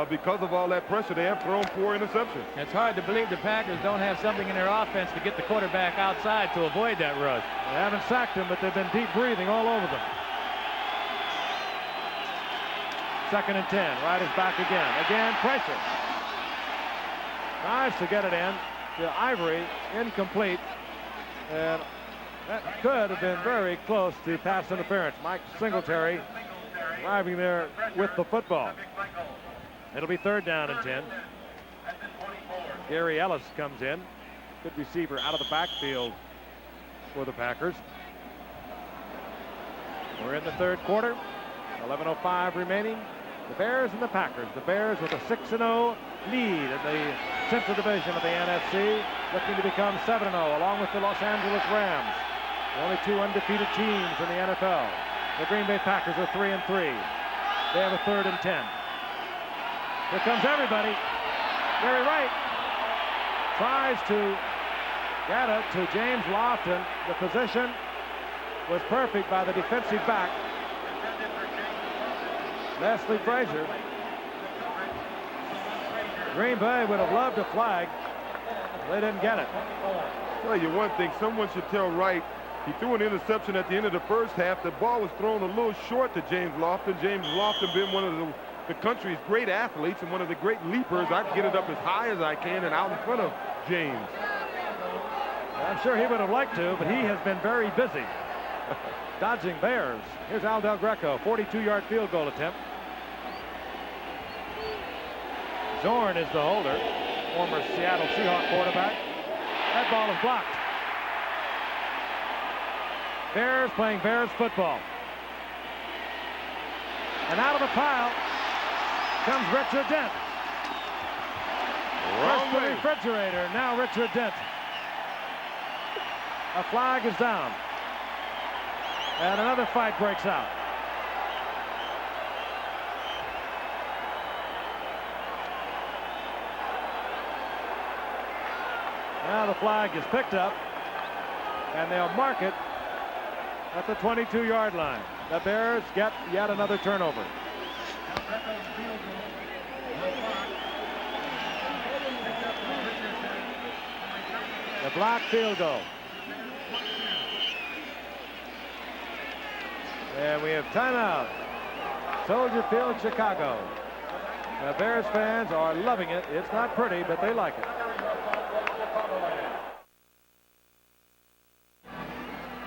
because of all that pressure, they have thrown 4 interceptions. It's hard to believe the Packers don't have something in their offense to get the quarterback outside to avoid that rush. They haven't sacked him, but they've been deep breathing all over them. Second and 10. Wright is back again. Again, pressure. Tries to get it in to Ivory, incomplete, and that could have been very close to pass interference. Mike Singletary arriving there with the football. It'll be third down and 10. Gary Ellis comes in, good receiver out of the backfield for the Packers. We're in the third quarter, 11:05 remaining. The Bears and the Packers. The Bears with a 6-0 lead in the Central Division of the NFC, looking to become 7-0 along with the Los Angeles Rams. The only 2 undefeated teams in the NFL. The Green Bay Packers are 3-3. They have a third and 10. Here comes everybody. Gary Wright tries to get it to James Lofton. The position was perfect by the defensive back, Leslie Frazier. Green Bay would have loved a flag. They didn't get it. tell you one thing, someone should tell Wright he threw an interception at the end of the first half. The ball was thrown a little short to James Lofton. James Lofton being one of the country's great athletes and one of the great leapers. I'd get it up as high as I can and out in front of James. I'm sure he would have liked to, but he has been very busy dodging Bears. Here's Al Del Greco, 42-yard field goal attempt. Zorn is the holder, former Seattle Seahawks quarterback. That ball is blocked. Bears playing Bears football. And out of the pile comes Richard Dent. First the refrigerator, now Richard Dent. A flag is down. And another fight breaks out. Now the flag is picked up, and they'll mark it at the 22-yard line. The Bears get yet another turnover. The block field goal. And we have timeout. Soldier Field, Chicago. The Bears fans are loving it. It's not pretty, but they like it.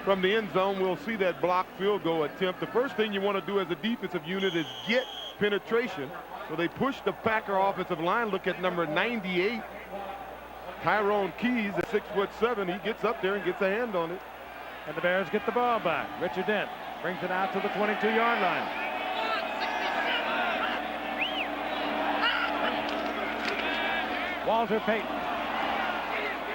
From the end zone, we'll see that block field goal attempt. The first thing you want to do as a defensive unit is get penetration. So they push the Packer offensive line. Look at number 98, Tyrone Keys, at 6'7". He gets up there and gets a hand on it. And the Bears get the ball back. Richard Dent brings it out to the 22-yard line. Walter Payton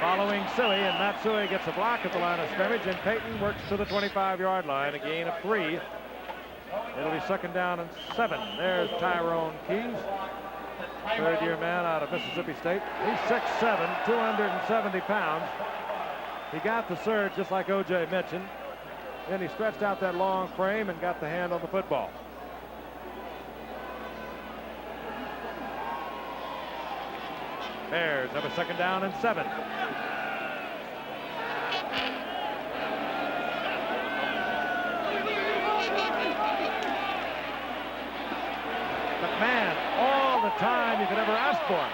following Suey, and Matt Suey gets a block at the line of scrimmage, and Payton works to the 25-yard line, a gain of 3. It'll be second down and 7. There's Tyrone Keys, third-year man out of Mississippi State. He's 6'7", 270 pounds. He got the surge just like O.J. mentioned. Then he stretched out that long frame and got the hand on the football. Bears have a second down and 7. McMahon, all the time you could ever ask for.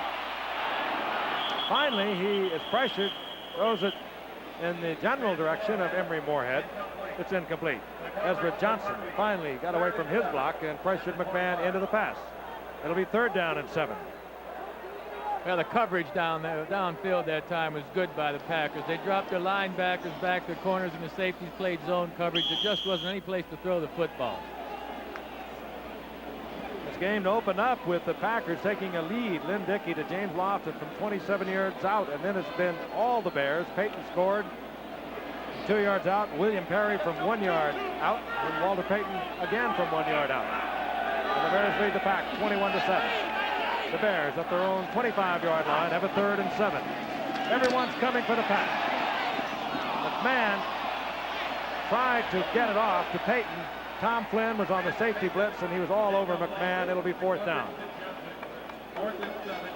Finally, he is pressured, throws it in the general direction of Emory Moorhead. It's incomplete. Ezra Johnson finally got away from his block and pressured McMahon into the pass. It'll be third down and 7. Well, the coverage down there, downfield that time was good by the Packers. They dropped their linebackers back, their corners, and the safeties played zone coverage. There just wasn't any place to throw the football. This game to open up with the Packers taking a lead. Lynn Dickey to James Lofton from 27 yards out, and then it's been all the Bears. Payton scored 2 yards out. William Perry from 1 yard out, and Walter Payton again from 1 yard out. And the Bears lead the Pack 21-7. The Bears at their own 25-yard line have a third and 7. Everyone's coming for the Pack. McMahon tried to get it off to Payton. Tom Flynn was on the safety blitz, and he was all over McMahon. It'll be fourth down.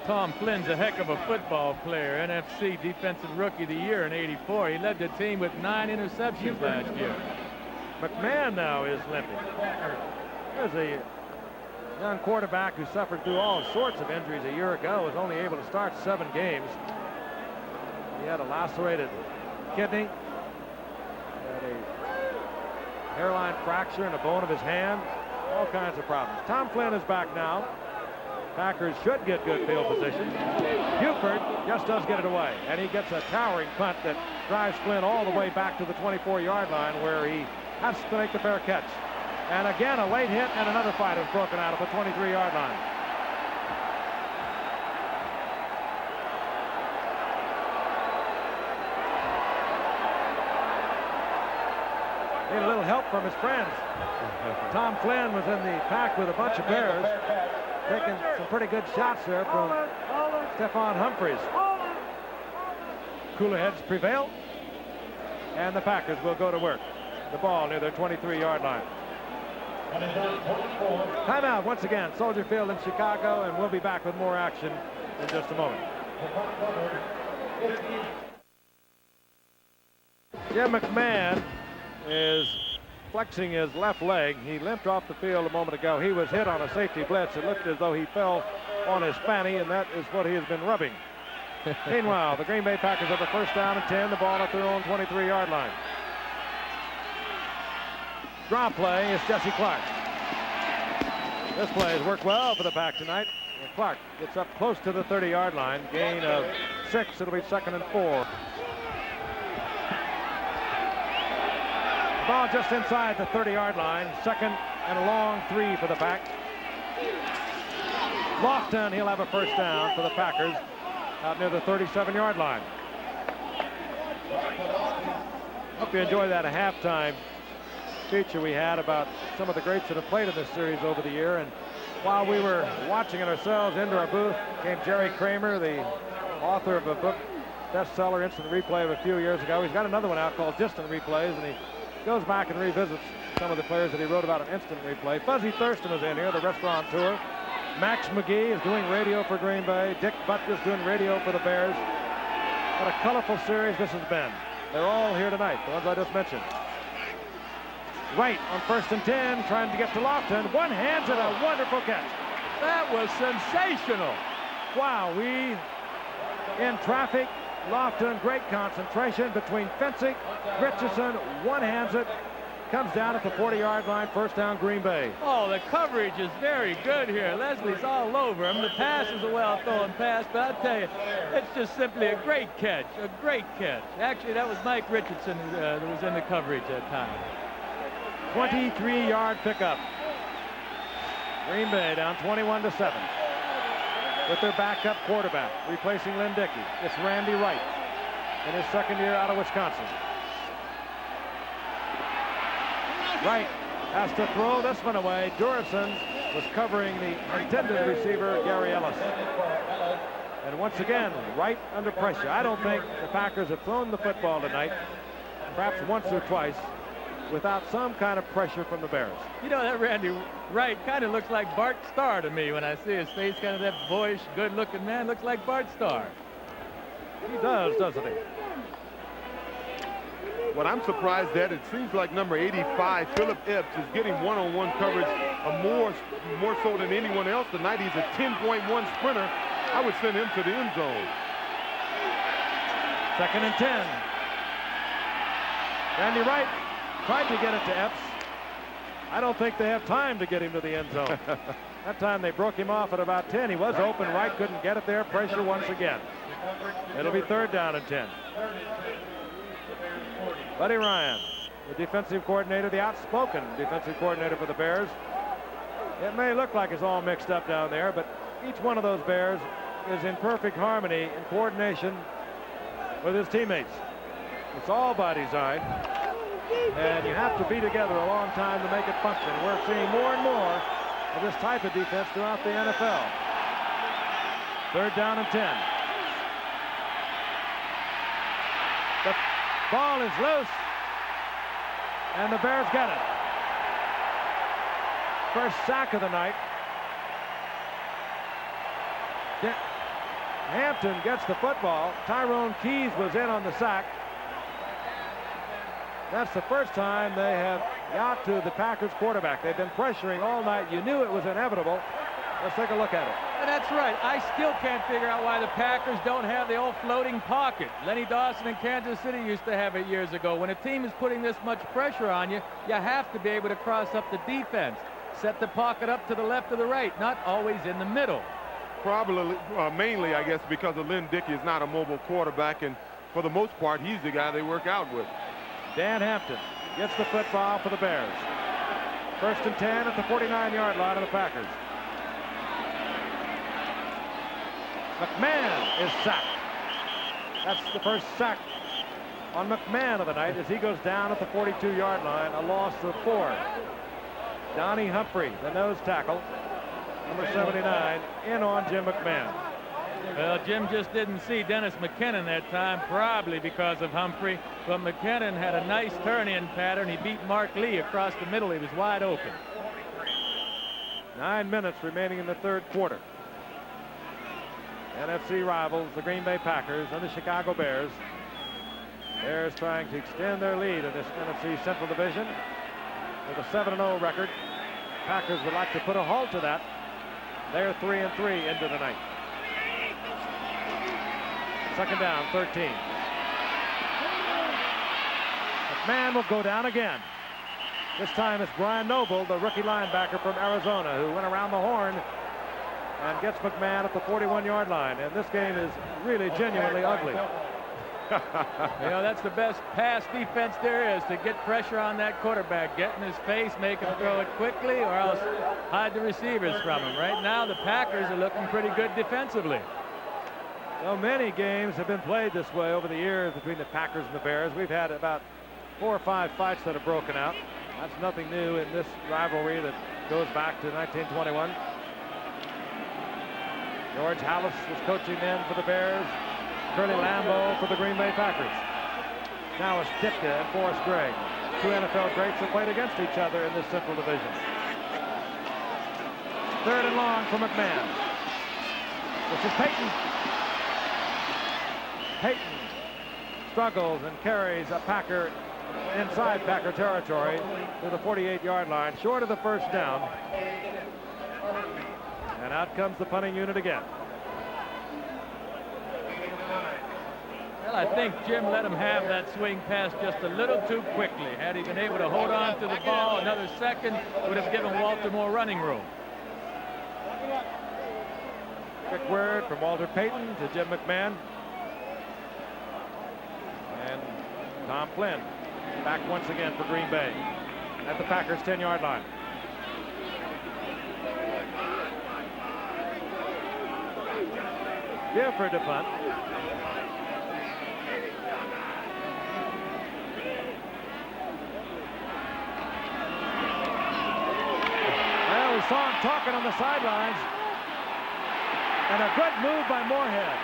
Tom Flynn's a heck of a football player. NFC Defensive Rookie of the Year in '84. He led the team with 9 interceptions last year. McMahon now is limping. There's a young quarterback who suffered through all sorts of injuries a year ago, was only able to start 7 games. He had a lacerated kidney, had a hairline fracture in a bone of his hand, all kinds of problems. Tom Flynn is back now. Packers should get good field position. Buford just does get it away, and he gets a towering punt that drives Flynn all the way back to the 24-yard line, where he has to make the fair catch. And again, a late hit, and another fight is broken out of the 23-yard line. Need a little help from his friends. Tom Flynn was in the pack with a bunch of Bears, taking some pretty good shots there from Stephon Humphreys. Cooler heads prevail, and the Packers will go to work. The ball near their 23-yard line. Timeout once again, Soldier Field in Chicago, and we'll be back with more action in just a moment. Jim McMahon is flexing his left leg. He limped off the field a moment ago. He was hit on a safety blitz. It looked as though he fell on his fanny, and that is what he has been rubbing. Meanwhile, the Green Bay Packers have a first down and 10, the ball at their own 23-yard line. Draw play is Jesse Clark. This play has worked well for the Pack tonight. And Clark gets up close to the 30-yard line. Gain of 6. It'll be 2nd and 4. The ball just inside the 30-yard line. 2nd and a long 3 for the Pack. Lofton, he'll have a first down for the Packers out near the 37-yard line. Hope you enjoyed that halftime feature we had about some of the greats that have played in this series over the year. And while we were watching it ourselves, into our booth came Jerry Kramer, the author of a book, bestseller, Instant Replay, of a few years ago. He's got another one out called Distant Replays, and he goes back and revisits some of the players that he wrote about in Instant Replay. Fuzzy Thurston is in here, the restaurateur. Max McGee is doing radio for Green Bay. Dick Butkus doing radio for the Bears. What a colorful series this has been. They're all here tonight, the ones I just mentioned. Wright on 1st and 10, trying to get to Lofton. One hands and a wonderful catch. That was sensational. Wow, we in traffic. Lofton, great concentration between Fensick, Richardson, one hands it. Comes down at the 40-yard line, first down Green Bay. Oh, the coverage is very good here. Leslie's all over him. The pass is a well-thrown pass, but I'll tell you, it's just simply a great catch, a great catch. Actually, that was Mike Richardson that was in the coverage that time. 23-yard pickup. Green Bay down 21-7 with their backup quarterback, replacing Lynn Dickey. It's Randy Wright in his 2nd year out of Wisconsin. Wright has to throw this one away. Durison was covering the intended receiver, Gary Ellis. And once again, Wright under pressure. I don't think the Packers have thrown the football tonight, perhaps once or twice, without some kind of pressure from the Bears. You know, that Randy Wright kind of looks like Bart Starr to me when I see his face, kind of that boyish, good-looking man. Looks like Bart Starr. He does, doesn't he? What I'm surprised at, it seems like number 85, Philip Epps, is getting one-on-one coverage more so than anyone else tonight. He's a 10.1 sprinter. I would send him to the end zone. 2nd and 10. Randy Wright tried to get it to Epps. I don't think they have time to get him to the end zone. That time they broke him off at about 10. He was open. Wright couldn't get it there. Pressure once again. It'll be 3rd down and 10. Buddy Ryan, the defensive coordinator, the outspoken defensive coordinator for the Bears. It may look like it's all mixed up down there, but each one of those Bears is in perfect harmony and coordination with his teammates. It's all by design, and you have to be together a long time to make it function. We're seeing more and more of this type of defense throughout the NFL. 3rd down and 10. The ball is loose, and the Bears get it. First sack of the night. Hampton gets the football. Tyrone Keys was in on the sack. That's the first time they have got to the Packers quarterback. They've been pressuring all night. You knew it was inevitable. Let's take a look at it. And that's right. I still can't figure out why the Packers don't have the old floating pocket. Lenny Dawson in Kansas City used to have it years ago. When a team is putting this much pressure on you, you have to be able to cross up the defense. Set the pocket up to the left or the right, not always in the middle. Probably, mainly, I guess, because of Lynn Dickey is not a mobile quarterback, and for the most part, he's the guy they work out with. Dan Hampton gets the football for the Bears. 1st and 10 at the 49-yard line of the Packers. McMahon is sacked. That's the first sack on McMahon of the night as he goes down at the 42-yard line, a loss of 4. Donnie Humphrey, the nose tackle, number 79, in on Jim McMahon. Well, Jim just didn't see Dennis McKinnon that time, probably because of Humphrey. But McKinnon had a nice turn-in pattern. He beat Mark Lee across the middle. He was wide open. 9 minutes remaining in the 3rd quarter. NFC rivals, the Green Bay Packers and the Chicago Bears. Bears trying to extend their lead in this NFC Central Division with a 7-0 record. Packers would like to put a halt to that. They're 3-3 into the night. Second down, 13. McMahon will go down again. This time it's Brian Noble, the rookie linebacker from Arizona, who went around the horn and gets McMahon at the 41-yard line. And this game is really genuinely ugly. You know, that's the best pass defense there is, to get pressure on that quarterback, get in his face, make him throw it quickly, or else hide the receivers from him. Right now, the Packers are looking pretty good defensively. So many games have been played this way over the years between the Packers and the Bears. We've had about 4 or 5 fights that have broken out. That's nothing new in this rivalry that goes back to 1921. George Halas was coaching then for the Bears. Curly Lambeau for the Green Bay Packers. Now it's Ditka and Forrest Gregg. 2 NFL greats have played against each other in this Central Division. Third and long for McMahon. This is Payton. Payton struggles and carries a Packer inside Packer territory to the 48-yard line, short of the first down. And out comes the punting unit again. Well, I think Jim let him have that swing pass just a little too quickly. Had he been able to hold on to the ball another second, would have given Walter more running room. Quick word from Walter Payton to Jim McMahon. And Tom Flynn back once again for Green Bay at the Packers' 10-yard line. Gifford to punt. Well, we saw him talking on the sidelines. And a good move by Moorhead.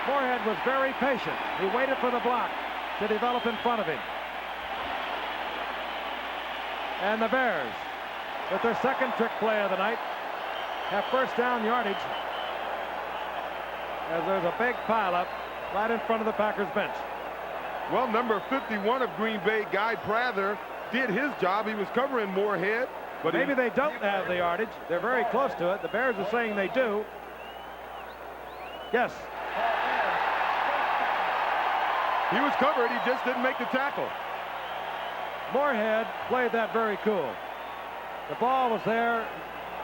Moorhead was very patient. He waited for the block to develop in front of him. And the Bears, with their second trick play of the night, have first down yardage as there's a big pileup right in front of the Packers bench. Well, number 51 of Green Bay, Guy Prather, did his job. He was covering Moorhead. But maybe they don't have the yardage. They're very close to it. The Bears are saying they do. Yes. He was covered. He just didn't make the tackle. Moorhead played that very cool. The ball was there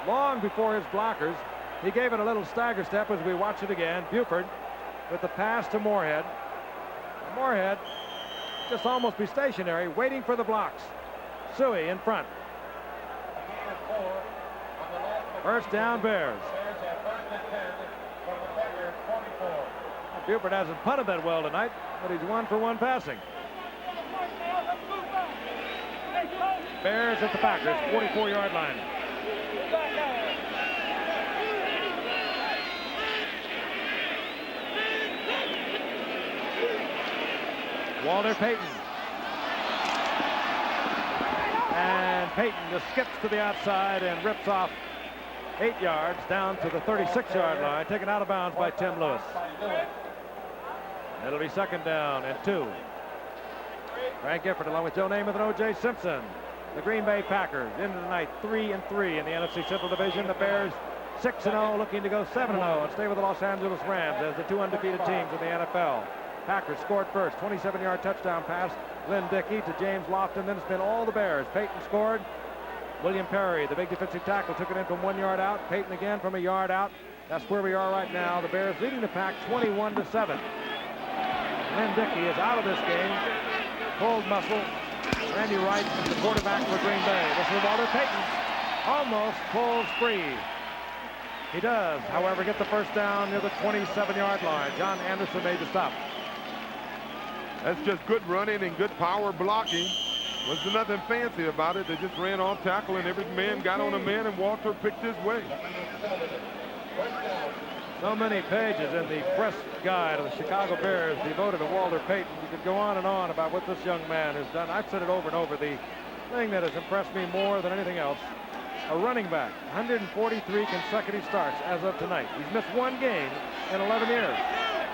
long before his blockers. He gave it a little stagger step as we watch it again. Buford with the pass to Moorhead. Moorhead just almost be stationary, waiting for the blocks. Suey in front. First down, Bears. Buford hasn't punted that well tonight, but he's 1 for 1 passing. Bears at the Packers, 44-yard line. Walter Payton. And Payton just skips to the outside and rips off 8 yards down to the 36-yard line, taken out of bounds by Tim Lewis. It'll be second down and 2. Frank Gifford along with Joe Namath and O.J. Simpson. The Green Bay Packers into the night 3-3 in the NFC Central Division. The Bears 6-0, looking to go 7-0 and stay with the Los Angeles Rams as the 2 undefeated teams in the NFL. Packers scored first, 27-yard touchdown pass, Lynn Dickey to James Lofton. Then it's been all the Bears. Payton scored. William Perry, the big defensive tackle, took it in from 1 yard out. Payton again from a yard out. That's where we are right now. The Bears leading the pack 21-7. Lynn Dickey is out of this game. Cold muscle. Randy Wright, the quarterback for Green Bay. This is Walter Payton. Almost pulls free. He does, however, get the first down near the 27-yard line. John Anderson made the stop. That's just good running and good power blocking. Wasn't nothing fancy about it. They just ran off tackle and every man got on a man and Walter picked his way. So many pages in the press guide of the Chicago Bears devoted to Walter Payton. You could go on and on about what this young man has done. I've said it over and over. The thing that has impressed me more than anything else, a running back, 143 consecutive starts as of tonight. He's missed 1 game in 11 years.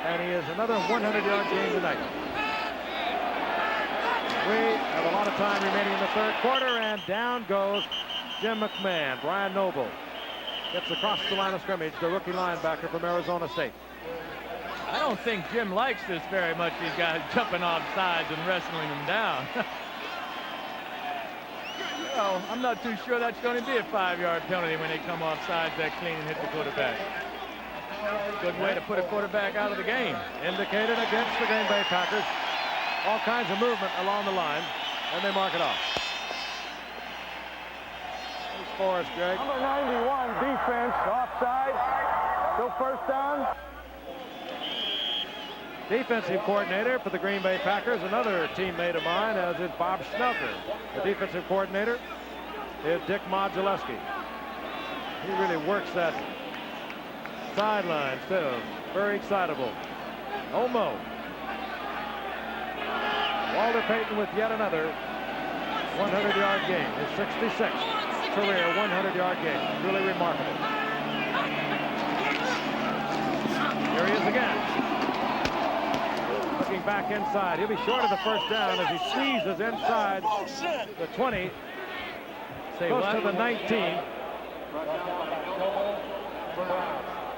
And he is another 100-yard game tonight. We have a lot of time remaining in the third quarter, and down goes Jim McMahon. Brian Noble gets across the line of scrimmage, the rookie linebacker from Arizona State. I don't think Jim likes this very much, these guys jumping off sides and wrestling them down. Well, I'm not too sure that's going to be a 5-yard penalty when they come off sides that clean and hit the quarterback. Good way to put a quarterback out of the game. Indicated against the Green Bay Packers. All kinds of movement along the line, and they mark it off. Here's Forrest, Greg. Number 91, defense, offside. Still first down. Defensive coordinator for the Green Bay Packers, another teammate of mine, as is Bob Schnelker. The defensive coordinator is Dick Modzelewski. He really works that sideline, too. Very excitable. Omo. Walter Payton with yet another 100-yard game. His 66th career 100-yard game. Really remarkable. Here he is again. Looking back inside. He'll be short of the first down as he squeezes inside the 20. Close to the 19.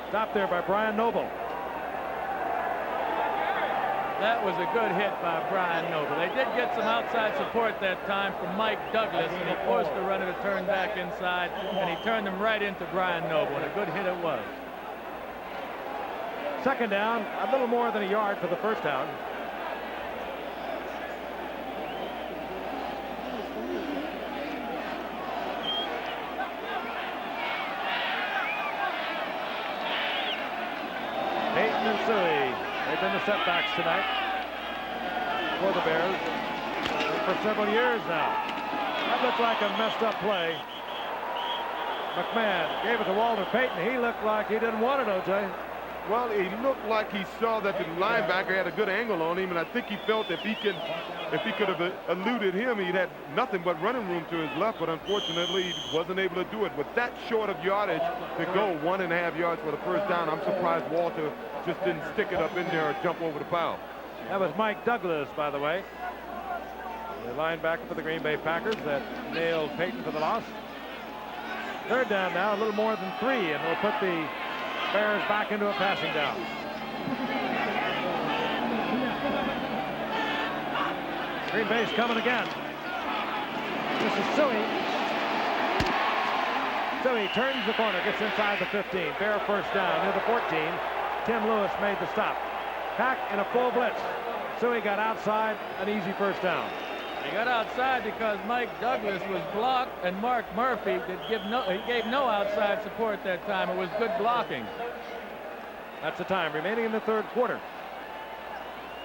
Stopped there by Brian Noble. That was a good hit by Brian Noble. They did get some outside support that time from Mike Douglas, and he forced the runner to turn back inside, and he turned them right into Brian Noble, and a good hit it was. Second down, a little more than a yard for the first down. Peyton and Suey, they've been the setbacks tonight for the Bears for several years now. That looked like a messed up play. McMahon gave it to Walter Payton. He looked like he didn't want it, O.J. Well, he looked like he saw that the linebacker had a good angle on him, and I think he felt if he could have eluded him, he'd had nothing but running room to his left, but unfortunately he wasn't able to do it. With that short of yardage to go 1.5 yards for the first down, I'm surprised Walter just didn't stick it up in there or jump over the pile. That was Mike Douglas, by the way, the linebacker for the Green Bay Packers that nailed Payton for the loss. Third down now, a little more than 3, and we'll put the Bears back into a passing down. Green Bay's coming again. This is Suey. Suey turns the corner, gets inside the 15. Bear first down near the 14. Tim Lewis made the stop. Pack in a full blitz. Suey got outside, an easy first down. He got outside because Mike Douglas was blocked, and Mark Murphy gave no outside support that time. It was good blocking. That's the time remaining in the third quarter.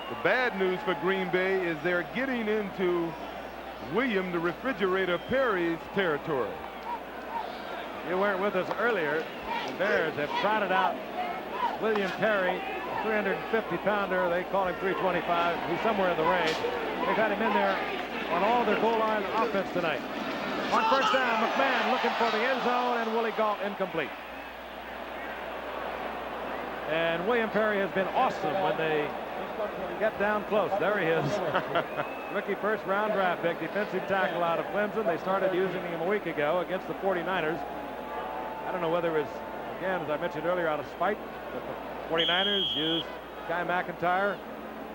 The bad news for Green Bay is they're getting into William the Refrigerator Perry's territory. You weren't with us earlier. The Bears have trotted out William Perry, a 350-pounder. They call him 325. He's somewhere in the range. They've had him in there on all their goal line offense tonight. On first down, McMahon looking for the end zone, and Willie Gault incomplete. And William Perry has been awesome when they get down close. There he is. Rookie first-round draft pick, defensive tackle out of Clemson. They started using him a week ago against the 49ers. I don't know whether it was, again, as I mentioned earlier, out of spite, but the 49ers used Guy McIntyre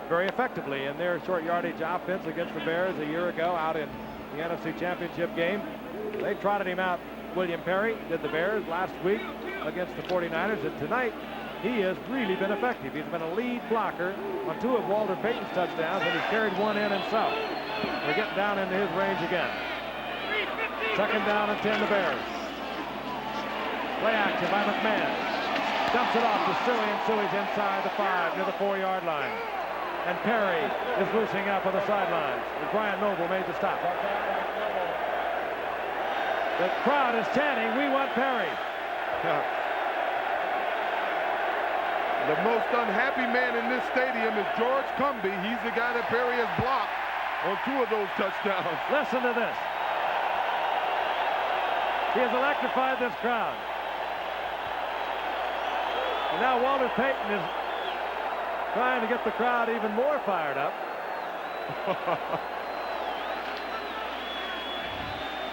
very effectively in their short yardage offense against the Bears a year ago out in the NFC Championship game. They trotted him out, William Perry, did the Bears last week against the 49ers, and tonight he has really been effective. He's been a lead blocker on 2 of Walter Payton's touchdowns, and he's carried 1 in himself. They're getting down into his range again. Second down and 10, the Bears. Play action by McMahon. Dumps it off to Suey, and Suey's inside the 5 near the 4-yard line. And Perry is loosening up on the sidelines. And Brian Noble made the stop. The crowd is chanting, "We want Perry." The most unhappy man in this stadium is George Cumby. He's the guy that Perry has blocked on 2 of those touchdowns. Listen to this. He has electrified this crowd. And now Walter Payton is trying to get the crowd even more fired up.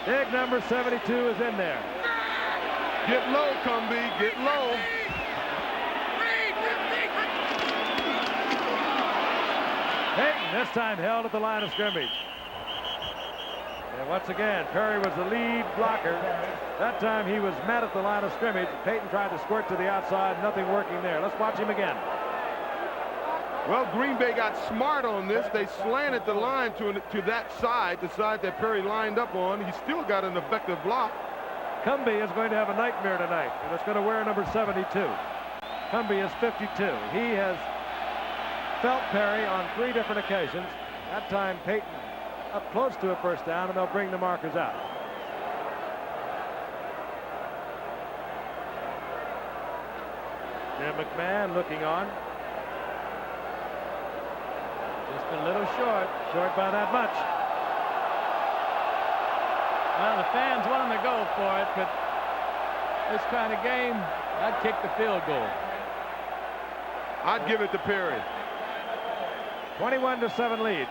Big number 72 is in there. Get low, Cumbie, get low. Payton this time held at the line of scrimmage. And once again, Perry was the lead blocker. That time he was met at the line of scrimmage. Payton tried to squirt to the outside, nothing working there. Let's watch him again. Well, Green Bay got smart on this. They slanted the line to that side, the side that Perry lined up on. He still got an effective block. Cumbie is going to have a nightmare tonight, and it's going to wear number 72. Cumbie is 52. He has felt Perry on 3 different occasions. That time Payton up close to a first down, and they'll bring the markers out. Jim McMahon looking on. Just a little short by that much. Well, the fans want him to go for it, but this kind of game, I'd kick the field goal. I'd give it to Perry. 21-7 lead.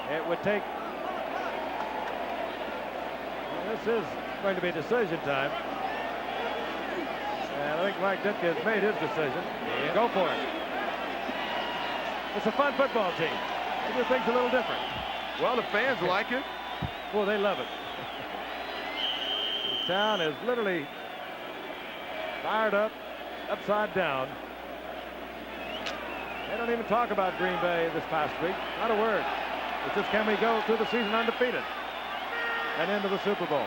It would take. Well, this is going to be decision time. And I think Mike Ditka has made his decision. Go for it. It's a fun football team. They do things a little different. Well, the fans like it. Well, they love it. The town is literally fired up, upside down. They don't even talk about Green Bay this past week. Not a word. It's just, can we go through the season undefeated and into the Super Bowl?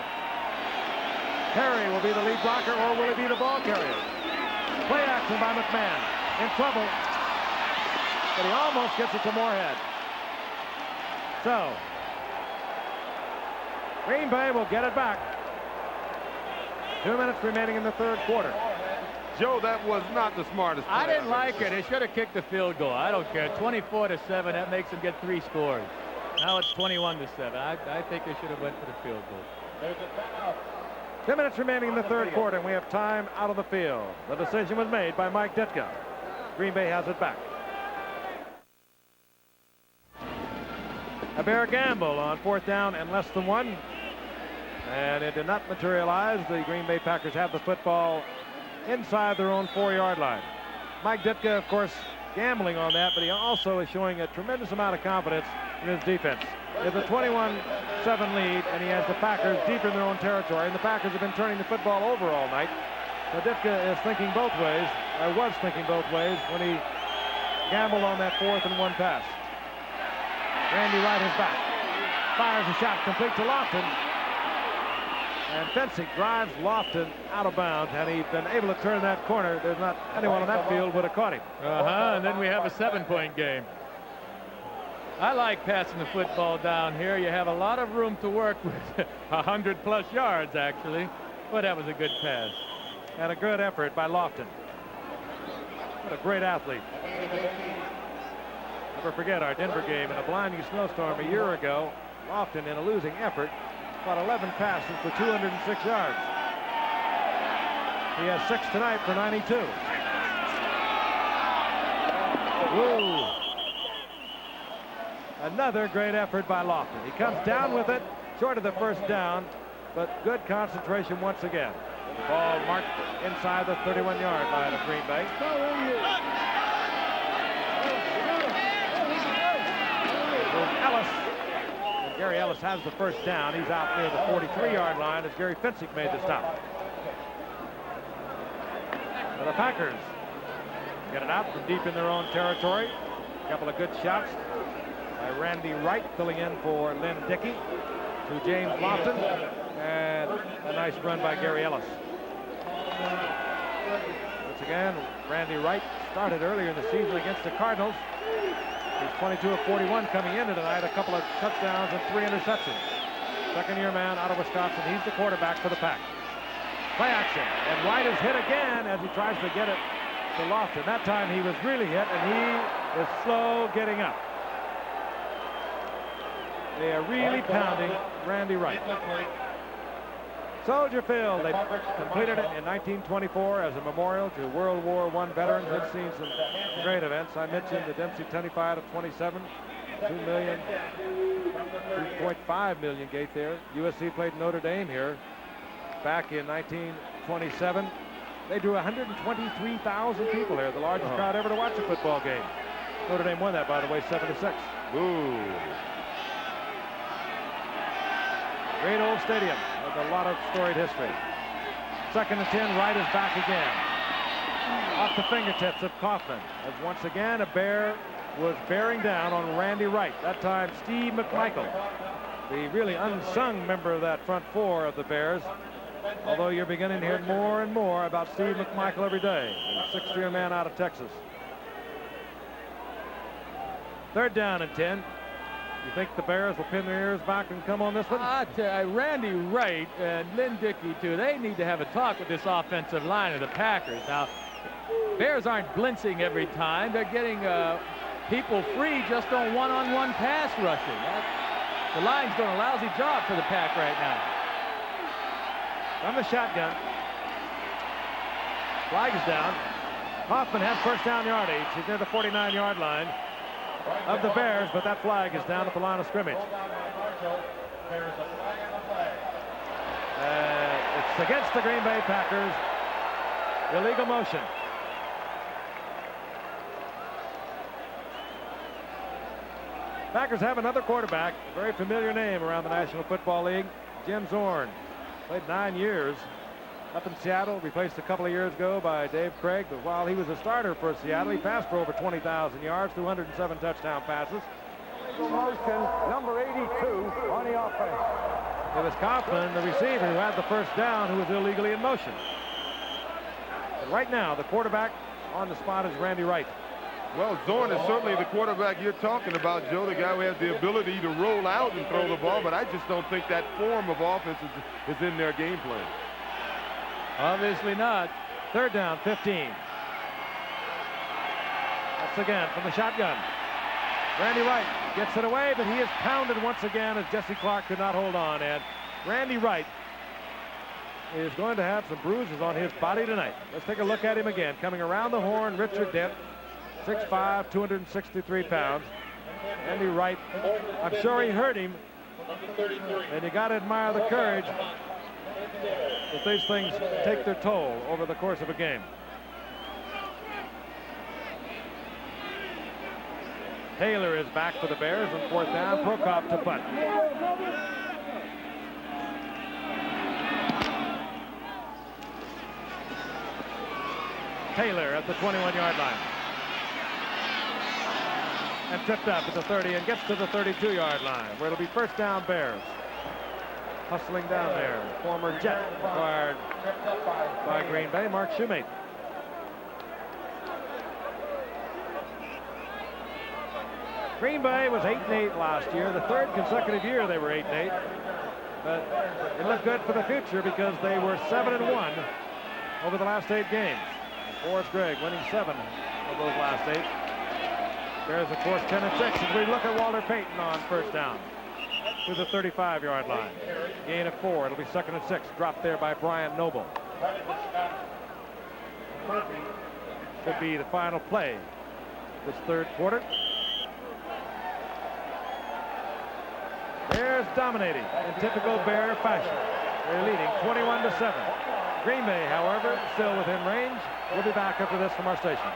Perry will be the lead blocker, or will he be the ball carrier? Play action by McMahon. In trouble. But he almost gets it to Moorhead. So, Green Bay will get it back. 2 minutes remaining in the third quarter. Joe, that was not the smartest play. I didn't like it. They should have kicked the field goal. I don't care. 24-7, that makes them get 3 scores. Now it's 21-7. I think they should have went for the field goal. 2 minutes remaining in the third quarter, and we have time out of the field. The decision was made by Mike Ditka. Green Bay has it back. A Bear gamble on 4th down and less than 1. And it did not materialize. The Green Bay Packers have the football inside their own 4-yard line. Mike Ditka, of course, gambling on that, but he also is showing a tremendous amount of confidence in his defense. It's a 21-7 lead, and he has the Packers deep in their own territory, and the Packers have been turning the football over all night. So Ditka is thinking both ways, or was thinking both ways, when he gambled on that 4th and 1 pass. Randy Wright is back. Fires a shot complete to Lofton. And Fensick drives Lofton out of bounds. Had he been able to turn that corner, there's not anyone on that field would have caught him. And then we have a 7-point game. I like passing the football down here. You have a lot of room to work with. 100+ yards, actually. But that was a good pass. And a good effort by Lofton. What a great athlete. Never forget our Denver game in a blinding snowstorm a year ago. Lofton, in a losing effort, caught 11 passes for 206 yards. He has 6 tonight for 92. Woo. Another great effort by Lofton. He comes down with it, short of the first down, but good concentration once again. The ball marked inside the 31-yard line of Green Bay. Ellis. And Gary Ellis has the first down. He's out near the 43-yard line as Gary Fensick made the stop. So the Packers get it out from deep in their own territory. A couple of good shots by Randy Wright, filling in for Lynn Dickey, to James Lofton, and a nice run by Gary Ellis. Once again, Randy Wright started earlier in the season against the Cardinals. He's 22 of 41 coming into tonight, a couple of touchdowns and 3 interceptions. Second-year man out of Wisconsin. He's the quarterback for the Pack. Play action, and Wright is hit again as he tries to get it to Lofton. That time he was really hit, and he is slow getting up. They are really pounding Randy Wright. Soldier Field, they completed it in 1924 as a memorial to World War I veterans. They've seen some great events. I mentioned the Dempsey 25 of 27 2 million, 2.5 million gate there. USC played Notre Dame here back in 1927. They drew 123,000 people here, the largest crowd ever to watch a football game. Notre Dame won that, by the way, 7-6. Ooh. Great old stadium with a lot of storied history. 2nd and 10, Wright is back again. Off the fingertips of Kaufman, as once again a Bear was bearing down on Randy Wright. That time Steve McMichael, the really unsung member of that front four of the Bears. Although you're beginning to hear more and more about Steve McMichael every day, the 6th-year man out of Texas. 3rd down and 10. You think the Bears will pin their ears back and come on this one? I tell you, Randy Wright and Lynn Dickey, too, they need to have a talk with this offensive line of the Packers. Now, Bears aren't blitzing every time. They're getting people free just on one-on-one pass rushing. The line's doing a lousy job for the Pack right now. From the shotgun. Flag is down. Kaufman has first down yardage. He's near the 49-yard line of the Bears, but that flag is down at the line of scrimmage. It's against the Green Bay Packers. Illegal motion. Packers have another quarterback, a very familiar name around the National Football League, Jim Zorn. Played 9 years up in Seattle, replaced a couple of years ago by Dave Craig, but while he was a starter for Seattle, he passed for over 20,000 yards, 207 touchdown passes. Motion, number 82 on the offense. It was Kaufman, the receiver, who had the first down, who was illegally in motion. But right now, the quarterback on the spot is Randy Wright. Well, Zorn is certainly the quarterback you're talking about, Joe, the guy who has the ability to roll out and throw the ball, but I just don't think that form of offense is in their game plan. Obviously not. 3rd down, 15. That's again from the shotgun. Randy Wright gets it away, but he is pounded once again as Jesse Clark could not hold on. And Randy Wright is going to have some bruises on his body tonight. Let's take a look at him again. Coming around the horn, Richard Dent, 6'5", 263 pounds. Randy Wright, I'm sure he hurt him. And you got to admire the courage that these things take their toll over the course of a game. Taylor is back for the Bears on 4th down. Prokop to punt. Taylor at the 21-yard line. And tripped up at the 30 and gets to the 32-yard line, where it'll be first down Bears. Hustling down there, former Jet acquired by Green Bay, Mark Shoemate. Green Bay was 8-8 last year, the 3rd consecutive year they were 8-8. But it looked good for the future because they were 7-1 over the last 8 games. Forrest Gregg winning 7 of those last 8. Bears, of course, 10-6 as we look at Walter Payton on first down to the 35-yard line. Gain of 4. It'll be 2nd and 6. Dropped there by Brian Noble. Could be the final play this 3rd quarter. Bears dominating in typical Bear fashion. They're leading 21-7. Green Bay, however, still within range. We'll be back after this from our station.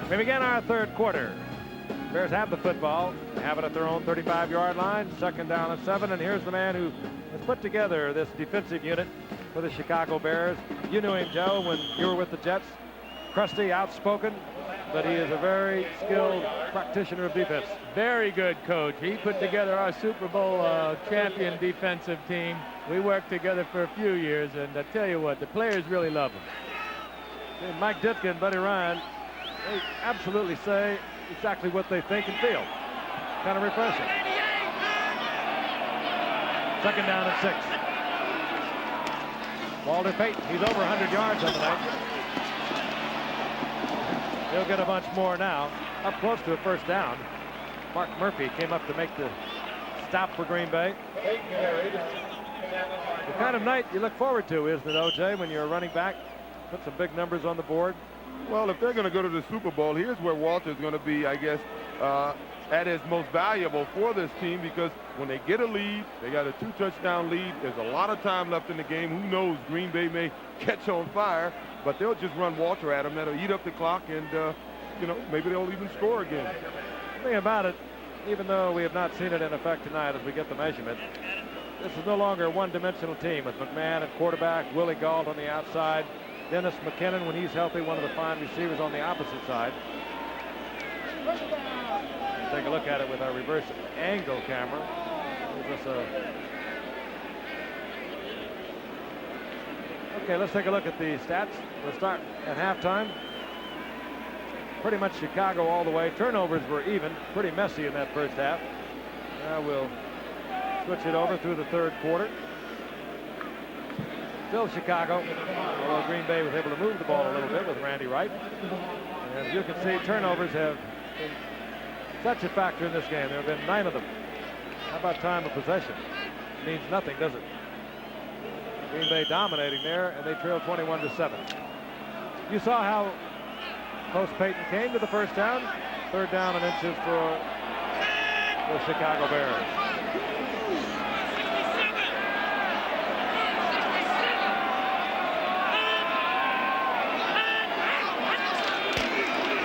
We begin our 3rd quarter. Bears have the football. They have it at their own 35-yard line. 2nd down and 7. And here's the man who has put together this defensive unit for the Chicago Bears. You knew him, Joe, when you were with the Jets. Crusty, outspoken, but he is a very skilled practitioner of defense. Very good coach. He put together our Super Bowl champion defensive team. We worked together for a few years, and I tell you what, the players really love him. And Mike Ditka and Buddy Ryan, they absolutely say exactly what they think and feel. Kind of refreshing. 2nd down and 6. Walter Payton, he's over 100 yards on the night. He'll get a bunch more now. Up close to a first down. Mark Murphy came up to make the stop for Green Bay. The kind of night you look forward to, isn't it, O.J., when you're a running back? Put some big numbers on the board. Well, if they're going to go to the Super Bowl, here's where Walter's going to be, I guess, at his most valuable for this team, because when they get a lead, they got a 2-touchdown lead. There's a lot of time left in the game. Who knows? Green Bay may catch on fire, but they'll just run Walter at them. That'll eat up the clock, and, you know, maybe they'll even score again. The thing about it, even though we have not seen it in effect tonight as we get the measurement, this is no longer a one-dimensional team with McMahon at quarterback, Willie Gault on the outside, Dennis McKinnon, when he's healthy, one of the fine receivers on the opposite side. Take a look at it with our reverse angle camera. Okay, let's take a look at the stats. We'll start at halftime. Pretty much Chicago all the way. Turnovers were even, pretty messy in that first half. Now we'll switch it over through the third quarter. Still Chicago, although Green Bay was able to move the ball a little bit with Randy Wright. And as you can see, turnovers have been such a factor in this game. There have been 9 of them. How about time of possession? It means nothing, does it? Green Bay dominating there, and they trail 21-7. You saw how close Peyton came to the first down. Third down and inches for the Chicago Bears.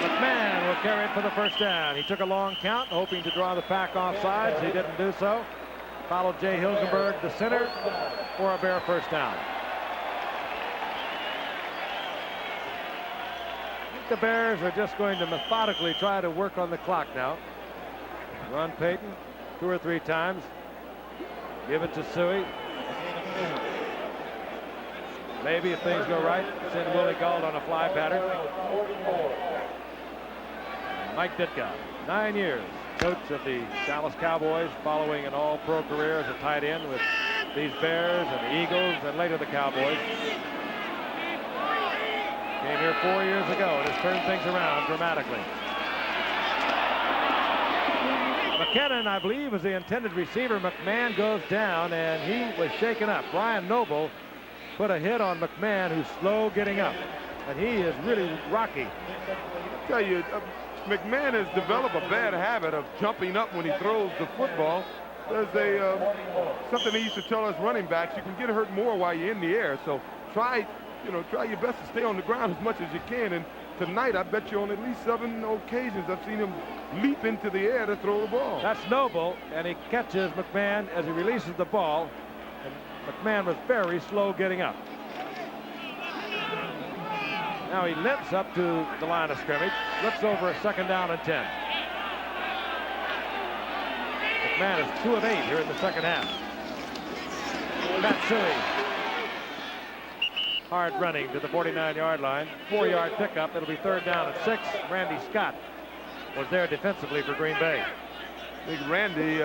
McMahon will carry it for the first down. He took a long count, hoping to draw the pack off sides. He didn't do so. Followed Jay Hilgenberg, the center, for a Bear first down. The Bears are just going to methodically try to work on the clock now. Run Peyton 2 or 3 times. Give it to Suey. Maybe if things go right, send Willie Gault on a fly pattern. Mike Ditka, 9 years, coach of the Dallas Cowboys, following an all-pro career as a tight end with these Bears and the Eagles and later the Cowboys. Came here 4 years ago and has turned things around dramatically. McKinnon, I believe, is the intended receiver. McMahon goes down, and he was shaken up. Brian Noble put a hit on McMahon, who's slow getting up, and he is really rocky. I tell you, McMahon has developed a bad habit of jumping up when he throws the football. There's something he used to tell us running backs: you can get hurt more while you're in the air. So try your best to stay on the ground as much as you can. And tonight, I bet you on at least 7 occasions I've seen him leap into the air to throw the ball. That's Noble, and he catches McMahon as he releases the ball. And McMahon was very slow getting up. Now he limps up to the line of scrimmage, looks over a 2nd down and 10. McMahon is 2 of 8 here in the second half. Matsui. Hard running to the 49-yard line. 4-yard pickup. It'll be 3rd down and 6. Randy Scott was there defensively for Green Bay. I think Randy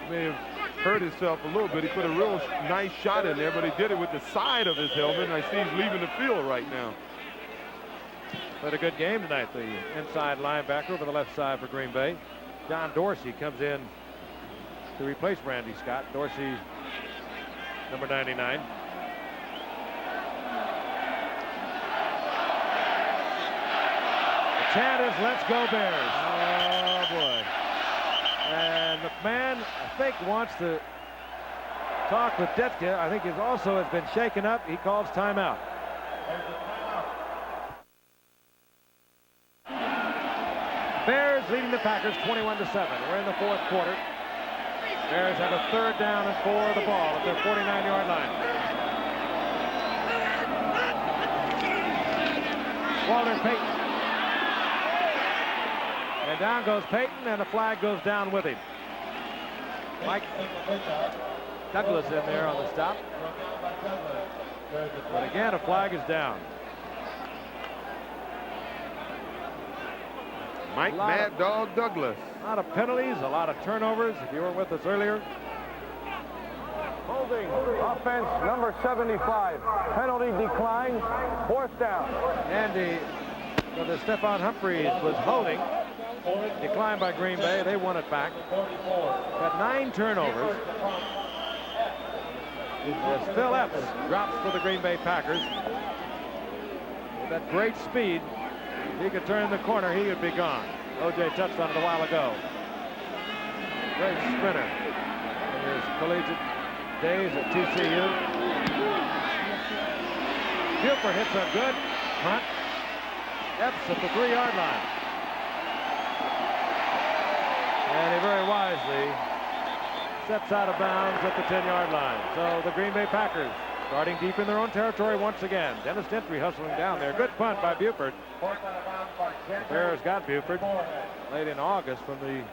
may have hurt himself a little bit. He put a real nice shot in there, but he did it with the side of his helmet, and I see he's leaving the field right now. But a good game tonight. The inside linebacker over the left side for Green Bay. John Dorsey comes in to replace Randy Scott. Dorsey, number 99. The chant is "Let's go Bears." Oh boy. And McMahon, I think, wants to talk with Ditka. I think he also has been shaken up. He calls timeout. Bears leading the Packers 21-7. We're in the 4th quarter. Bears have a 3rd down and 4 of the ball at their 49-yard line. Walter Payton. And down goes Payton, and a flag goes down with him. Mike Douglas in there on the stop. But again, a flag is down. Mike Mad Dog Douglas. A lot of penalties, a lot of turnovers. If you weren't with us earlier. Holding, offense number 75. Penalty declined, 4th down. Andy, so the Stephon Humphreys was holding. Declined by Green Bay. They won it back. Got 9 turnovers. As Phil Epps drops for the Green Bay Packers. With that great speed, If he could turn the corner, he would be gone. O.J. touched on it a while ago. Great sprinter in his collegiate days at TCU. Buford hits a good punt. Epps at the 3-yard line. And he very wisely steps out of bounds at the 10-yard line. So the Green Bay Packers starting deep in their own territory once again. Dennis Gentry hustling down there. Good punt by Buford. The Bears got Buford late in August from the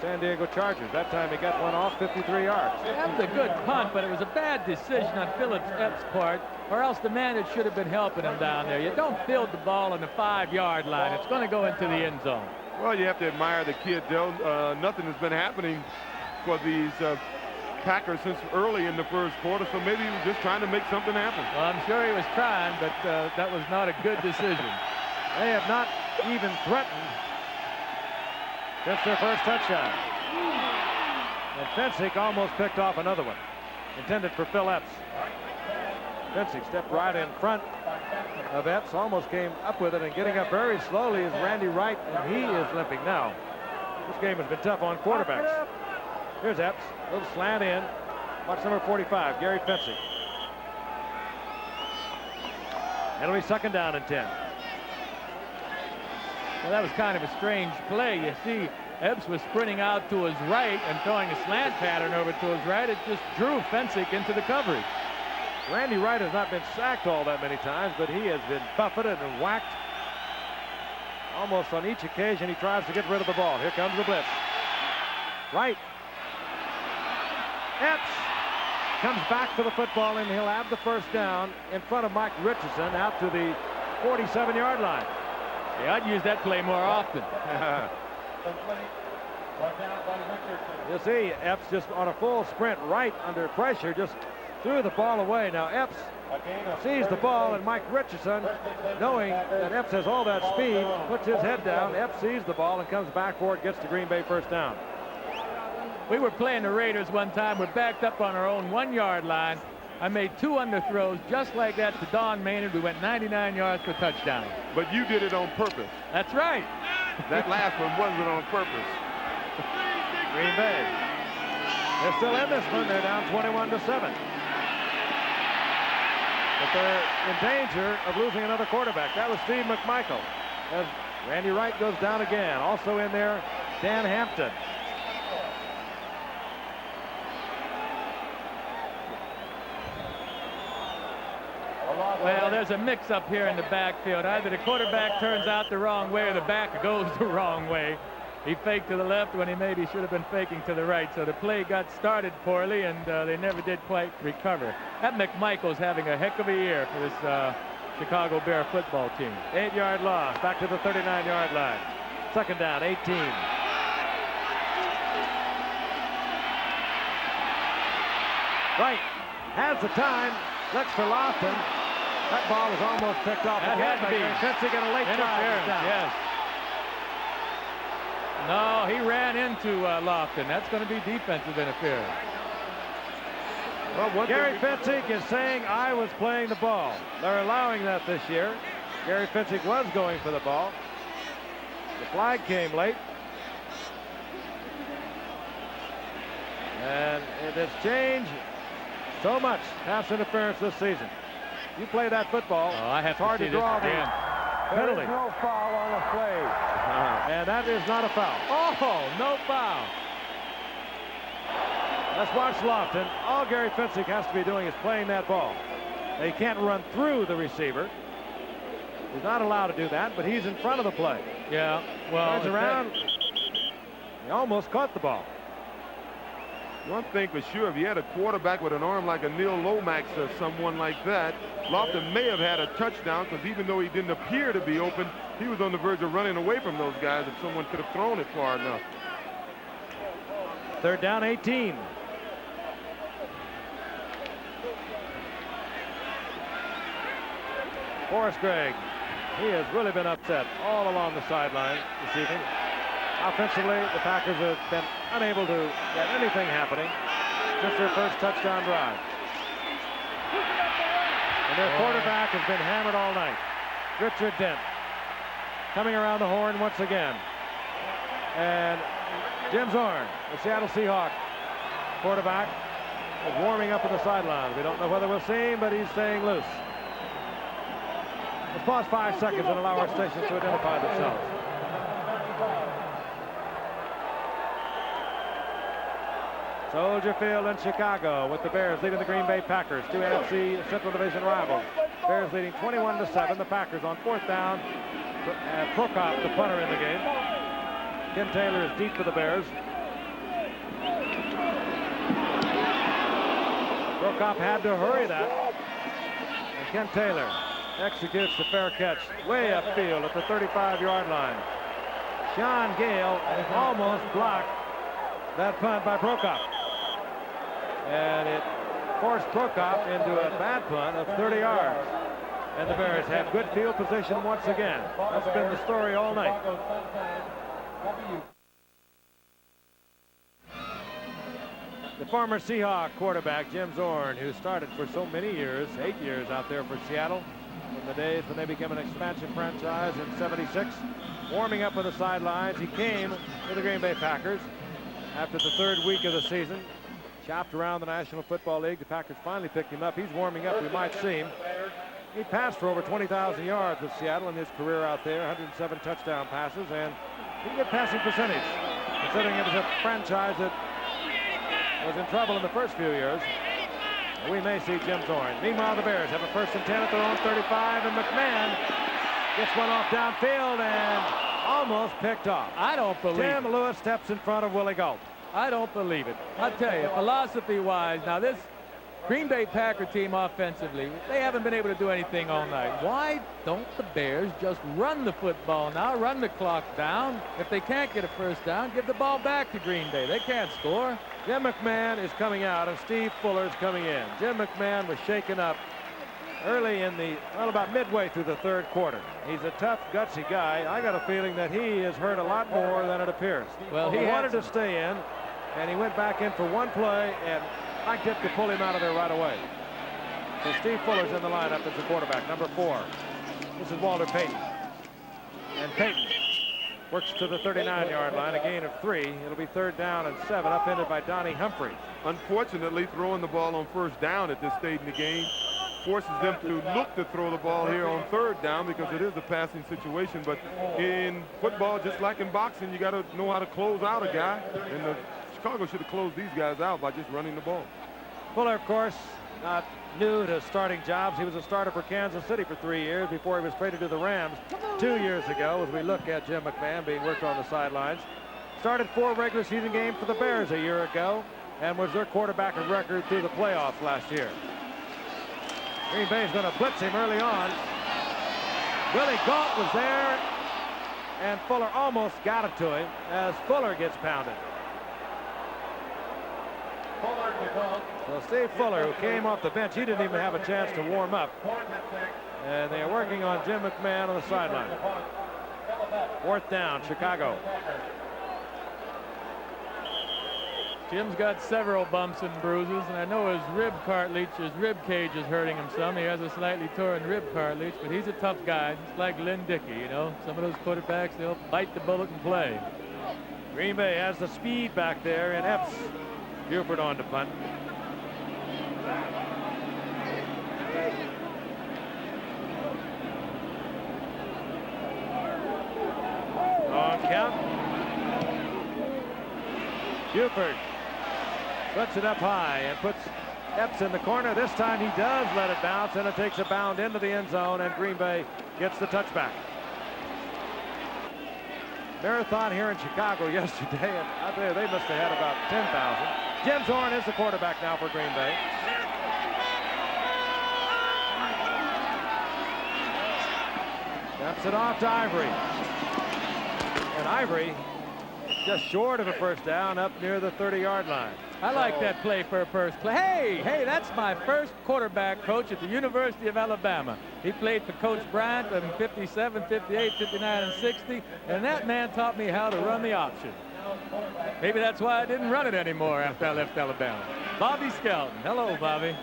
San Diego Chargers. That time he got one off 53 yards. That was a good punt, but it was a bad decision on Phillips Epps' part, or else the man that should have been helping him down there. You don't field the ball on the 5-yard line. It's going to go into the end zone. Well, you have to admire the kid, Joe. Nothing has been happening for these Packers since early in the first quarter, so maybe he was just trying to make something happen. Well, I'm sure he was trying, but that was not a good decision. They have not even threatened since their first touchdown. And Fensick almost picked off another one, intended for Phil Epps. Fensick stepped right in front of Epps, almost came up with it, and getting up very slowly is Randy Wright, and he is limping now. This game has been tough on quarterbacks. Here's Epps, little slant in. Watch number 45, Gary Fensick. It'll be 2nd down and 10. Well, that was kind of a strange play. You see, Epps was sprinting out to his right and throwing a slant pattern over to his right. It just drew Fensick into the coverage. Randy Wright has not been sacked all that many times, but he has been buffeted and whacked almost on each occasion he tries to get rid of the ball. Here comes the blitz. Wright. Epps comes back to the football, and he'll have the 1st down in front of Mike Richardson out to the 47-yard line. Yeah, I'd use that play more often. You see Epps just on a full sprint right under pressure, just threw the ball away. Now Epps sees the ball, and Mike Richardson, knowing that Epps has all that speed, puts his head down. Epps sees the ball and comes back for it, gets the Green Bay 1st down. We were playing the Raiders one time. We're backed up on our own 1-yard line. I made 2 underthrows just like that to Don Maynard. We went 99 yards for a touchdown. But you did it on purpose. That's right. That last one wasn't on purpose. Green Bay. They're still in this one. They're down 21-7. But they're in danger of losing another quarterback. That was Steve McMichael. As Randy Wright goes down again. Also in there, Dan Hampton. Well, there's a mix-up here in the backfield. Either the quarterback turns out the wrong way or the back goes the wrong way. He faked to the left when he maybe should have been faking to the right. So the play got started poorly, and they never did quite recover. That McMichael's having a heck of a year for this Chicago Bear football team. 8-yard loss, back to the 39-yard line. 2nd down, 18. Wright has the time, looks for Lofton. That ball was almost picked off. That had to be. Fensick and a late Interference, down. yes. No, he ran into Lofton. That's going to be defensive interference. Well, Gary Fensick is saying I was playing the ball. They're allowing that this year. Gary Fensick was going for the ball. The flag came late. And it has changed so much pass interference this season. You play that football, I have it's hard to draw the again. penalty. There's no foul on the play. And that is not a foul. Oh, no foul. Let's watch Lofton. All Gary Fensick has to be doing is playing that ball. They can't run through the receiver. He's not allowed to do that, but he's in front of the play. Yeah, well, Turns around. He almost caught the ball. One thing for sure, if you had a quarterback with an arm like a Neil Lomax or someone like that, Lofton may have had a touchdown, because even though he didn't appear to be open, he was on the verge of running away from those guys if someone could have thrown it far enough. 3rd down, 18. Forrest Gregg, he has really been upset all along the sideline this evening. Offensively, the Packers have been unable to get anything happening since their first touchdown drive. And their quarterback has been hammered all night. Richard Dent. coming around the horn once again. And Jim Zorn, the Seattle Seahawks quarterback, is warming up on the sidelines. We don't know whether we'll see him, but he's staying loose. Let's pause 5 seconds and allow our stations to identify themselves. Soldier Field in Chicago with the Bears leading the Green Bay Packers, two NFC Central Division rivals. Bears leading 21-7. The Packers on 4th down. Prokop, the punter, in the game. Ken Taylor is deep for the Bears. Prokop had to hurry that. And Ken Taylor executes the fair catch way upfield at the 35-yard line. Sean Gale almost blocked that punt by Prokop. And it forced Prokop into a bad punt of 30 yards. And the Bears have good field position once again. That's been the story all night. The former Seahawk quarterback, Jim Zorn, who started for so many years, 8 years out there for Seattle, from the days when they became an expansion franchise in '76, warming up on the sidelines. He came to the Green Bay Packers after the 3rd week of the season. Chopped around the National Football League. The Packers finally picked him up. He's warming up. We might see him. He passed for over 20,000 yards with Seattle in his career out there, 107 touchdown passes, and he good passing percentage, considering it was a franchise that was in trouble in the first few years. We may see Jim Zorn. Meanwhile, the Bears have a 1st and 10 at their own 35, and McMahon gets one off downfield and almost picked off. I don't believe it. Tim Lewis steps in front of Willie Gault. I don't believe it. I'll tell you, philosophy-wise, now this Green Bay Packer team offensively, they haven't been able to do anything all night. Why don't the Bears just run the football now, run the clock down? If they can't get a 1st down, give the ball back to Green Bay. They can't score. Jim McMahon is coming out and Steve Fuller is coming in. Jim McMahon was shaken up early in the, well, about midway through the 3rd quarter. He's a tough, gutsy guy. I got a feeling that he has hurt a lot more than it appears. Well, he wanted to stay in, and he went back in for one play, and Mike Ditka could pull him out of there right away. So Steve Fuller's in the lineup as the quarterback, number 4. This is Walter Payton. And Payton works to the 39-yard line, a gain of 3. It'll be 3rd down and 7, upended by Donnie Humphrey. Unfortunately, throwing the ball on 1st down at this stage in the game forces them to look to throw the ball here on 3rd down because it is a passing situation. But in football, just like in boxing, you got to know how to close out a guy. And Chicago should have closed these guys out by just running the ball. Fuller, of course, not new to starting jobs. He was a starter for Kansas City for 3 years before he was traded to the Rams 2 years ago, as we look at Jim McMahon being worked on the sidelines. Started 4 regular season games for the Bears a year ago and was their quarterback of record through the playoffs last year. Green Bay's going to blitz him early on. Willie Gault was there, and Fuller almost got it to him as Fuller gets pounded. So Steve Fuller, who came off the bench, he didn't even have a chance to warm up. And they're working on Jim McMahon on the sideline. 4th down, Chicago. Jim's got several bumps and bruises, and I know his rib cage is hurting him some. He has a slightly torn rib cartilage, but he's a tough guy. Just like Lynn Dickey, you know. Some of those quarterbacks, they'll bite the bullet and play. Green Bay has the speed back there, and Epps. Buford on to punt. On count. Buford puts it up high and puts Epps in the corner. This time he does let it bounce, and it takes a bound into the end zone, and Green Bay gets the touchback. Marathon here in Chicago yesterday, and I tell you, they must have had about 10,000. Jim Zorn is the quarterback now for Green Bay. Snaps it off to Ivory. And Ivory just short of a 1st down up near the 30-yard line. I like that play for a first play. Hey, that's my first quarterback coach at the University of Alabama. He played for Coach Bryant in 57, 58, 59, and 60, and that man taught me how to run the option. Maybe that's why I didn't run it anymore after I left Alabama. Bobby Skelton. Hello, Bobby.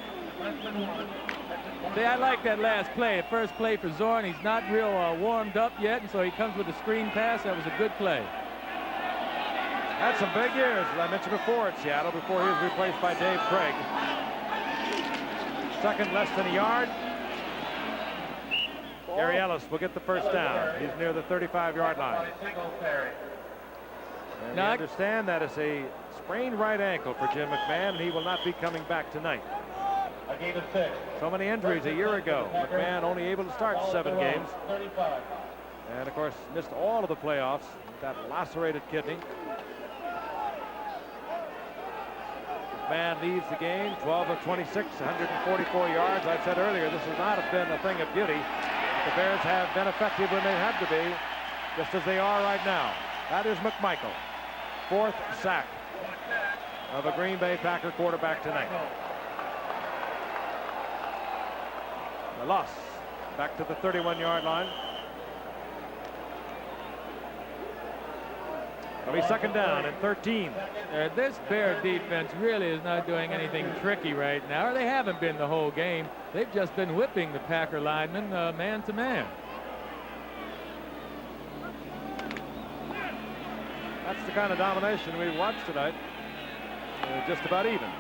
See, I like that last play. The first play for Zorn. He's not real warmed up yet, and so he comes with a screen pass. That was a good play. Had some big years, as I mentioned before, at Seattle, before he was replaced by Dave Craig. Second, less than a yard. Gary Ellis will get the first down. He's near the 35-yard line. And we understand that is a sprained right ankle for Jim McMahon, and he will not be coming back tonight. A gain of 6. So many injuries a year ago. McMahon only able to start 7 games. 35. And, of course, missed all of the playoffs with that lacerated kidney. McMahon leads the game, 12 of 26, 144 yards. I said earlier, this has not been a thing of beauty. The Bears have been effective when they had to be, just as they are right now. That is McMichael. 4th sack of a Green Bay Packer quarterback tonight. A loss back to the 31-yard line. It'll be second down and 13. This Bear defense really is not doing anything tricky right now, or they haven't been the whole game. They've just been whipping the Packer linemen man to man. That's the kind of domination we watched tonight. Just about even.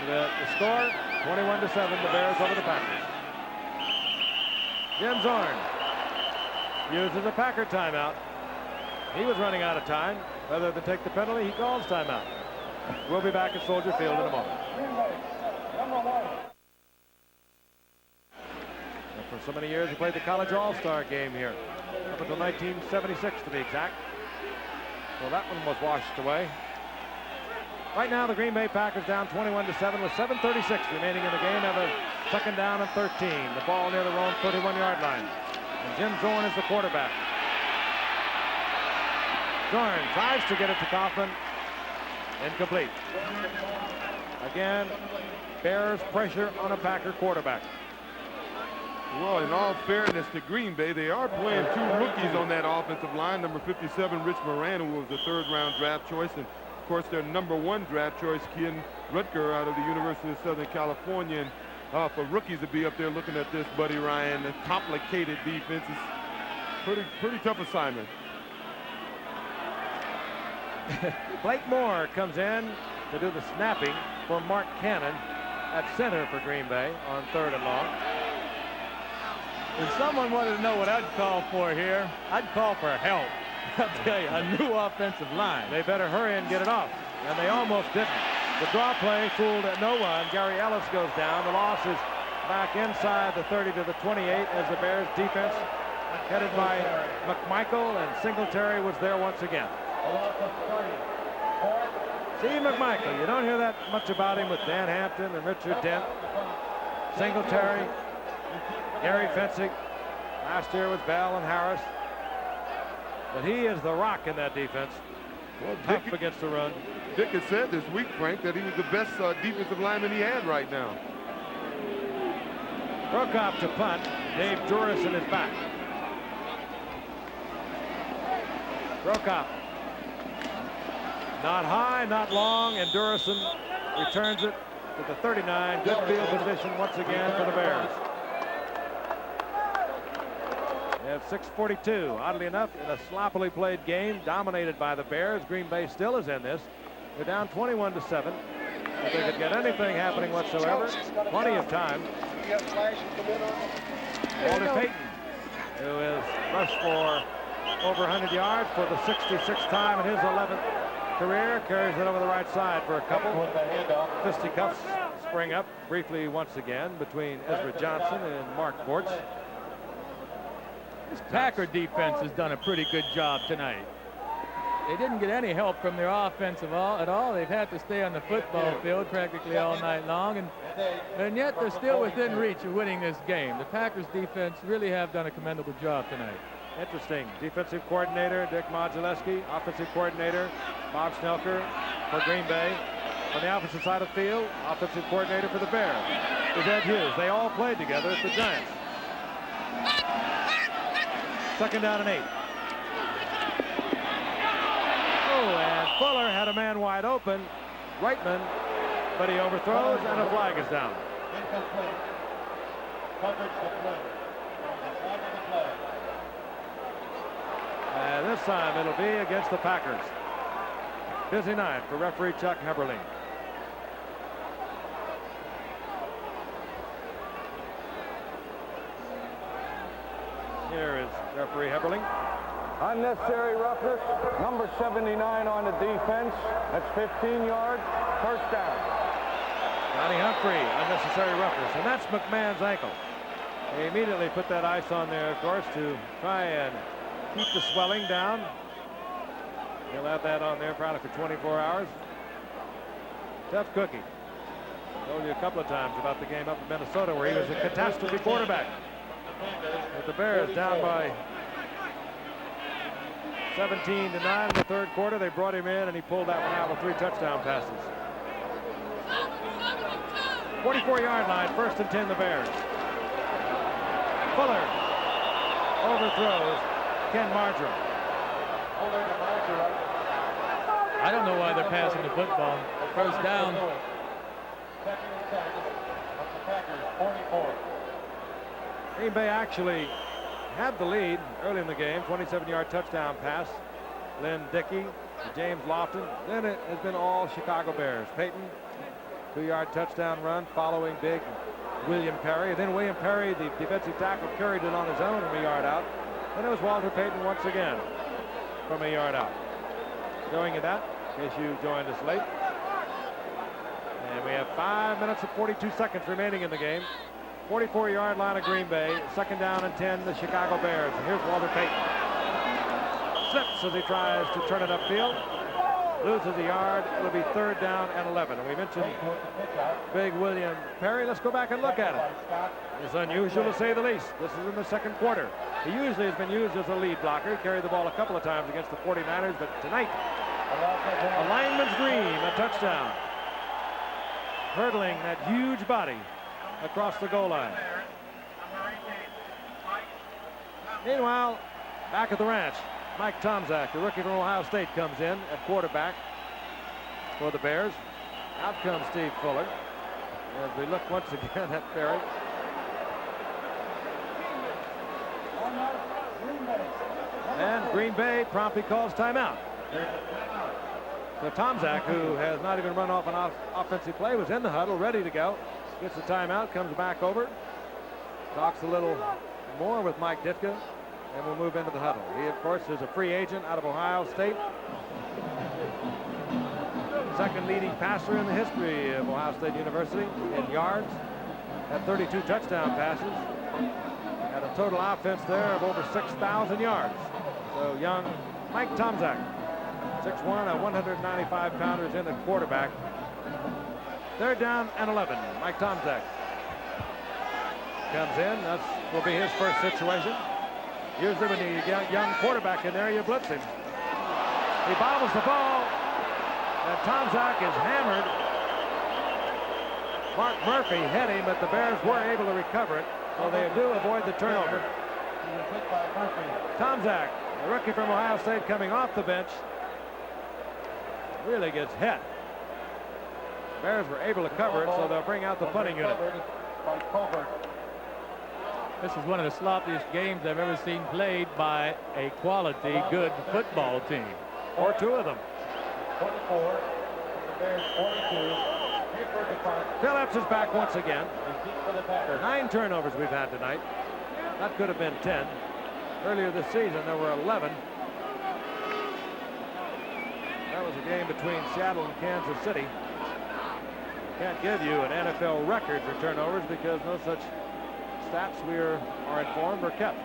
The score, 21-7, the Bears over the Packers. Jim Zorn uses a Packer timeout. He was running out of time. Rather than take the penalty, he calls timeout. We'll be back at Soldier Field in a moment. And for so many years, he played the College All-Star game here, up until 1976 to be exact. So that one was washed away. Right now, the Green Bay Packers down 21-7 with 7:36 remaining in the game. Have a second down and 13. The ball near their own 31-yard line. And Jim Zorn is the quarterback. Zorn tries to get it to Kaufman. Incomplete. Again, Bears pressure on a Packer quarterback. Well, in all fairness to Green Bay, they are playing 2 rookies on that offensive line. Number 57, Rich Moran, who was a 3rd-round draft choice. And, of course, their number 1 draft choice, Ken Rutger, out of the University of Southern California. And for rookies to be up there looking at this, Buddy Ryan, a complicated defense is pretty tough assignment. Blake Moore comes in to do the snapping for Mark Cannon at center for Green Bay on 3rd and long. If someone wanted to know what I'd call for here, I'd call for help. I'll tell you, a new offensive line. They better hurry and get it off, and they almost didn't. The draw play fooled no one. Gary Ellis goes down. The loss is back inside the 30 to the 28 as the Bears defense, headed by McMichael, and Singletary was there once again. Steve McMichael, you don't hear that much about him with Dan Hampton and Richard Dent. Singletary, Gary Fencing, last year with Bell and Harris. But he is the rock in that defense. Well, Tough against the run. Dick has said this week, Frank, that he was the best defensive lineman he had right now. Prokop to punt. Dave Jurison is back. Prokop. Not high, not long, and Jurison returns it to the 39. Good field position once again for the Bears. They have 6:42. Oddly enough, in a sloppily played game, dominated by the Bears, Green Bay still is in this. They're down 21-7. If they could get anything happening whatsoever, plenty of time. Walter Payton, who is rushed for over 100 yards for the 66th time in his 11th career, carries it over the right side for a couple. Fisticuffs spring up briefly once again between Ezra Johnson and Mark Bortz. This Packer defense has done a pretty good job tonight. They didn't get any help from their offense at all. They've had to stay on the football field practically all night long, and yet they're still within reach of winning this game. The Packers defense really have done a commendable job tonight. Interesting. Defensive coordinator Dick Modzelewski, offensive coordinator Bob Schnelker for Green Bay. On the opposite side of the field, offensive coordinator for the Bears is Ed Hughes. They all played together at the Giants. Second down and 8. Oh, and Fuller had a man wide open, Reitman, but he overthrows and a flag is down. coverage declared. The flag of the play. And this time it'll be against the Packers. Busy night for referee Chuck Heberling. Here is referee Heberling. Unnecessary roughness. Number 79 on the defense. That's 15 yards. First down. Johnny Humphrey, unnecessary roughness. And that's McMahon's ankle. They immediately put that ice on there, of course, to try and keep the swelling down. He'll have that on there probably for 24 hours. Tough cookie. Told you a couple of times about the game up in Minnesota where he was a catastrophe quarterback. With the Bears down by 17-9 in the third quarter, they brought him in and he pulled that one out with 3 touchdown passes. 44-yard line, 1st and 10 the Bears. Fuller overthrows Ken Marjoram. I don't know why they're passing the football. First down. Green Bay actually had the lead early in the game. 27-yard touchdown pass. Lynn Dickey to James Lofton. Then it has been all Chicago Bears. Peyton, 2-yard touchdown run following big William Perry. Then William Perry, the defensive tackle, carried it on his own from a yard out. Then it was Walter Payton once again from a yard out. Showing you that, in case you joined us late. And we have 5 minutes and 42 seconds remaining in the game. 44-yard line of Green Bay. 2nd down and 10, the Chicago Bears. And here's Walter Payton. Slips as he tries to turn it upfield. Loses a yard. It'll be 3rd down and 11. And we mentioned big William Perry. Let's go back and look at it. It's unusual to say the least. This is in the 2nd quarter. He usually has been used as a lead blocker. He carried the ball a couple of times against the 49ers, but tonight, a lineman's dream, a touchdown. Hurdling that huge body across the goal line. Meanwhile, back at the ranch, Mike Tomczak, the rookie from Ohio State, comes in at quarterback for the Bears. Out comes Steve Fuller. As we look once again at Perry. And Green Bay promptly calls timeout. So Tomczak, who has not even run off an offensive play, was in the huddle, ready to go. Gets the timeout, comes back over, talks a little more with Mike Ditka, and we'll move into the huddle. He, of course, is a free agent out of Ohio State. 2nd leading passer in the history of Ohio State University in yards. Had 32 touchdown passes. Had a total offense there of over 6,000 yards. So young Mike Tomczak, 6'1", a 195-pounder, is in at quarterback. 3rd down and 11. Mike Tomczak comes in. That will be his first situation. Usually when you get a young quarterback in there, you blitz him. He bobbles the ball, and Tomczak is hammered. Mark Murphy hit him, but the Bears were able to recover it, so they do avoid the turnover. Tomczak, the rookie from Ohio State, coming off the bench, really gets hit. The Bears were able to cover it, so they'll bring out the punting unit. This is one of the sloppiest games I've ever seen played by a quality, good football team. Or 2 of them. 24, the Bears 42. Phillips is back once again. 9 turnovers we've had tonight. That could have been 10. Earlier this season, there were 11. That was a game between Seattle and Kansas City. Can't give you an NFL record for turnovers because no such stats we are informed are kept.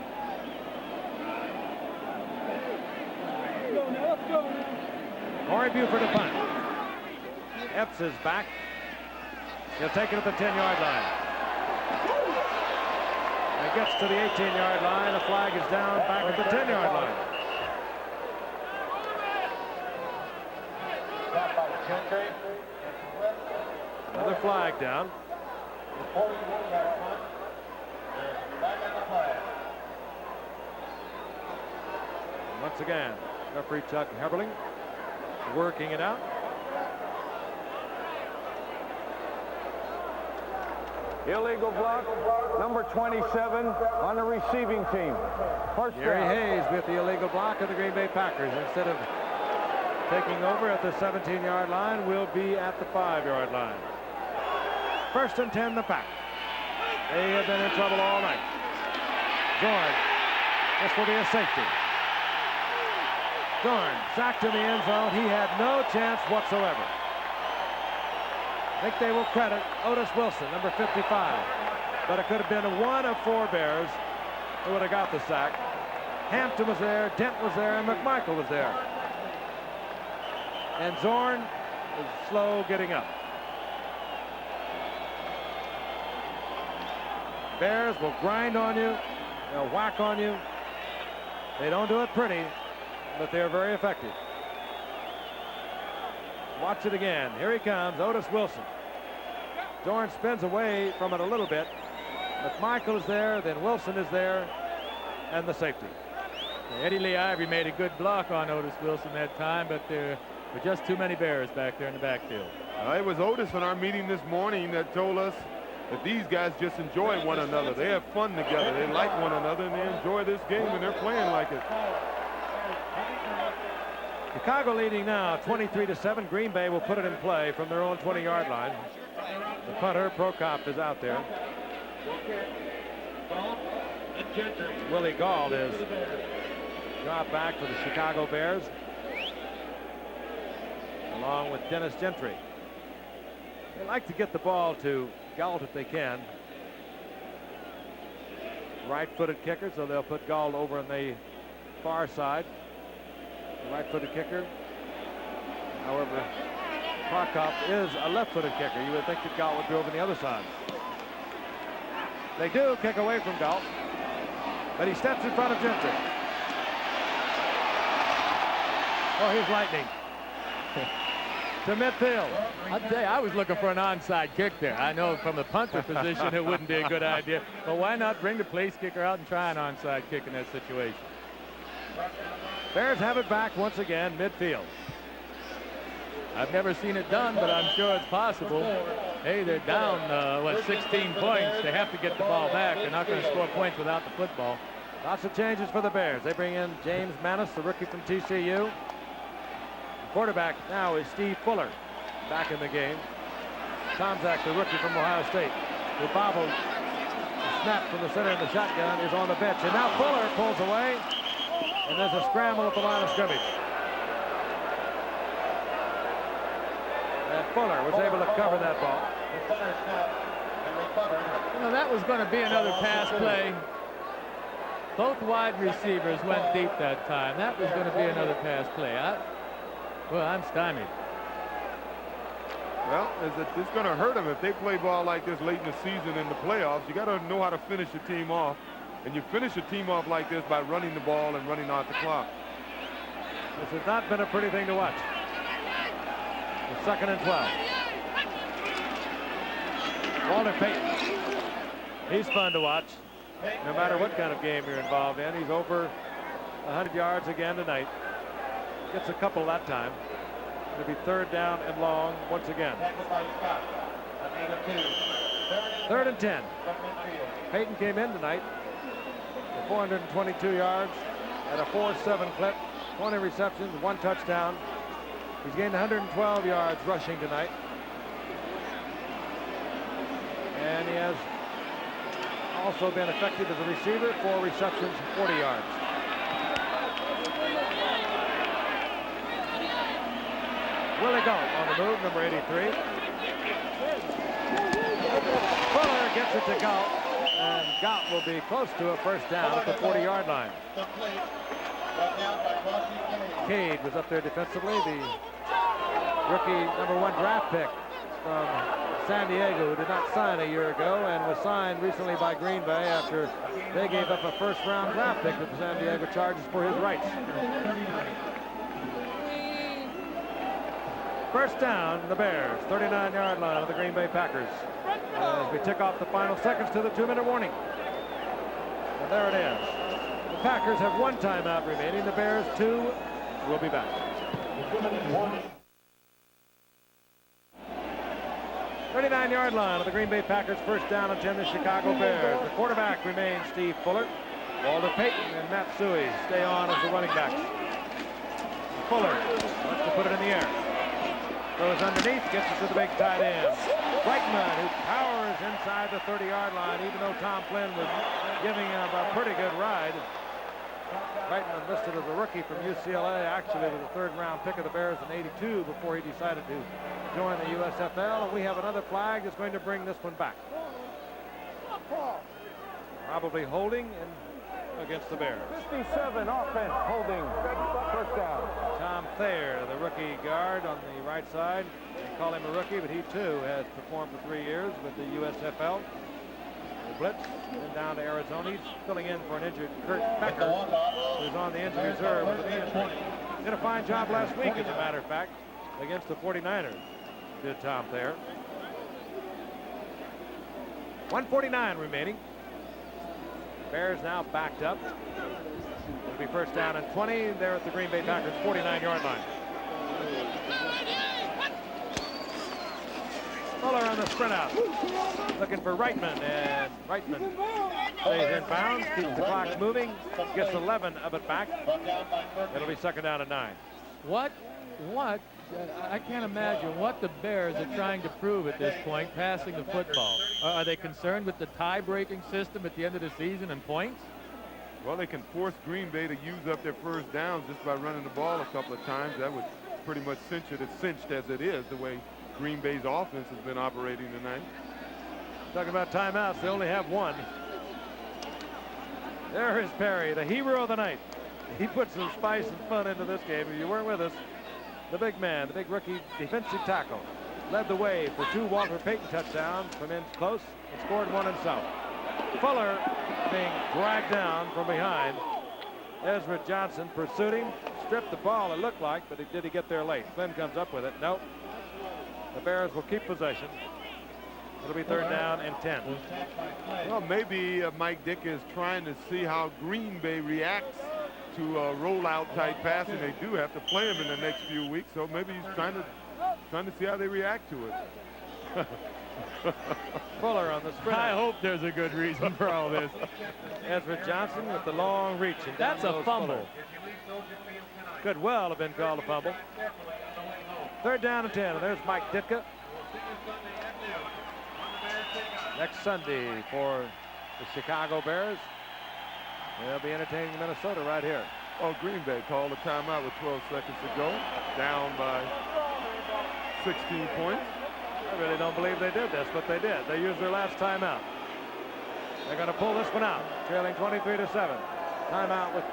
Corey Buford to punt. Epps is back. He'll take it at the 10-yard line. He gets to the 18-yard line. The flag is down back at the 10-yard line. Another flag down. Once again, referee Chuck Heberling working it out. Illegal block, number 27 on the receiving team. First Gary down. Hayes with the illegal block of the Green Bay Packers. Instead of taking over at the 17-yard line, will be at the 5-yard line. First and 10, the Pack. They have been in trouble all night. Zorn, this will be a safety. Zorn sacked in the end zone. He had no chance whatsoever. I think they will credit Otis Wilson, number 55. But it could have been one of 4 Bears who would have got the sack. Hampton was there, Dent was there, and McMichael was there. And Zorn is slow getting up. Bears will grind on you. They'll whack on you. They don't do it pretty, but they're very effective. Watch it again. Here he comes, Otis Wilson. Zorn spins away from it a little bit. McMichael is there, then Wilson is there, and the safety. Eddie Lee Ivory made a good block on Otis Wilson that time, but there were just too many Bears back there in the backfield. It was Otis in our meeting this morning that told us that these guys just enjoy one another. They have fun together. They like one another, and they enjoy this game, and they're playing like it. Chicago leading now 23-7. Green Bay will put it in play from their own 20-yard line. The punter, Prokop, is out there. Willie Gauld is dropped back for the Chicago Bears, along with Dennis Gentry. They like to get the ball to Gauld if they can. Right-footed kicker, so they'll put Gauld over on the far side. The right-footed kicker. However, Prokop is a left-footed kicker. You would think that Gauld would be over on the other side. They do kick away from Gauld, but he steps in front of Gentry. Oh, he's lightning. To midfield. I'll tell you, I was looking for an onside kick there. I know from the punter position it wouldn't be a good idea, but why not bring the place kicker out and try an onside kick in that situation? Bears have it back once again, midfield. I've never seen it done, but I'm sure it's possible. Hey, they're down, 16 points. They have to get the ball back. They're not going to score points without the football. Lots of changes for the Bears. They bring in James Manis, the rookie from TCU. The quarterback now is Steve Fuller, back in the game. Tomczak, the rookie from Ohio State, who bobbled the snap from the center of the shotgun, is on the bench. And now Fuller pulls away, and there's a scramble at the line of scrimmage. And Fuller was able to cover that ball. You know, that was going to be another pass play. Both wide receivers went deep that time. That was going to be another pass play. I'm stymied. Well, it's going to hurt them if they play ball like this late in the season in the playoffs. You got to know how to finish your team off. And you finish your team off like this by running the ball and running out the clock. This has not been a pretty thing to watch. The 2nd and 12. Walter Payton. He's fun to watch. No matter what kind of game you're involved in. He's over 100 yards again tonight. Gets a couple that time. It'll be 3rd down and long once again. 3rd and 10. Payton came in tonight for 422 yards at a 4.7 clip, 20 receptions, 1 touchdown. He's gained 112 yards rushing tonight. And he has also been effective as a receiver, 4 receptions, 40 yards. Willie Gault on the move, number 83. Fuller gets it to Gault, and Gault will be close to a 1st down at the 40-yard line. Cade was up there defensively, the rookie number 1 draft pick from San Diego, who did not sign a year ago and was signed recently by Green Bay after they gave up a 1st-round draft pick to the San Diego Chargers for his rights. 1st down, the Bears, 39-yard line of the Green Bay Packers. As we tick off the final seconds to the 2-minute warning. And there it is. The Packers have 1 timeout remaining. The Bears 2. We'll be back. 39-yard line of the Green Bay Packers. First down and 10, the Chicago Bears. The quarterback remains Steve Fuller. Walter Payton and Matt Suhey stay on as the running backs. Fuller wants to put it in the air. Goes underneath, gets it to the big tight end. Brightman, who powers inside the 30-yard line, even though Tom Flynn was giving him a pretty good ride. Brightman listed as a rookie from UCLA, actually was a third-round pick of the Bears in '82 before he decided to join the USFL. And we have another flag that's going to bring this one back. Probably holding and against the Bears. 57 offense, holding, first down. Tom Thayer, the rookie guard on the right side. They call him a rookie, but he too has performed for 3 years with the USFL. The blitz, then down to Arizona. He's filling in for an injured Kurt Becker, who's on the injured reserve with a knee injury. Did a fine job last week, as a matter of fact, against the 49ers, did Tom Thayer. 1:49 remaining. Bears now backed up. It'll be first down and 20. There at the Green Bay Packers 49-yard line. Fuller on the sprint out. Looking for Reitman, and Reitman stays in bounds, keeps the clock moving, gets 11 of it back. It'll be second down and 9. What? I can't imagine what the Bears are trying to prove at this point, passing the football. Are they concerned with the tie-breaking system at the end of the season and points? Well, they can force Green Bay to use up their first downs just by running the ball a couple of times. That would pretty much cinch it. It's cinched as it is, the way Green Bay's offense has been operating tonight. Talking about timeouts, they only have one. There is Perry, the hero of the night. He put some spice and fun into this game. If you weren't with us, the big man, the big rookie defensive tackle, led the way for 2 Walter Payton touchdowns from in close and scored 1 himself. Fuller being dragged down from behind. Ezra Johnson pursued him, stripped the ball, it looked like, but did he get there late? Flynn comes up with it. Nope. The Bears will keep possession. It'll be third down and 10. Well, maybe Mike Dick is trying to see how Green Bay reacts to rollout type passing. They do have to play him in the next few weeks, so maybe he's trying to see how they react to it. Fuller on the sprint. I hope there's a good reason for all this. Ezra Johnson with the long reach. And That's a fumble. Could well have been called a fumble. Third down and 10. And there's Mike Ditka. Next Sunday for the Chicago Bears. They'll be entertaining Minnesota right here. Oh, Green Bay called a timeout with 12 seconds to go. Down by 16 points. I really don't believe they did this, but they did. They used their last timeout. They're going to pull this one out, trailing 23-7. Timeout with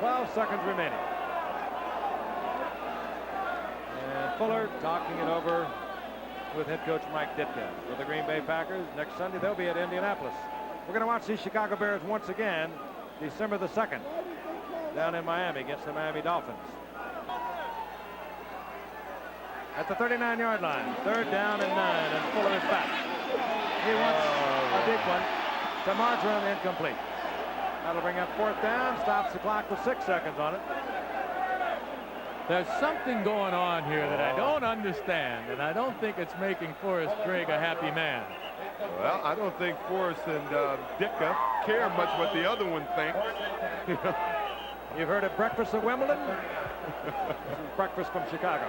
12 seconds remaining. And Fuller talking it over with head coach Mike Ditka. For the Green Bay Packers, next Sunday they'll be at Indianapolis. We're going to watch these Chicago Bears once again, December the 2nd, down in Miami against the Miami Dolphins. At the 39-yard line, third down and 9, and Fuller is back. He wants a big one to Marjoram, incomplete. That'll bring up fourth down, stops the clock with 6 seconds on it. There's something going on here that I don't understand, and I don't think it's making Forrest Gregg a happy man. Well, I don't think Forrest and Ditka care much what the other one thinks. You've heard of breakfast at Wimbledon? This is breakfast from Chicago.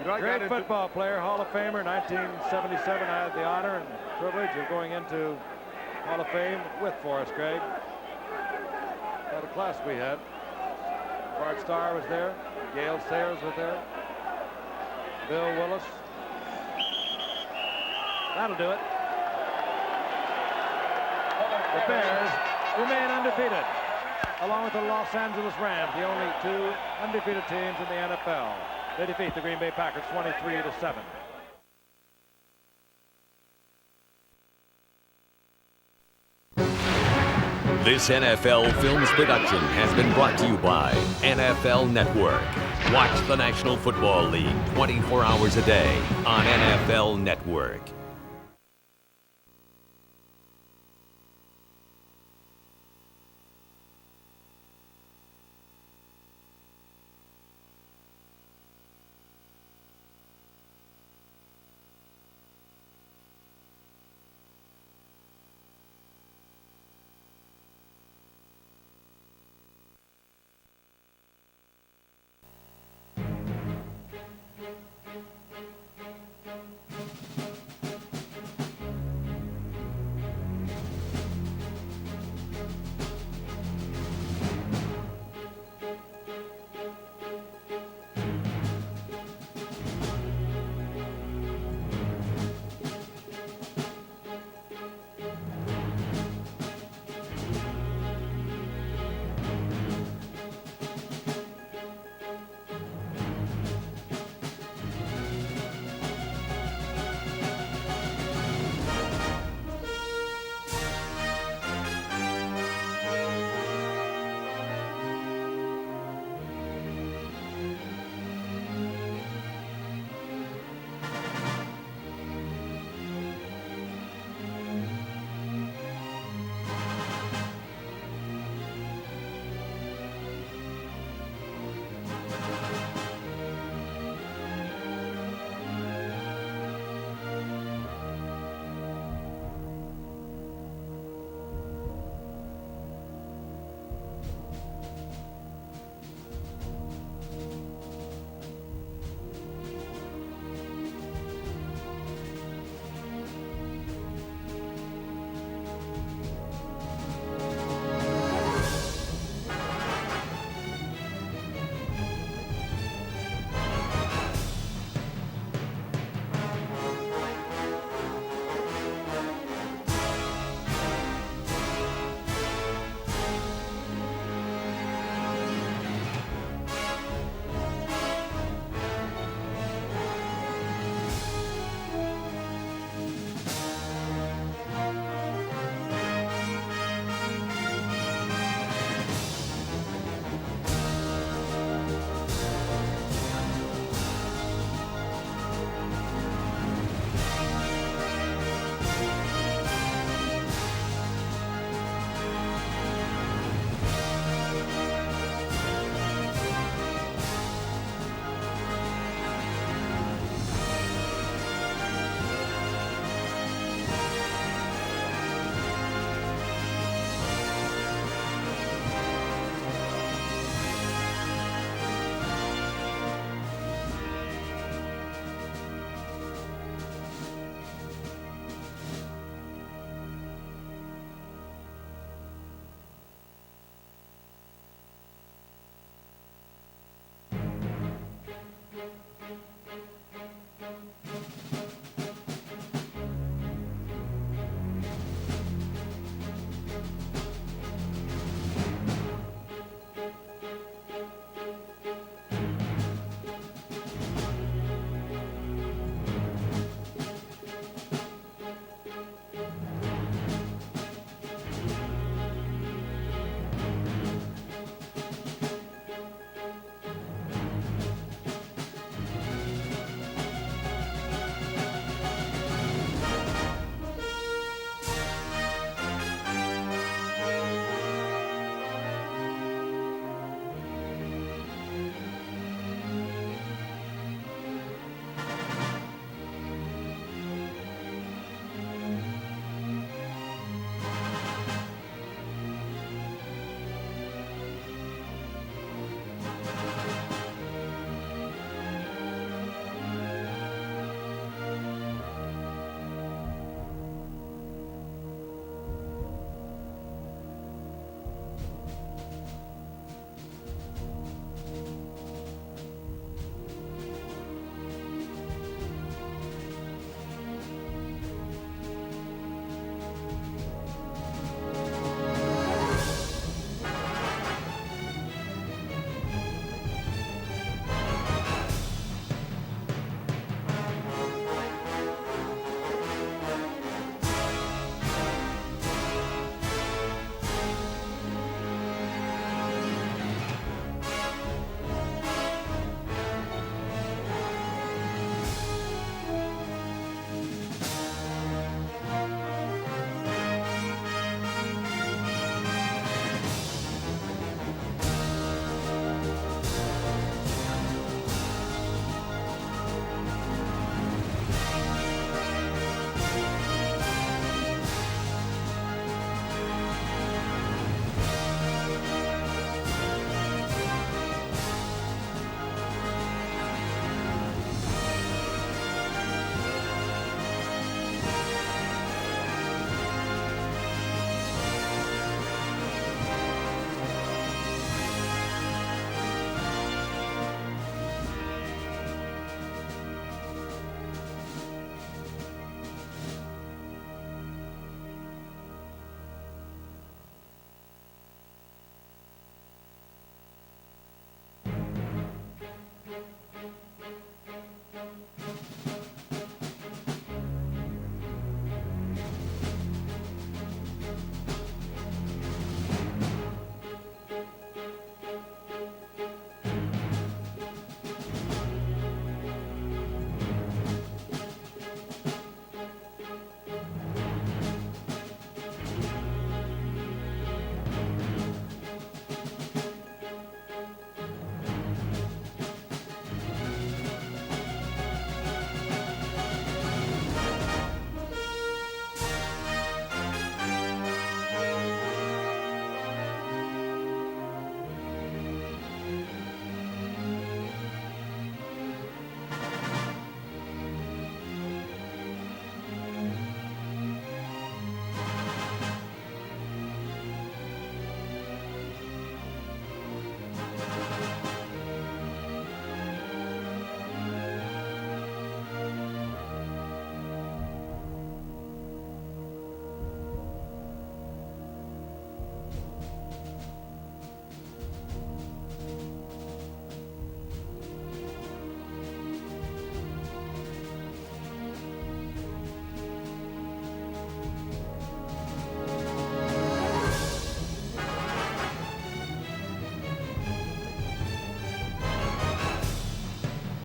Great football player, Hall of Famer, 1977. I had the honor and privilege of going into Hall of Fame with Forrest Gregg. What a class we had. Bart Starr was there. Gale Sayers was there. Bill Willis. That'll do it. The Bears remain undefeated, along with the Los Angeles Rams, the only 2 undefeated teams in the NFL. They defeat the Green Bay Packers 23-7. This NFL Films production has been brought to you by NFL Network. Watch the National Football League 24 hours a day on NFL Network.